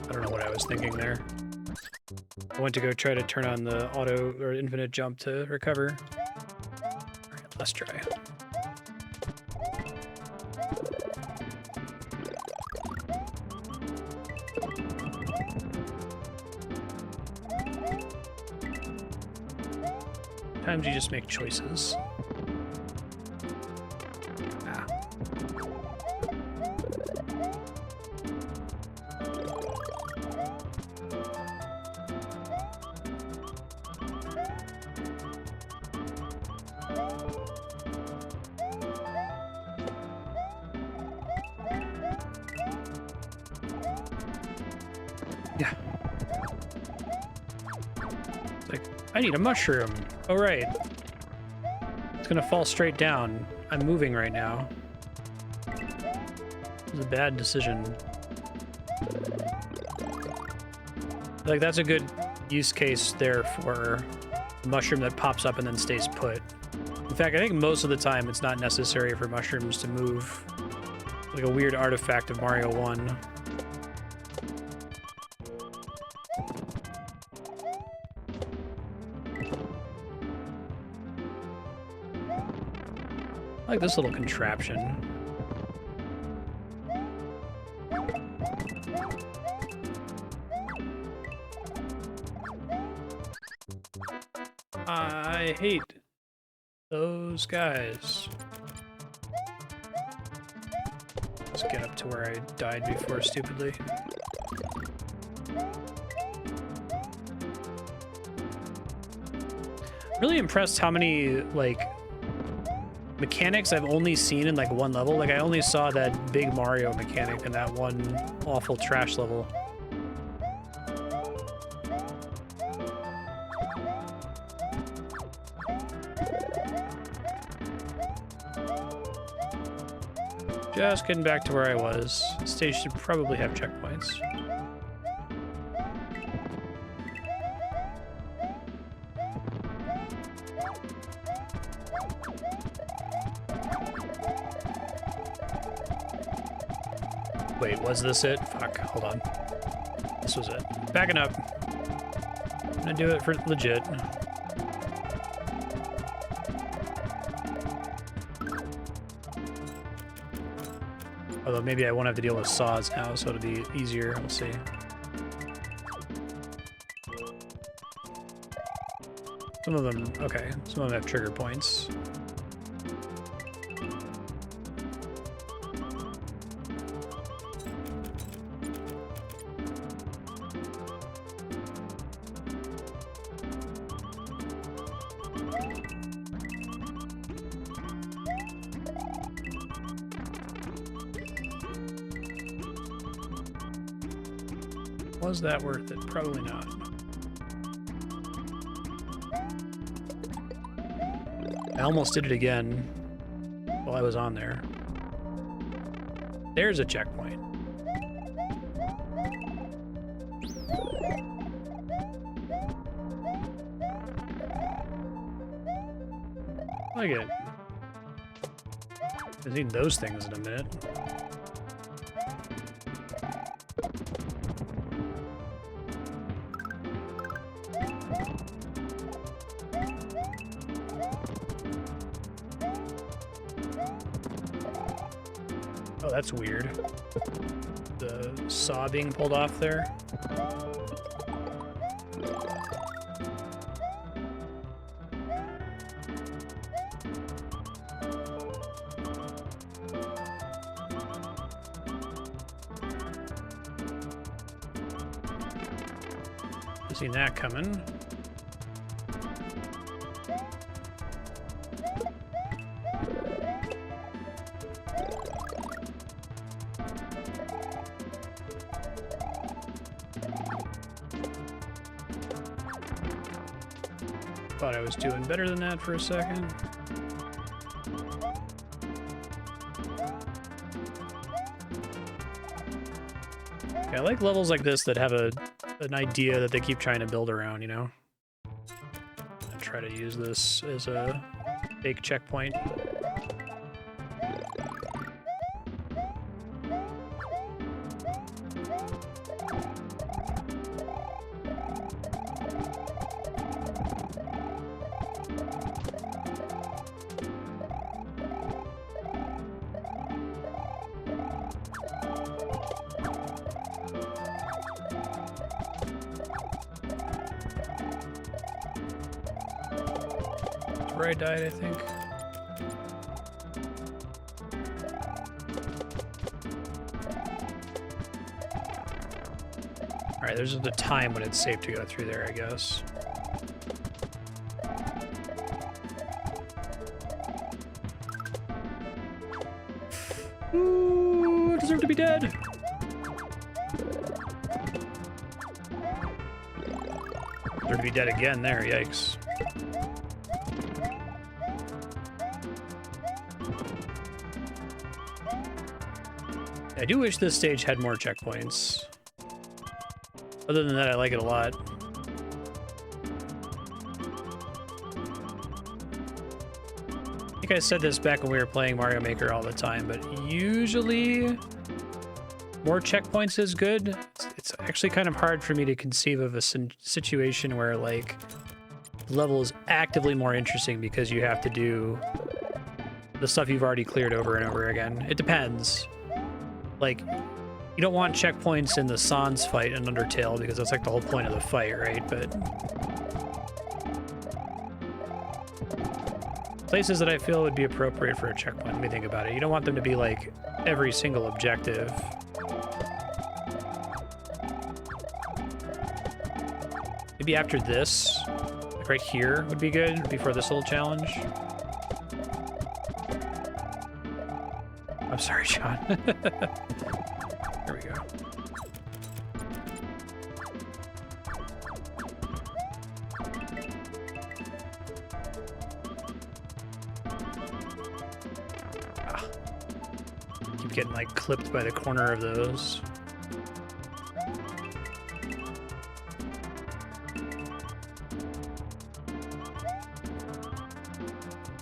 A: I don't know what I was thinking there. I went to go try to turn on the auto or infinite jump to recover. Alright, let's try. Sometimes you just make choices. Ah. Yeah. It's like, I need a mushroom. Oh, right. It's gonna fall straight down. I'm moving right now. It was a bad decision. Like, that's a good use case there for a mushroom that pops up and then stays put. In fact, I think most of the time it's not necessary for mushrooms to move. Like a weird artifact of Mario 1. I like this little contraption. I hate those guys. Let's get up to where I died before stupidly. Really impressed how many, like, mechanics I've only seen in like one level. Like I only saw that big Mario mechanic in that one awful trash level. Just getting back to where I was. This stage should probably have checkpoints. Wait, was this it? Fuck, hold on. This was it. Backing up. I'm gonna do it for legit. Although maybe I won't have to deal with saws now, so it'll be easier. We'll see. Some of them, okay. Some of them have trigger points. Was that worth it? Probably not. I almost did it again while I was on there. There's a checkpoint. Look at it. I've seen those things in a minute. Oh, that's weird. The saw being pulled off there. Seen that coming. Thought I was doing better than that for a second. Okay, I like levels like this that have an idea that they keep trying to build around, you know? I try to use this as a fake checkpoint. Where I died, I think. Alright, there's the time when it's safe to go through there, I guess. Ooh, I deserve to be dead! Deserve to be dead again there, yikes. I do wish this stage had more checkpoints. Other than that, I like it a lot. I think I said this back when we were playing Mario Maker all the time, but usually more checkpoints is good. It's actually kind of hard for me to conceive of a situation where, like, the level is actively more interesting because you have to do the stuff you've already cleared over and over again. It depends. Like, you don't want checkpoints in the Sans fight in Undertale because that's like the whole point of the fight, right? But places that I feel would be appropriate for a checkpoint, let me think about it. You don't want them to be like every single objective. Maybe after this, like right here would be good before this little challenge. I'm sorry, Sean. There we go. Ah. Keep getting like clipped by the corner of those.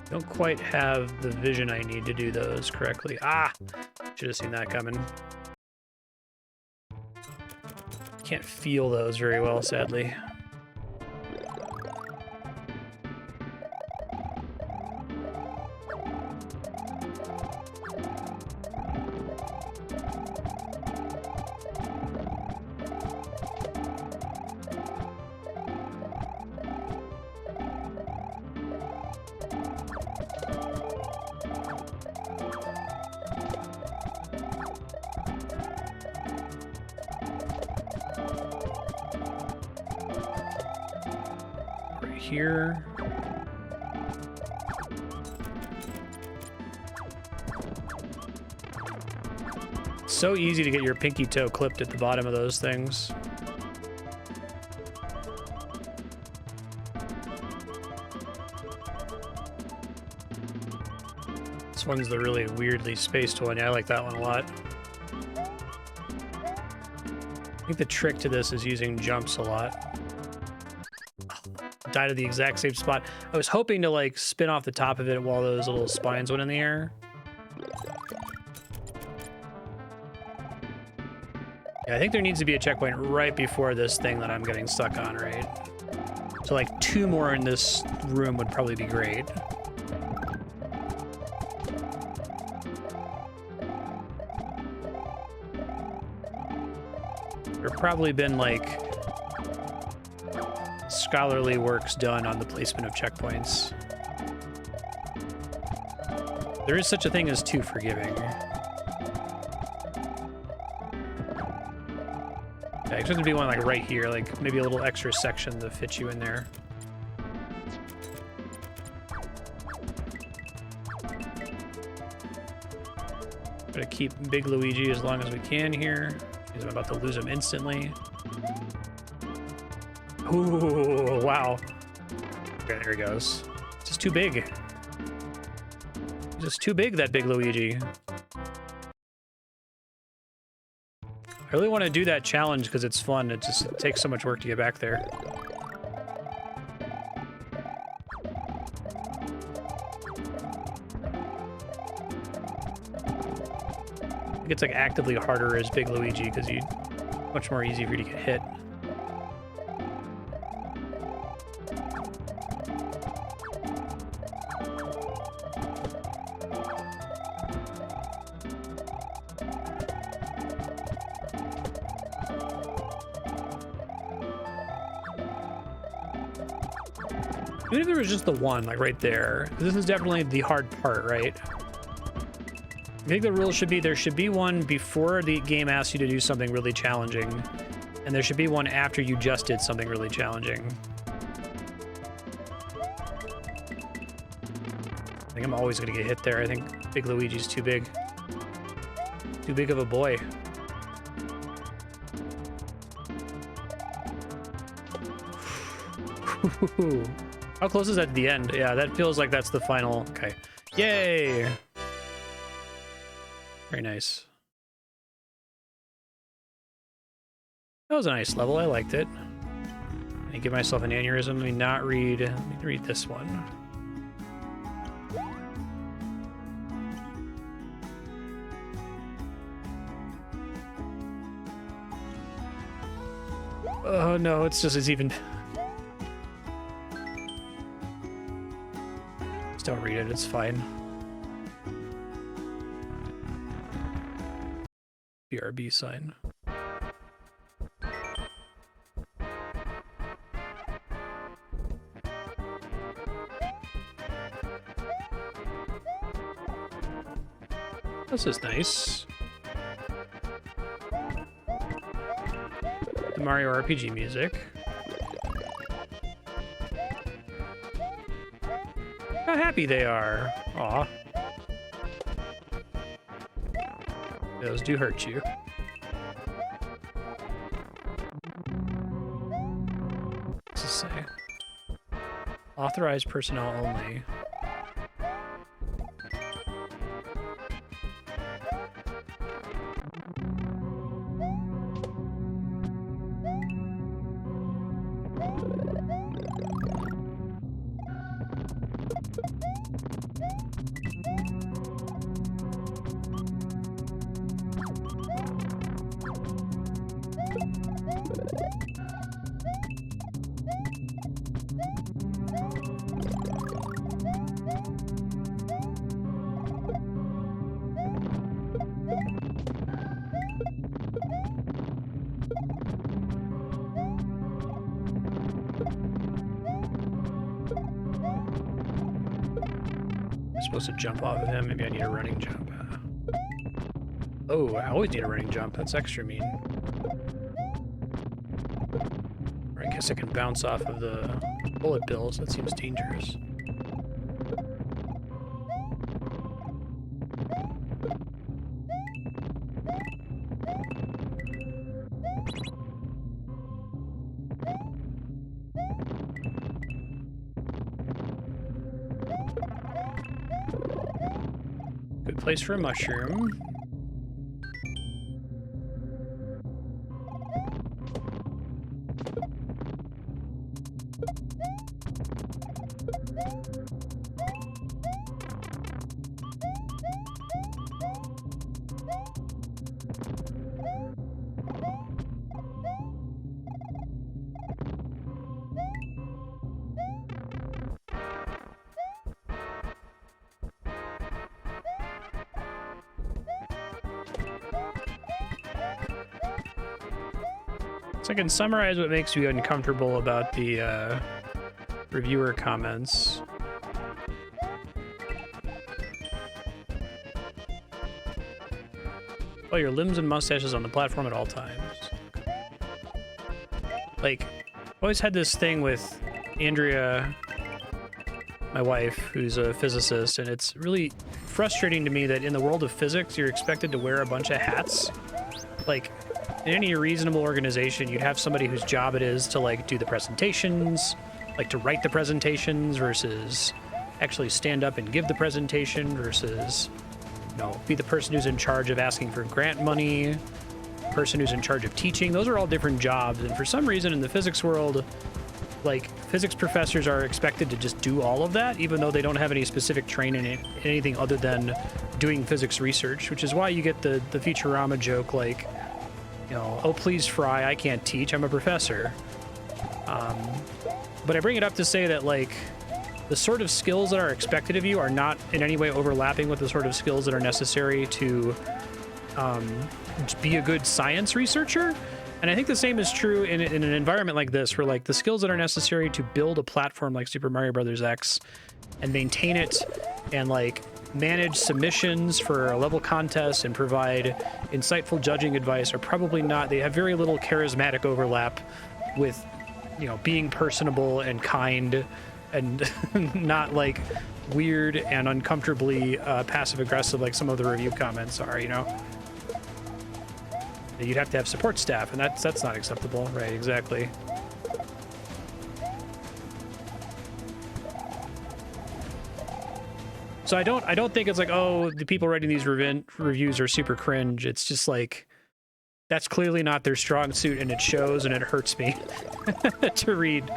A: Don't quite have the vision I need to do those correctly. Ah! Should have seen that coming. Can't feel those very well, sadly. Here. So easy to get your pinky toe clipped at the bottom of those things. This one's the really weirdly spaced one. Yeah, I like that one a lot. I think the trick to this is using jumps a lot. Died at the exact same spot. I was hoping to like spin off the top of it while those little spines went in the air. Yeah, I think there needs to be a checkpoint right before this thing that I'm getting stuck on, right? So like 2 more in this room would probably be great. There've probably been like scholarly works done on the placement of checkpoints. There is such a thing as too forgiving. Yeah, I expect there to be one like right here, like maybe a little extra section to fit you in there. Gotta keep Big Luigi as long as we can here, because I'm about to lose him instantly. Ooh, wow. Okay, there he goes. It's just too big. It's just too big, that Big Luigi. I really want to do that challenge because it's fun. It takes so much work to get back there. I think it's like actively harder as Big Luigi because you much more easy for you to get hit. Even if there was just the one, like right there, this is definitely the hard part, right? I think the rule should be there should be one before the game asks you to do something really challenging, and there should be one after you just did something really challenging. I think I'm always going to get hit there. I think Big Luigi's too big. Too big of a boy. How close is that to the end? Yeah, that feels like that's the final. Okay. Yay! Very nice. That was a nice level. I liked it. I give myself an aneurysm. Let me not read. Let me read this one. Oh no, it's even. Just don't read it, it's fine. BRB sign. This is nice. The Mario RPG music. How happy they are. Aw. Those do hurt you. What's this say? Authorized personnel only. Supposed to jump off of him. Maybe I need a running jump. Oh, I always need a running jump. That's extra mean. Or I guess I can bounce off of the bullet bills. That seems dangerous. Place for a mushroom. So I can summarize what makes you uncomfortable about the reviewer comments. Oh, your limbs and mustaches on the platform at all times. Like, I always had this thing with Andrea, my wife, who's a physicist, and it's really frustrating to me that in the world of physics, you're expected to wear a bunch of hats. Like, in any reasonable organization, you'd have somebody whose job it is to, like, do the presentations, like, to write the presentations versus actually stand up and give the presentation versus, you know, be the person who's in charge of asking for grant money, person who's in charge of teaching. Those are all different jobs. And for some reason in the physics world, like, physics professors are expected to just do all of that, even though they don't have any specific training in anything other than doing physics research, which is why you get the Futurama joke, like, you know, oh, please, Fry, I can't teach, I'm a professor. But I bring it up to say that, like, the sort of skills that are expected of you are not in any way overlapping with the sort of skills that are necessary to be a good science researcher. And I think the same is true in an environment like this, where, like, the skills that are necessary to build a platform like Super Mario Bros. X and maintain it and, like, manage submissions for a level contest and provide insightful judging advice are probably not, they have very little charismatic overlap with, you know, being personable and kind and not, like, weird and uncomfortably passive-aggressive like some of the review comments are, you know? You'd have to have support staff, and that's not acceptable. Right, exactly. So I don't think it's like, oh, the people writing these reviews are super cringe. It's just like, that's clearly not their strong suit, and it shows, and it hurts me to read.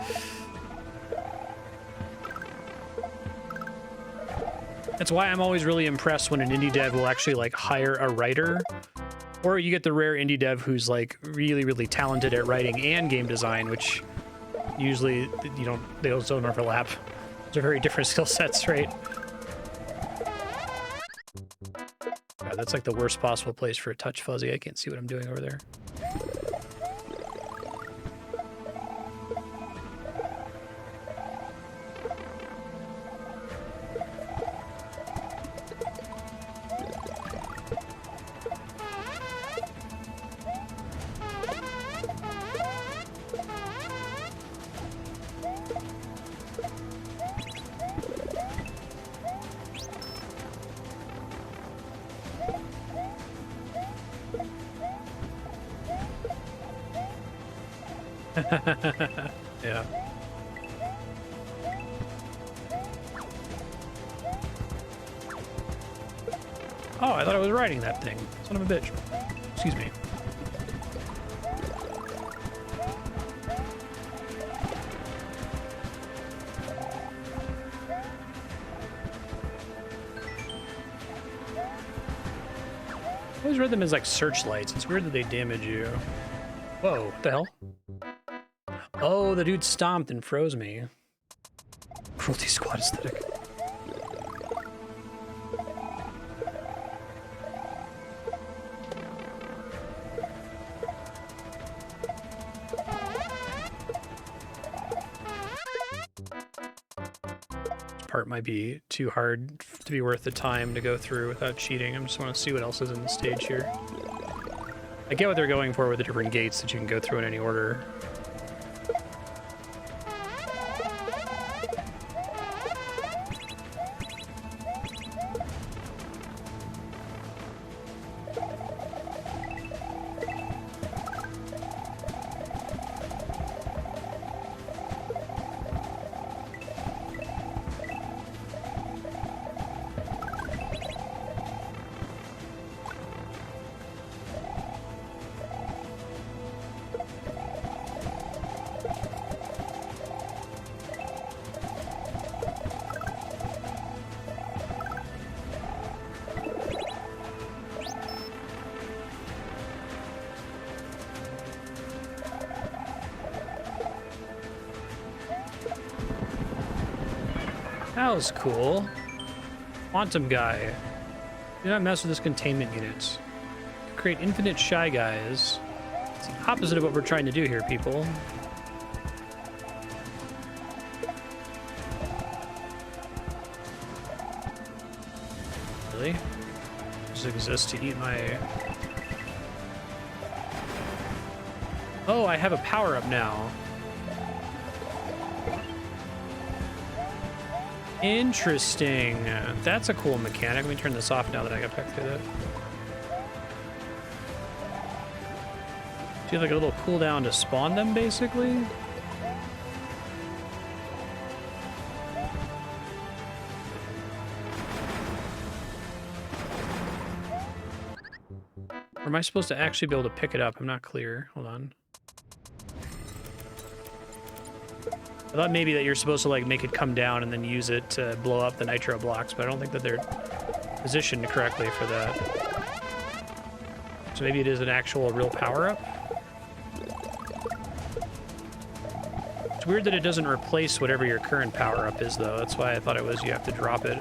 A: That's why I'm always really impressed when an indie dev will actually, like, hire a writer, or you get the rare indie dev who's, like, really, really talented at writing and game design, which usually they don't overlap. Those are very different skill sets, right? God, that's like the worst possible place for a touch fuzzy. I can't see what I'm doing over there. Yeah. Oh, I thought I was riding that thing. Son of a bitch. Excuse me. I always read them as, like, searchlights. It's weird that they damage you. Whoa, what the hell? Oh, the dude stomped and froze me. Cruelty Squad aesthetic. This part might be too hard to be worth the time to go through without cheating. I just want to see what else is in the stage here. I get what they're going for with the different gates that you can go through in any order. That was cool. Quantum guy. Do not mess with this containment unit. Create infinite shy guys. It's the opposite of what we're trying to do here, people. Really? Does it exist to eat my... Oh, I have a power-up now. Interesting. That's a cool mechanic. Let me turn this off now that I got back through that. Do you have like a little cooldown to spawn them, basically? Or am I supposed to actually be able to pick it up? I'm not clear. Hold on. I thought maybe that you're supposed to like make it come down and then use it to blow up the nitro blocks, but I don't think that they're positioned correctly for that. So maybe it is an actual real power-up? It's weird that it doesn't replace whatever your current power-up is, though. That's why I thought it was you have to drop it.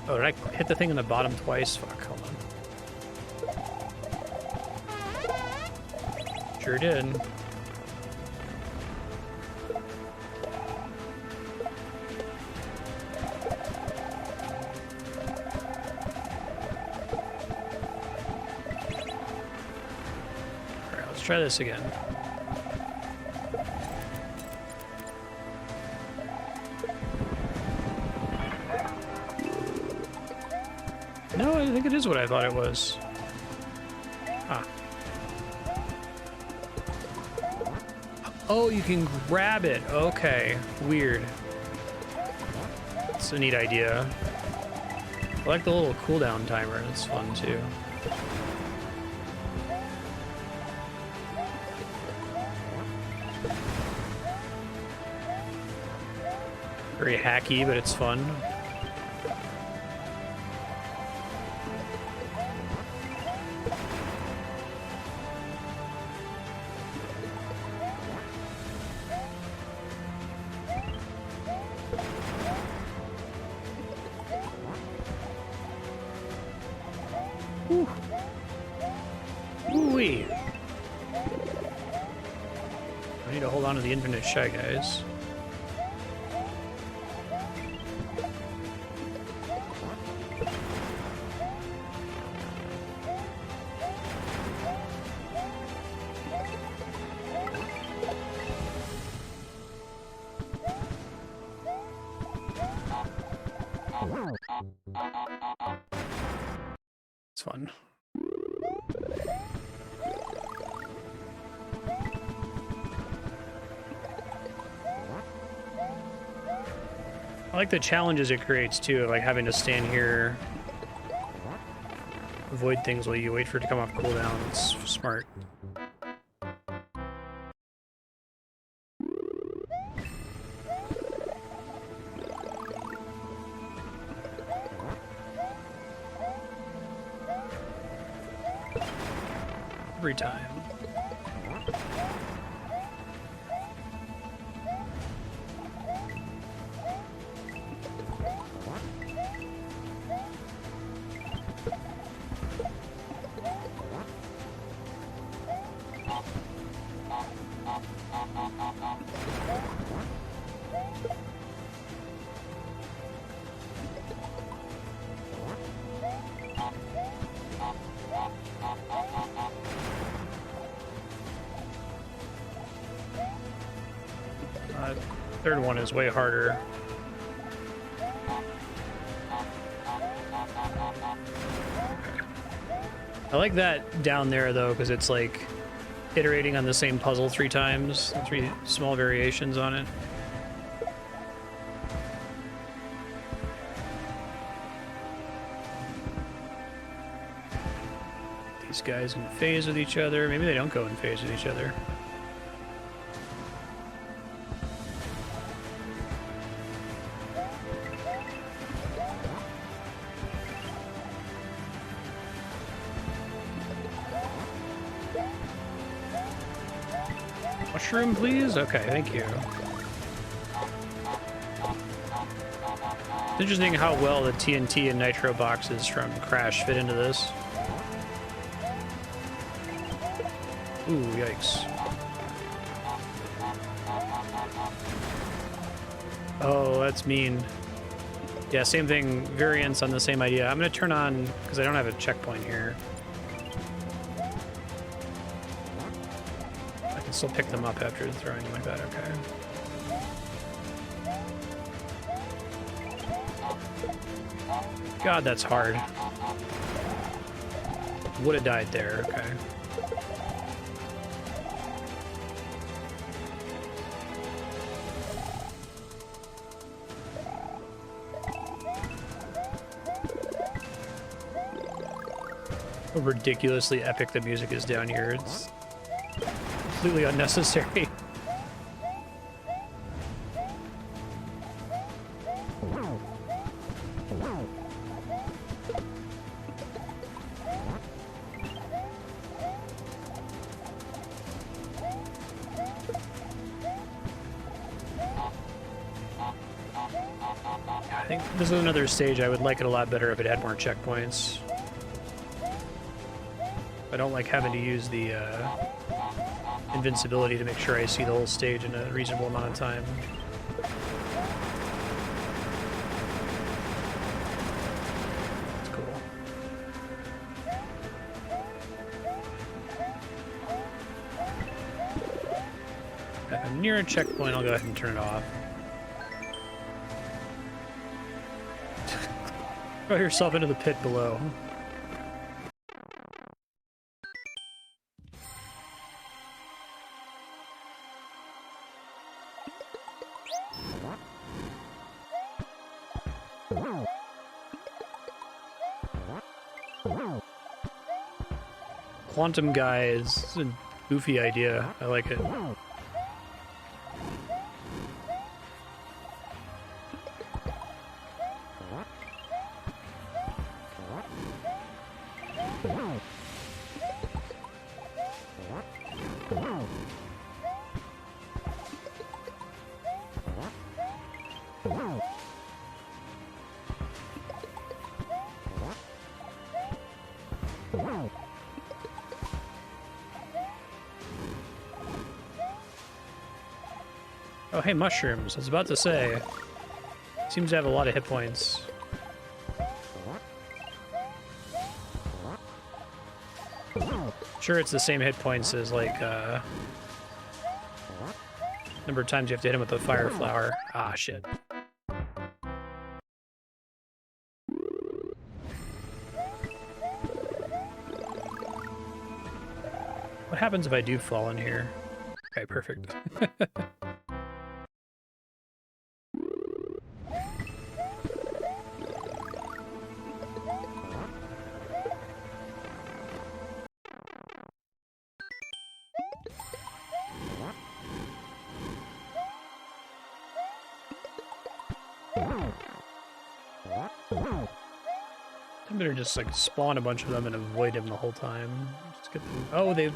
A: Oh, did I hit the thing in the bottom twice? Fuck, hold on. Sure did. Alright, let's try this again. No, I think it is what I thought it was. Huh. Oh, you can grab it. Okay, weird. It's a neat idea. I like the little cooldown timer. It's fun, too. Very hacky, but it's fun. Ooh-wee. I need to hold on to the infinite shy guys. It's fun. I like the challenges it creates too, like having to stand here, avoid things while you wait for it to come off cooldown. It's smart. Every time. Third one is way harder. I like that down there though, because it's like iterating on the same puzzle 3 times, 3 small variations on it. These guys in phase with each other. Maybe they don't go in phase with each other. mushroom, please? Okay, thank you. It's interesting how well the TNT and Nitro boxes from Crash fit into this. Ooh, yikes. Oh, that's mean. Yeah, same thing, variants on the same idea. I'm gonna turn on, because I don't have a checkpoint here. I can still pick them up after throwing them like that, okay. God, that's hard. Would have died there, okay. How ridiculously epic the music is down here. It's completely unnecessary. I think this is another stage I would like it a lot better if it had more checkpoints. I don't like having to use the invincibility to make sure I see the whole stage in a reasonable amount of time. That's cool. If I'm near a checkpoint, I'll go ahead and turn it off. Throw yourself into the pit below. Quantum guy is a goofy idea. I like it. Oh, hey, mushrooms. I was about to say. Seems to have a lot of hit points. Sure, it's the same hit points as, like, number of times you have to hit him with the fire flower. Ah, shit. What happens if I do fall in here? Okay, perfect. I better just like spawn a bunch of them and avoid him the whole time. Just get them. Oh, they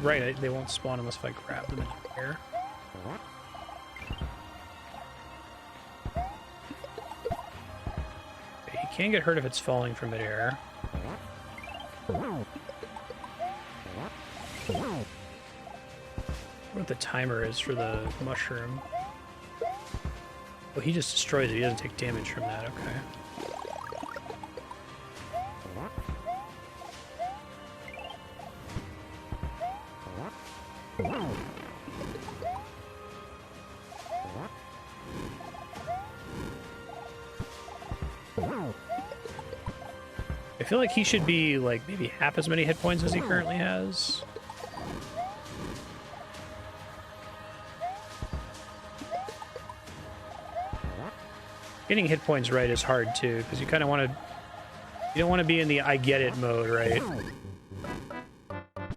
A: won't spawn unless if I grab them in the air. Okay, he can get hurt if it's falling from midair. What the timer is for the mushroom. Oh, he just destroys it. He doesn't take damage from that. Okay. I feel like he should be like maybe half as many hit points as he currently has. Getting hit points right is hard too, because you kind of want to. You don't want to be in the I get it mode, right?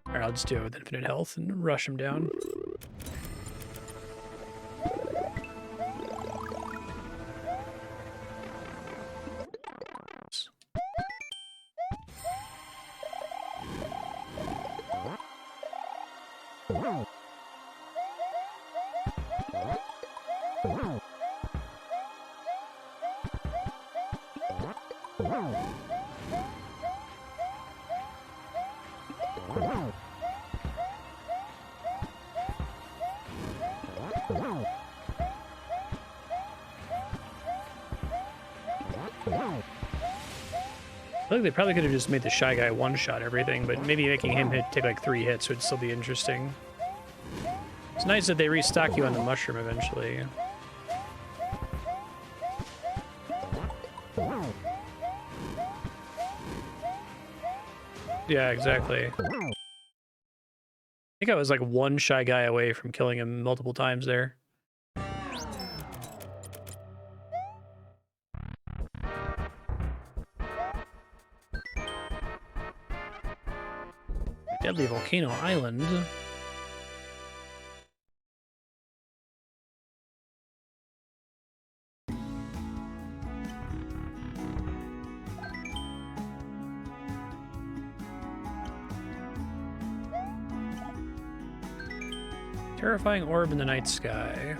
A: Alright, I'll just do it with infinite health and rush him down. I feel like they probably could have just made the Shy Guy one-shot everything, but maybe making him take like 3 hits would still be interesting. It's nice that they restock you on the mushroom eventually. Yeah, exactly. I think I was like 1 Shy Guy away from killing him multiple times there. Deadly Volcano Island. Terrifying orb in the night sky.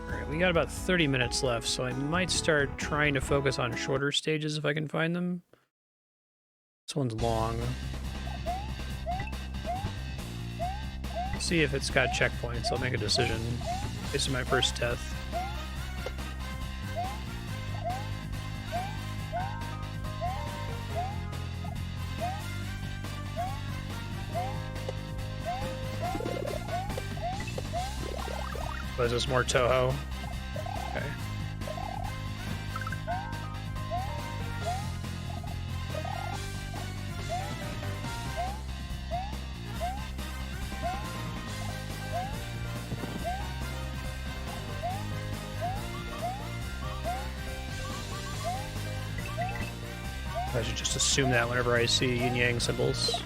A: Alright, we got about 30 minutes left, so I might start trying to focus on shorter stages if I can find them. This one's long. See if it's got checkpoints. I'll make a decision based on my first death. Was this more Toho? Okay. I should just assume that whenever I see yin yang symbols.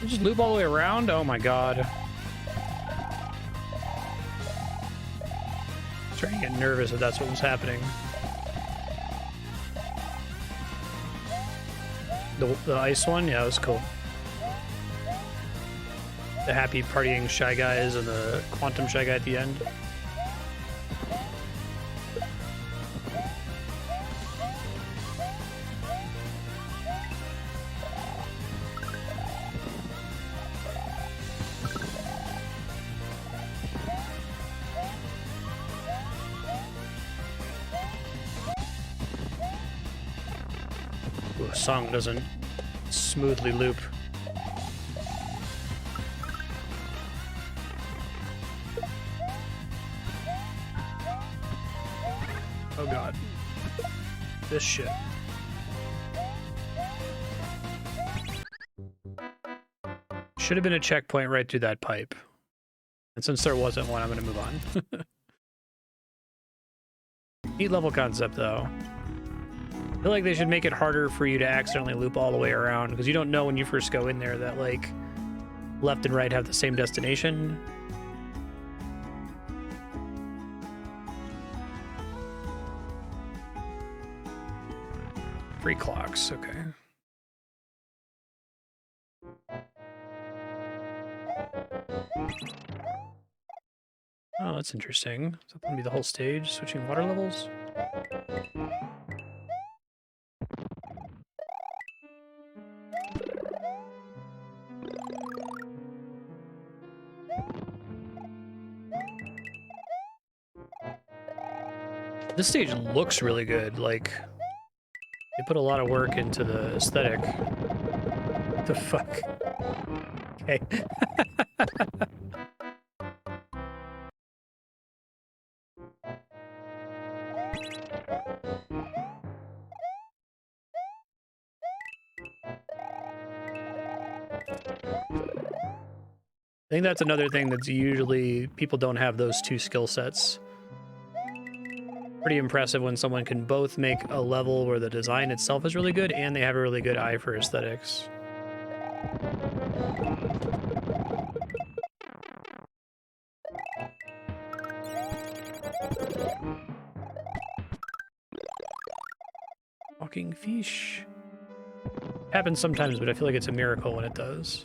A: Just loop all the way around? Oh my god. I'm starting to get nervous if that's what was happening. The ice one? Yeah, that was cool. The happy partying Shy Guys and the Quantum Shy Guy at the end. Song doesn't smoothly loop. Oh god. This shit. Should have been a checkpoint right through that pipe. And since there wasn't one, I'm going to move on. Neat level concept, though. I feel like they should make it harder for you to accidentally loop all the way around, because you don't know when you first go in there that, like, left and right have the same destination. Free clocks, okay. Oh, that's interesting. Is that going to be the whole stage? Switching water levels? This stage looks really good. Like, they put a lot of work into the aesthetic. What the fuck? Okay. I think that's another thing that's usually people don't have those two skill sets. pretty impressive when someone can both make a level where the design itself is really good and they have a really good eye for aesthetics. Walking fish. Happens sometimes, but I feel like it's a miracle when it does.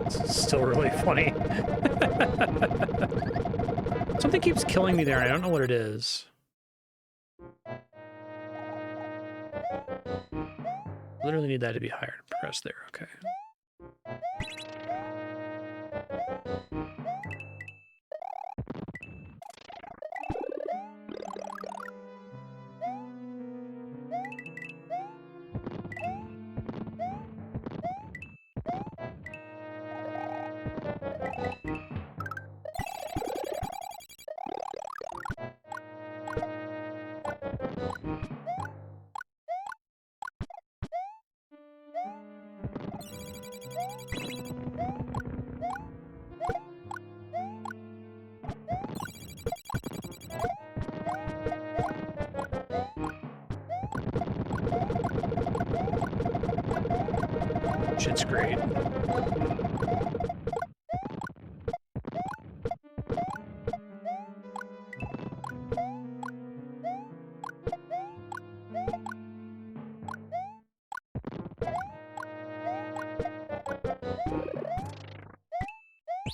A: It's still really funny. Something keeps killing me there, and I don't know what it is. Literally need that to be higher. Press there, okay. Shit's great.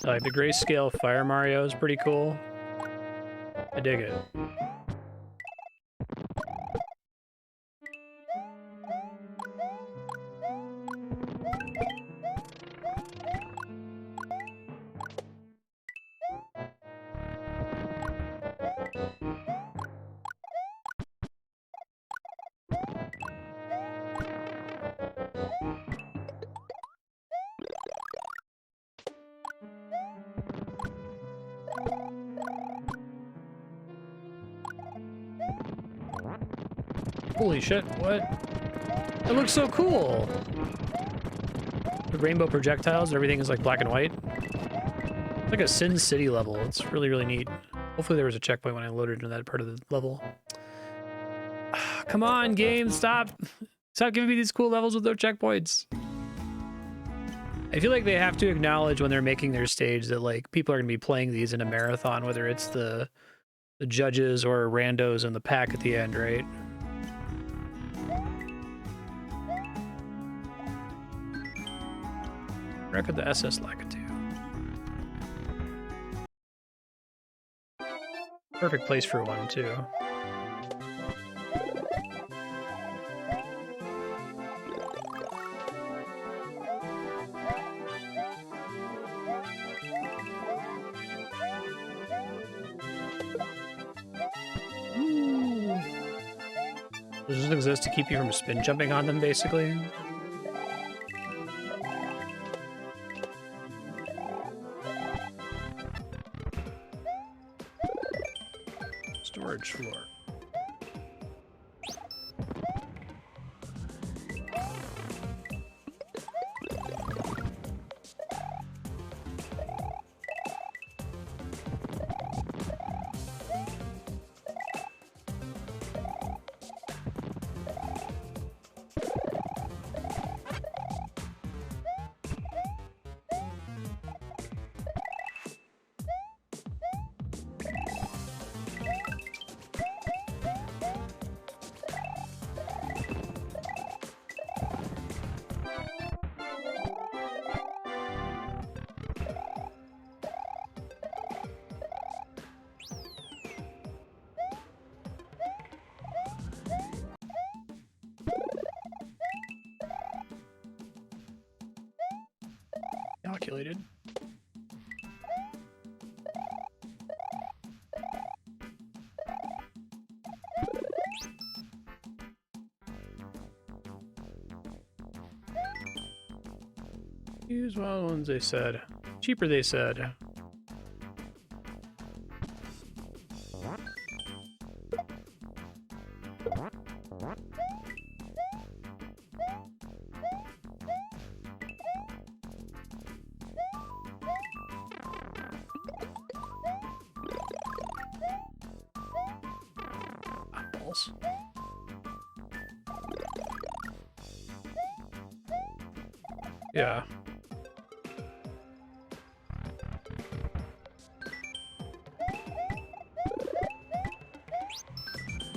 A: Like the grayscale Fire Mario is pretty cool. I dig it. Holy shit, what? It looks so cool! The rainbow projectiles, everything is like black and white. It's like a Sin City level. It's really, really neat. Hopefully there was a checkpoint when I loaded into that part of the level. Come on, game, stop! Stop giving me these cool levels with no checkpoints. I feel like they have to acknowledge when they're making their stage that like people are gonna be playing these in a marathon, whether it's the judges or randos in the pack at the end, right? Wreck of the SS Lakitu. Perfect place for one, too. Ooh. Does this exist to keep you from spin jumping on them, basically? Storage floor. Calculated. Use wild ones, they said. Cheaper, they said. levels. Yeah.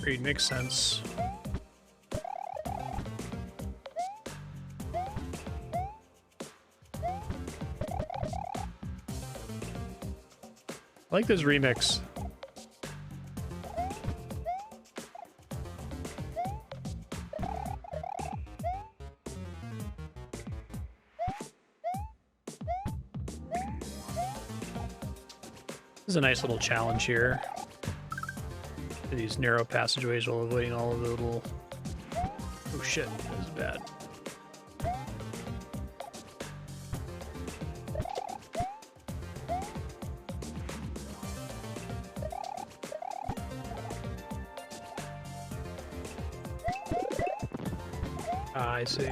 A: Great, makes sense. I like this remix. This is a nice little challenge here. These narrow passageways while avoiding all of the little... Oh shit, this is bad. Ah, I see.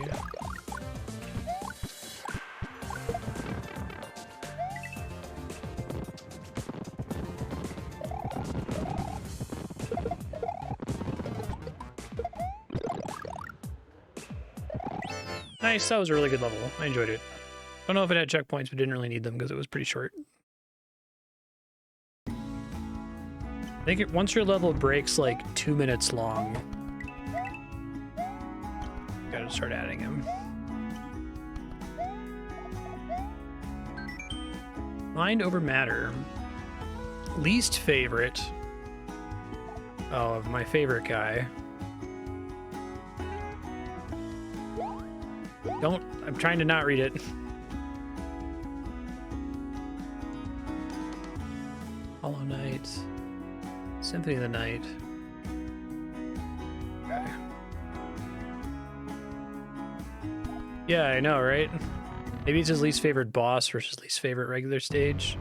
A: Nice, that was a really good level. I enjoyed it. Don't know if it had checkpoints, but didn't really need them because it was pretty short. I think once your level breaks like 2 minutes long, you gotta start adding them. Mind over matter. Least favorite. Oh, of my favorite guy. I'm trying to not read it. Hollow Knight. Symphony of the Night. Okay. Yeah, I know, right? Maybe it's his least favorite boss versus least favorite regular stage.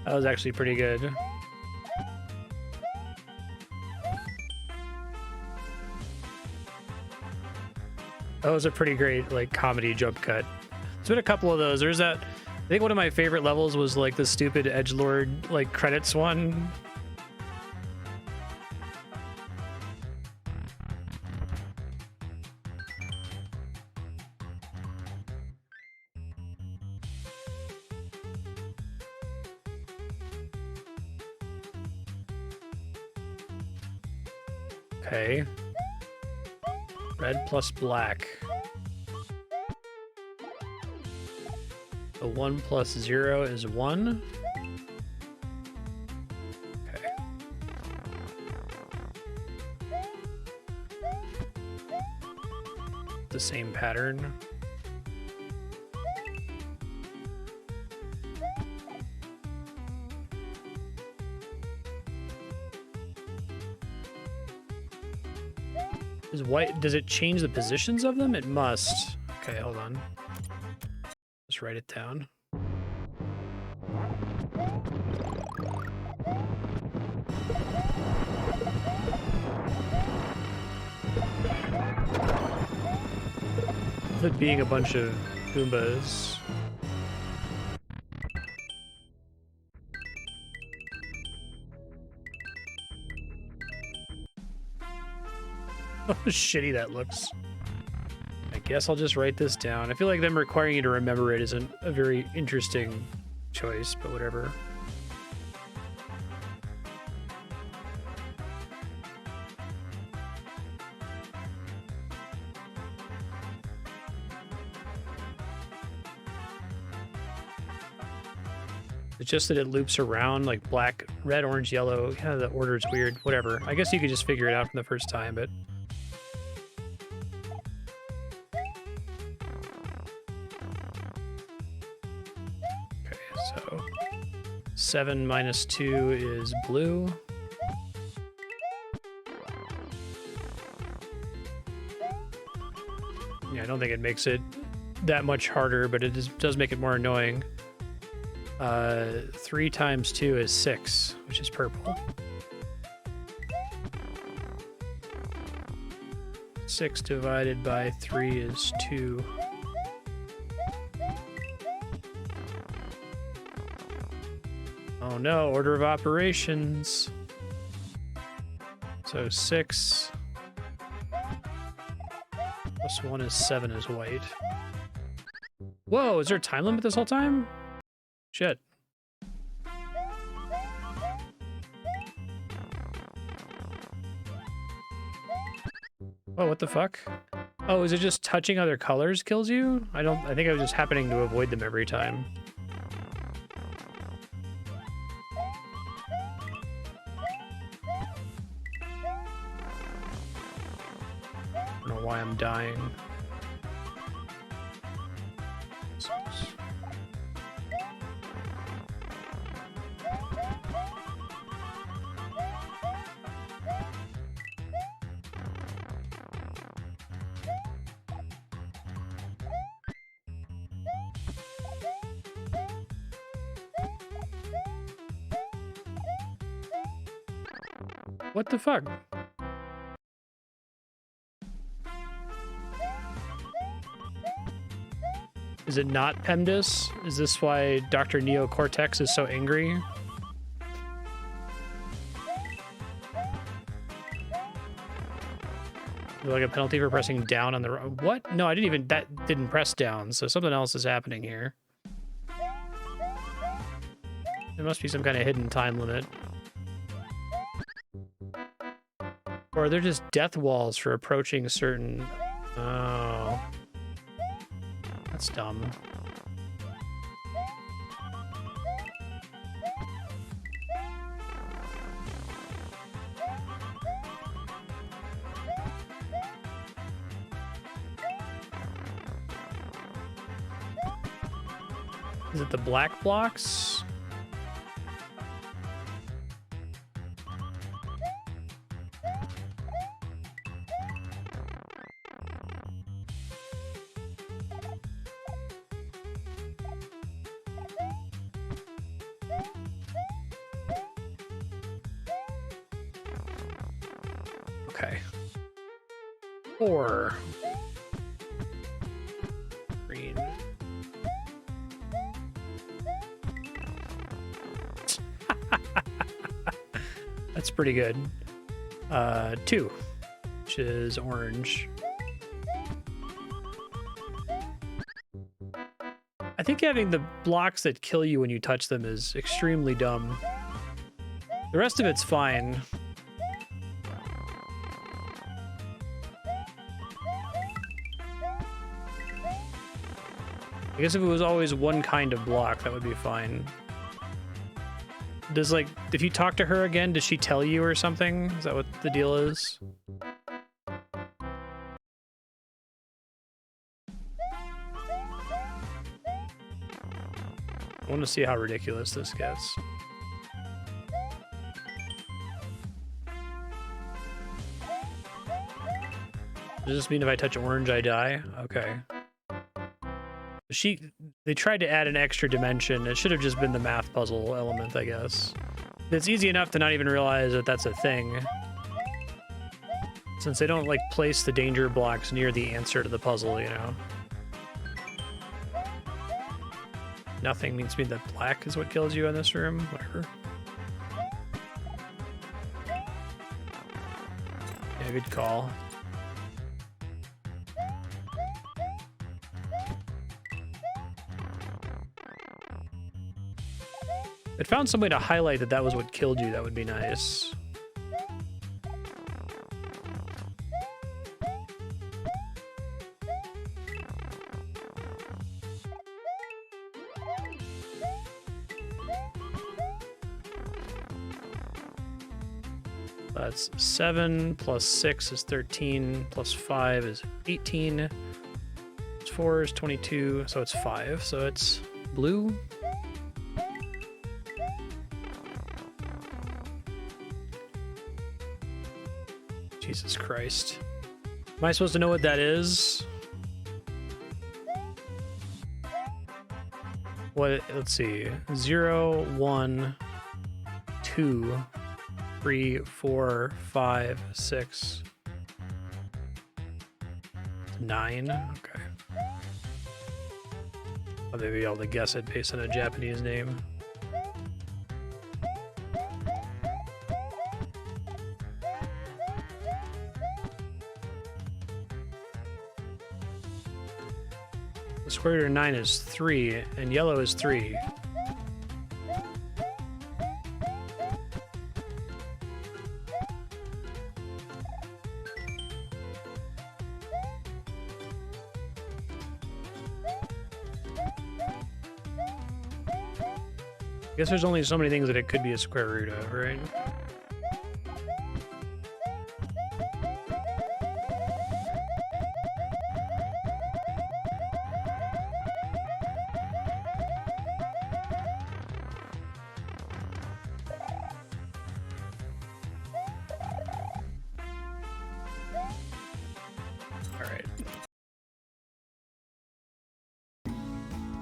A: That was actually pretty good. That was a pretty great, like, comedy jump cut. There's been a couple of those. There's that, I think one of my favorite levels was, like, the stupid edgelord, like, credits one. Okay. Red plus black. So 1 plus 0 is 1. Okay. The same pattern. Is white, does it change the positions of them? It must. Okay, hold on. Just write it down. It being a bunch of Goombas. How shitty that looks. I guess I'll just write this down. I feel like them requiring you to remember it isn't a very interesting choice, but whatever. It's just that it loops around like black, red, orange, yellow. Yeah, the order is weird. Whatever. I guess you could just figure it out from the first time, but... Okay, so... 7 minus 2 is blue. Yeah, I don't think it makes it that much harder, but it does make it more annoying. 3 times 2 is 6, which is purple. 6 divided by 3 is 2. Oh no, order of operations. So 6 plus 1 is 7 is white. Whoa, is there a time limit this whole time? Shit. Oh, what the fuck? Oh, is it just touching other colors kills you? I think I was just happening to avoid them every time. I don't know why I'm dying. What the fuck? Is it not PEMDAS? Is this why Dr. Neocortex is so angry? Like a penalty for pressing down on the... What? No, that didn't press down, so something else is happening here. There must be some kind of hidden time limit. Or they're just death walls for approaching certain... Oh. That's dumb. Is it the black blocks? Okay. 4. Green. That's pretty good. 2, which is orange. I think having the blocks that kill you when you touch them is extremely dumb. The rest of it's fine. I guess if it was always one kind of block, that would be fine. Does, like, if you talk to her again, does she tell you or something? Is that what the deal is? I want to see how ridiculous this gets. Does this mean if I touch orange, I die? Okay. They tried to add an extra dimension. It should have just been the math puzzle element, I guess. It's easy enough to not even realize that that's a thing. Since they don't, like, place the danger blocks near the answer to the puzzle, you know? Nothing means to me that black is what kills you in this room. Whatever. Yeah, good call. If it found some way to highlight that was what killed you, that would be nice. That's 7 plus 6 is 13 plus 5 is 18 plus 4 is 22, so it's 5, so it's blue. Jesus Christ. Am I supposed to know what that is? What? Let's see. 0, 1, 2, 3, 4, 5, 6, 9. Okay. I may be able to guess it based on a Japanese name. The square root of 9 is 3, and yellow is 3. I guess there's only so many things that it could be a square root of, right? Alright.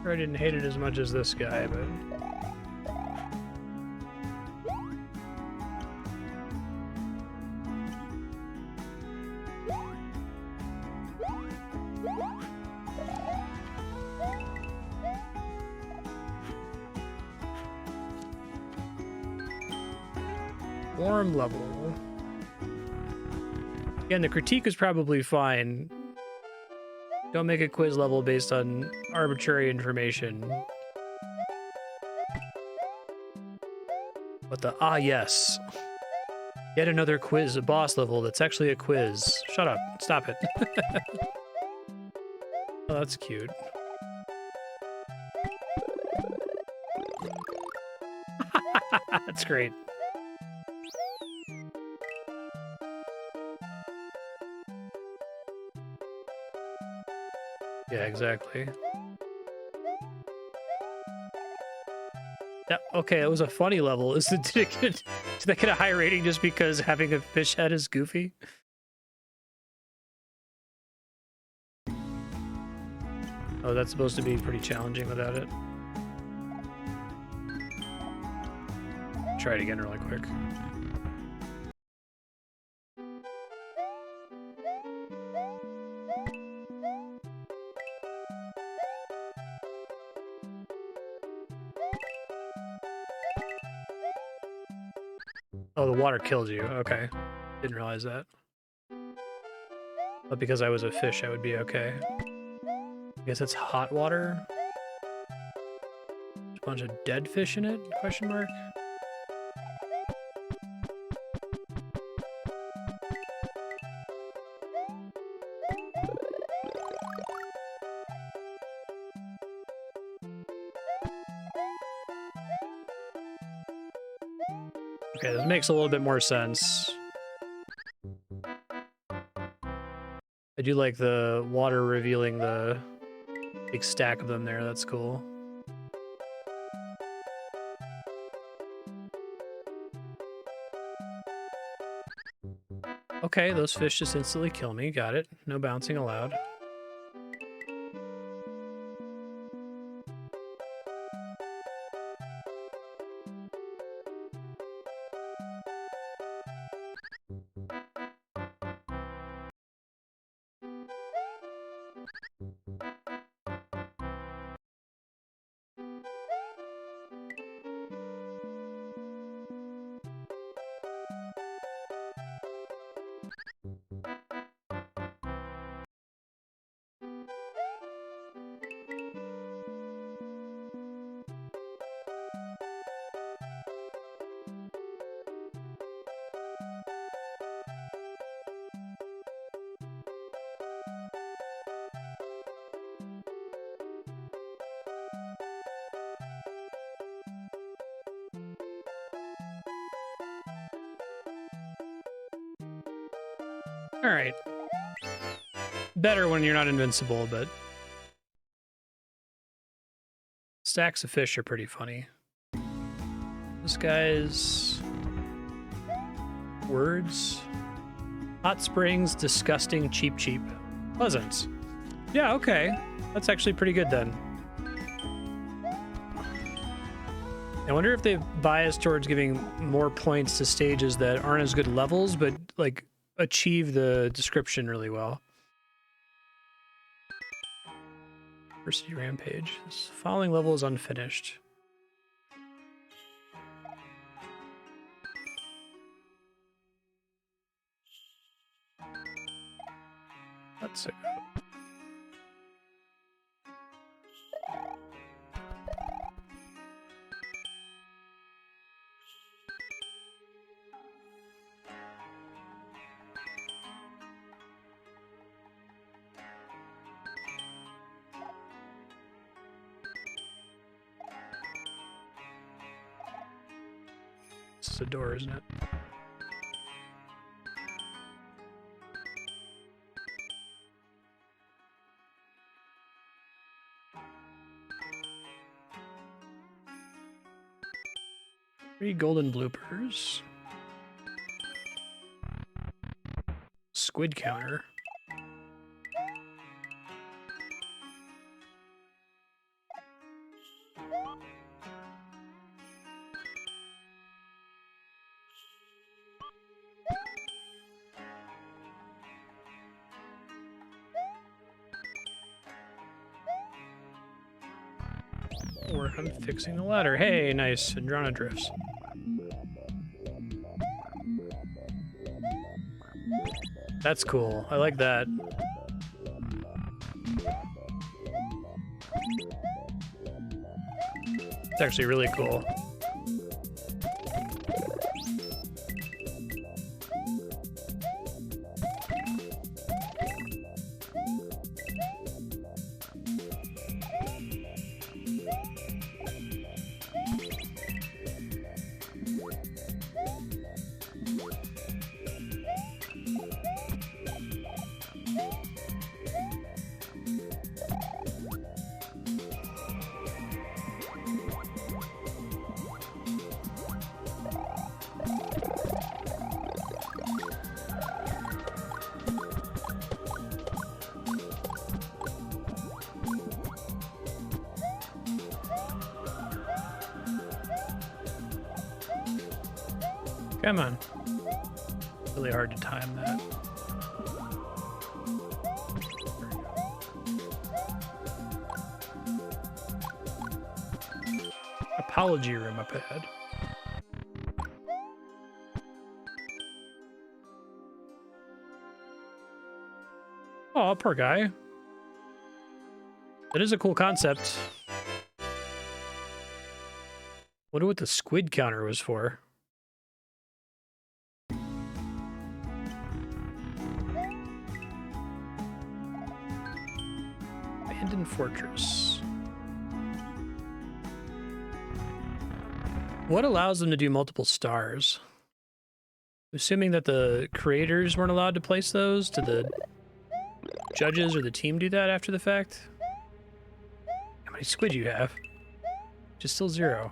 A: I didn't hate it as much as this guy, but... Warm level. Again, the critique was probably fine. Don't make a quiz level based on arbitrary information. But the yes. Yet another quiz, a boss level that's actually a quiz. Shut up. Stop it. Oh, that's cute. That's great. Yeah, exactly. Yeah, okay, it was a funny level. Did that get a high rating just because having a fish head is goofy? Oh, that's supposed to be pretty challenging without it. Try it again really quick. Oh, the water killed you. Okay. Didn't realize that. But because I was a fish, I would be okay. I guess it's hot water. There's a bunch of dead fish in it? Question mark. Okay, this makes a little bit more sense. I do like the water revealing the big stack of them there. That's cool. Okay, those fish just instantly kill me. Got it. No bouncing allowed. All right. Better when you're not invincible, but stacks of fish are pretty funny. This guy's words. Hot springs, disgusting, cheap, cheap. Pleasant. Yeah, okay. That's actually pretty good then. I wonder if they've biased towards giving more points to stages that aren't as good levels, but like achieve the description really well. University Rampage. This following level is unfinished. Let's go. It's a door, isn't it? Three golden bloopers. Squid counter. Work on fixing the ladder. Hey, nice. Andrana drifts. That's cool. I like that. It's actually really cool. Come on. Really hard to time that. Apology room up ahead. Oh, poor guy. That is a cool concept. Wonder what the squid counter was for. Abandoned fortress. What allows them to do multiple stars? Assuming that the creators weren't allowed to place those, did the judges or the team do that after the fact? How many squid do you have? Just still 0.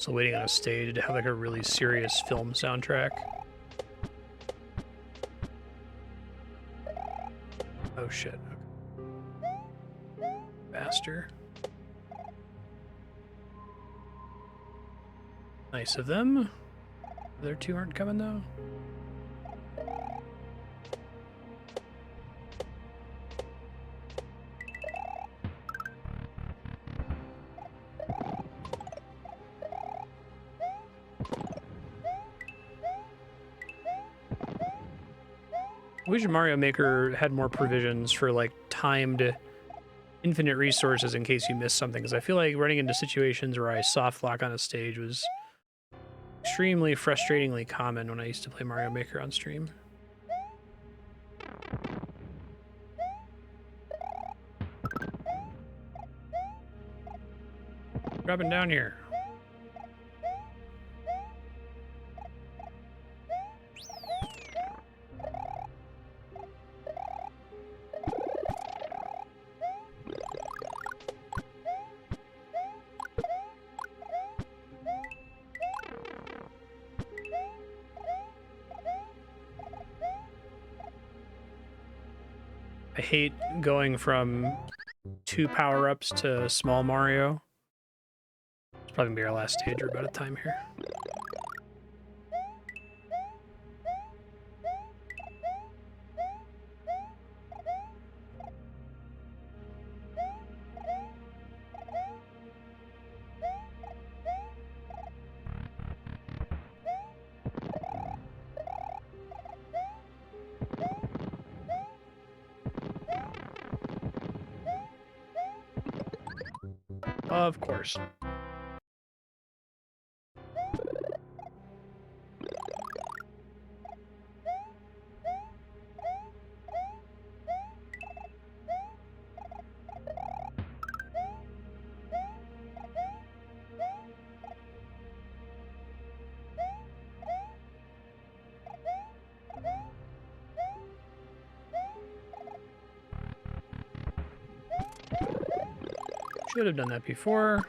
A: So waiting on a stage to have like a really serious film soundtrack. Oh shit. Faster. Nice of them. Their two aren't coming though. I wish Mario Maker had more provisions for like timed infinite resources in case you miss something, because I feel like running into situations where I soft lock on a stage was extremely frustratingly common when I used to play Mario Maker on stream. Dropping down here. I hate going from 2 power-ups to small Mario. It's probably gonna be our last stage. We're about at time here. Of course. Should have done that before.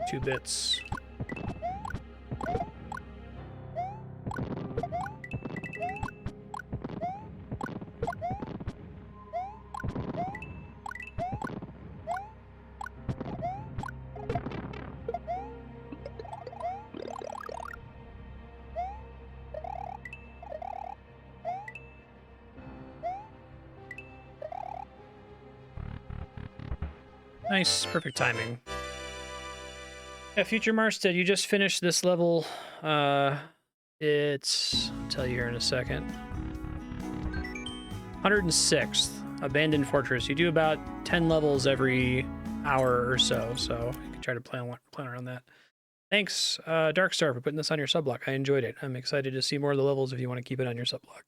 A: Two bits. Nice, perfect timing. Yeah, Future Marstead, you just finished this level. It's, I'll tell you here in a second. 106th, Abandoned Fortress. You do about 10 levels every hour or so you can try to plan around that. Thanks, Darkstar, for putting this on your subblock. I enjoyed it. I'm excited to see more of the levels if you want to keep it on your subblock.